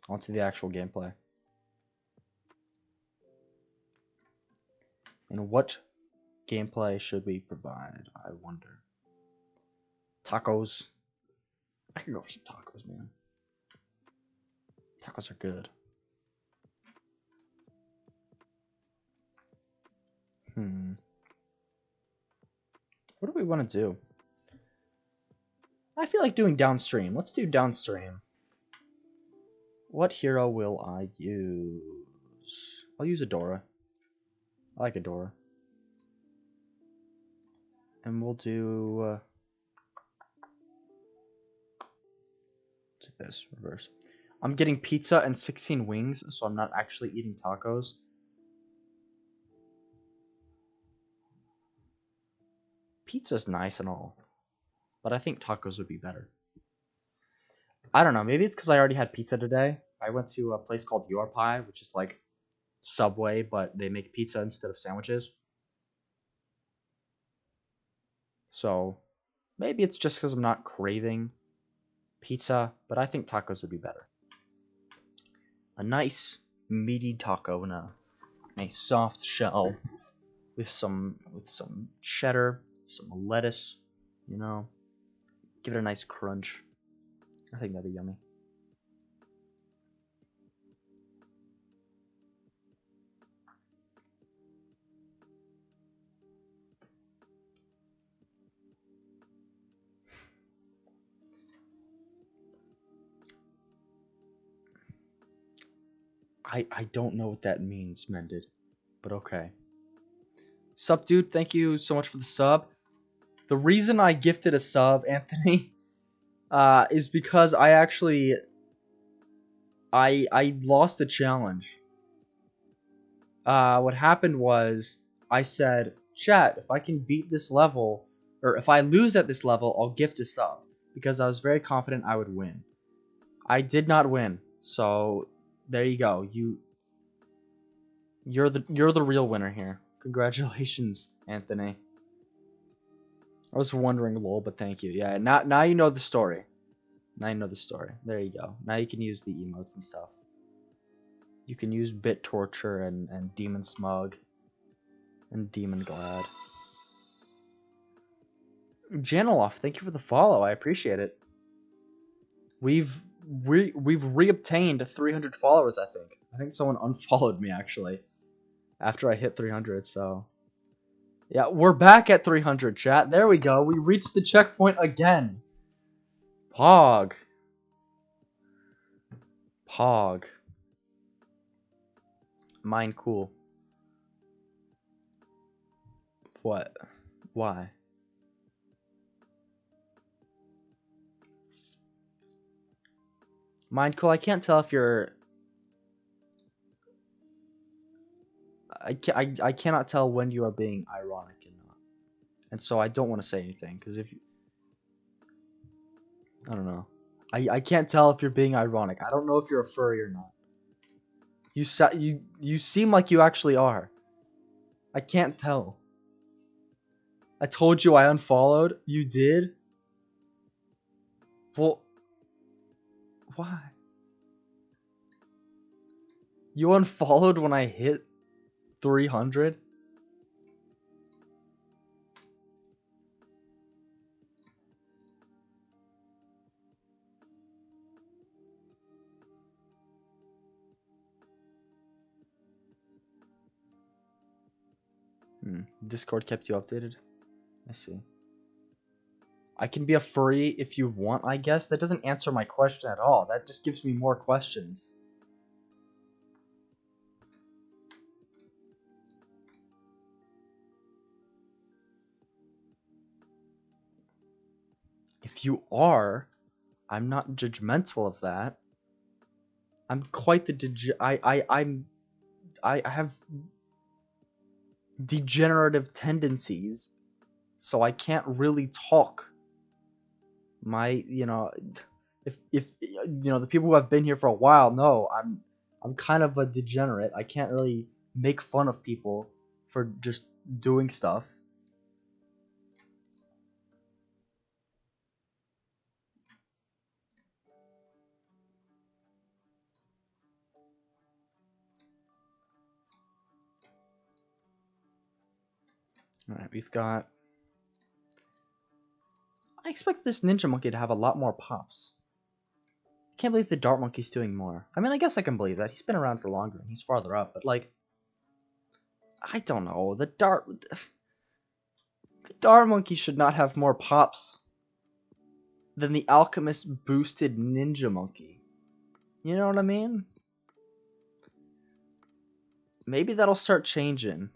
onto the actual gameplay. And what gameplay should we provide, I wonder? Tacos. I can go for some tacos, man. Tacos are good. What do we want to do? I feel like doing downstream. Let's do downstream. What hero will I use? I'll use Adora. I like Adora. And we'll do this, reverse. I'm getting pizza and 16 wings, so I'm not actually eating tacos. Pizza's nice and all, but I think tacos would be better. I don't know. Maybe it's because I already had pizza today. I went to a place called Your Pie, which is like Subway, but they make pizza instead of sandwiches. So maybe it's just because I'm not craving pizza, but I think tacos would be better. A nice meaty taco in a nice soft shell with some cheddar, some lettuce, you know. Give it a nice crunch. I think that'd be yummy. I don't know what that means, Mended, but okay. Sup, dude? Thank you so much for the sub. The reason I gifted a sub, Anthony, is because I actually I lost a challenge. What happened was I said, chat, if I can beat this level, or if I lose at this level, I'll gift a sub, because I was very confident I would win. I did not win, so there you go. You're the real winner here. Congratulations, Anthony. I was wondering, lol, but thank you. Yeah, now you know the story. Now you know the story. There you go. Now you can use the emotes and stuff. You can use Bit Torture and Demon Smug and Demon Glad. Janeloff, thank you for the follow. I appreciate it. we've reobtained 300 followers. I think someone unfollowed me actually after I hit 300. So yeah, we're back at 300. Chat. There we go. We reached the checkpoint again. Pog. Mine cool. What? Why? Mine cool. I can't tell if you're. I cannot tell when you are being ironic and not, and so I don't want to say anything because if I don't know, I can't tell if you're being ironic. I don't know if you're a furry or not. You seem like you actually are. I can't tell. I told you I unfollowed. You did? Well, why? You unfollowed when I hit 300? Discord kept you updated? I see. I can be a furry if you want, I guess. That doesn't answer my question at all. That just gives me more questions. If you are, I'm not judgmental of that. I'm quite the I have degenerative tendencies, so I can't really talk. If the people who have been here for a while know I'm kind of a degenerate. I can't really make fun of people for just doing stuff. Alright, we've got... I expect this ninja monkey to have a lot more pops. I can't believe the dart monkey's doing more. I mean, I guess I can believe that. He's been around for longer and he's farther up, but like... I don't know. The dart monkey should not have more pops than the alchemist boosted ninja monkey. You know what I mean? Maybe that'll start changing.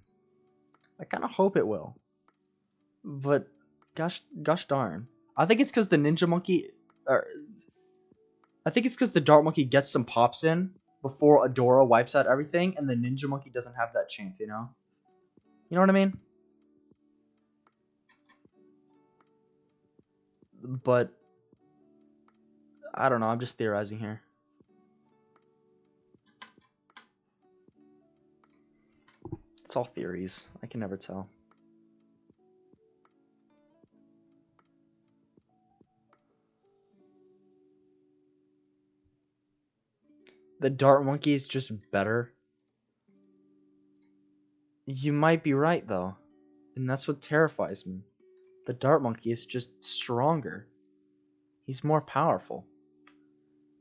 I kind of hope it will. But gosh darn. I think it's because the ninja monkey... I think it's because the dart monkey gets some pops in before Adora wipes out everything, and the ninja monkey doesn't have that chance, you know? You know what I mean? But I don't know, I'm just theorizing here. It's all theories. I can never tell. The dart monkey is just better. You might be right, though. And that's what terrifies me. The dart monkey is just stronger. He's more powerful.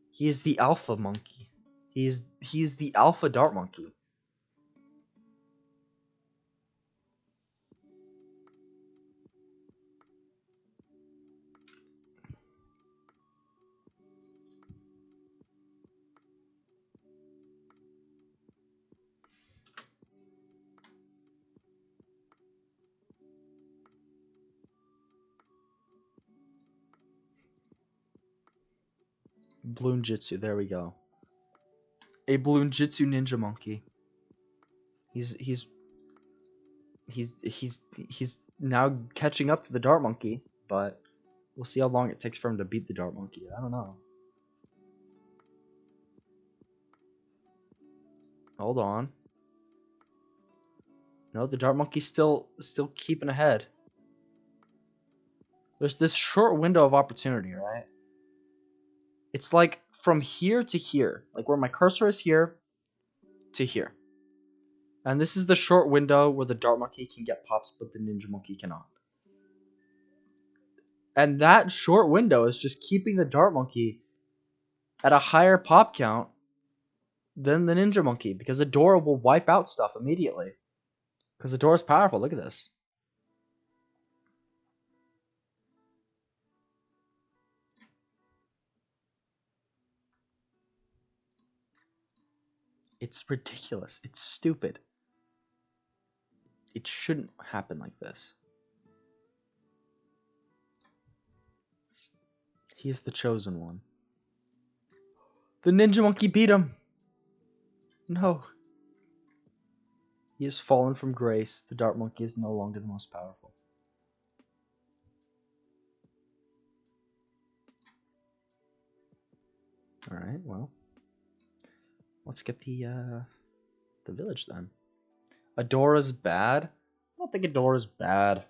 He is the alpha monkey. He is the alpha dart monkey. Bloon Jitsu, there we go. A Bloon Jitsu ninja monkey. He's now catching up to the dart monkey, but we'll see how long it takes for him to beat the dart monkey. I don't know. Hold on. No, the dart monkey's still keeping ahead. There's this short window of opportunity, right? It's like from here to here, like where my cursor is here to here. And this is the short window where the dart monkey can get pops, but the ninja monkey cannot. And that short window is just keeping the dart monkey at a higher pop count than the Ninja Monkey because Adora will wipe out stuff immediately. Because Adora's powerful. Look at this. It's ridiculous. It's stupid. It shouldn't happen like this. He's the chosen one. The Ninja Monkey beat him. No. He has fallen from grace. The Dart Monkey is no longer the most powerful. Alright, well. Let's get the village then. Adora's bad? I don't think Adora's bad.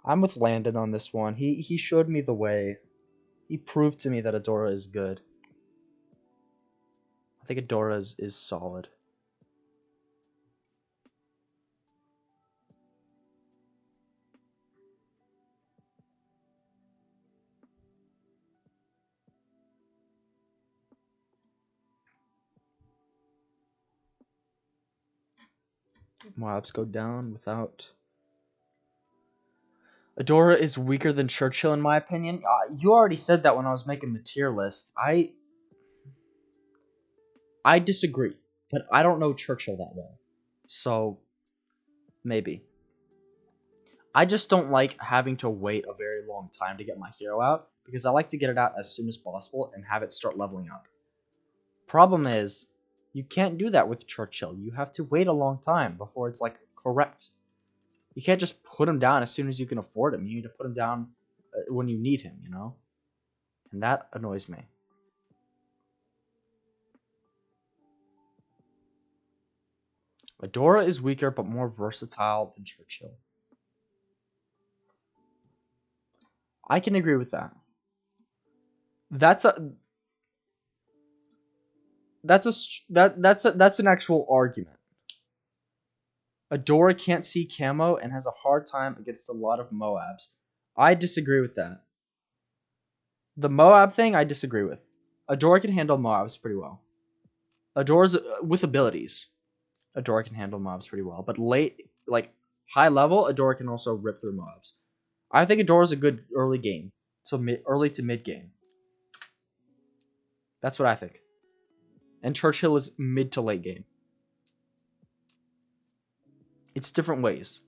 I'm with Landon on this one. He showed me the way. He proved to me that Adora is good. I think Adora is solid. Mobs go down without... Adora is weaker than Churchill in my opinion. You already said that when I was making the tier list. I disagree, but I don't know Churchill that well. So, maybe. I just don't like having to wait a very long time to get my hero out, because I like to get it out as soon as possible and have it start leveling up. Problem is, you can't do that with Churchill. You have to wait a long time before it's, like, correct. You can't just put him down as soon as you can afford him. You need to put him down when you need him, you know? And that annoys me. Adora is weaker but more versatile than Churchill. I can agree with that. That's an actual argument. Adora can't see camo and has a hard time against a lot of Moabs. I disagree with that. The Moab thing, I disagree with. Adora can handle Moabs pretty well. Adora's with abilities. Adora can handle Moabs pretty well, but late, like high level, Adora can also rip through Moabs. I think Adora's a good early game, so early to mid game. That's what I think. And Churchill is mid to late game. It's different ways.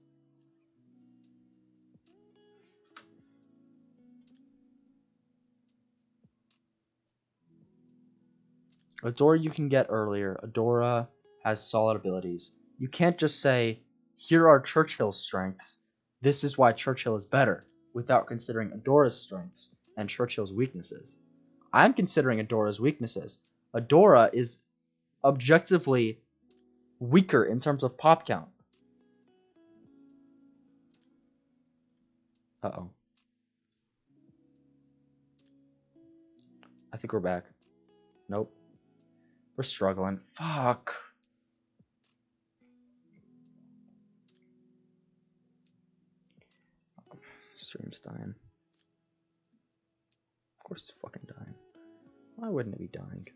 Adora you can get earlier. Adora has solid abilities. You can't just say, here are Churchill's strengths. This is why Churchill is better, without considering Adora's strengths and Churchill's weaknesses. I'm considering Adora's weaknesses. Adora is objectively weaker in terms of pop count. Uh-oh. I think we're back. Nope. We're struggling. Fuck. Stream's dying. Of course it's fucking dying. Why wouldn't it be dying?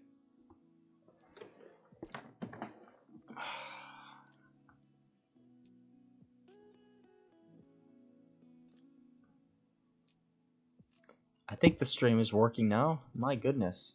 I think the stream is working now. My goodness.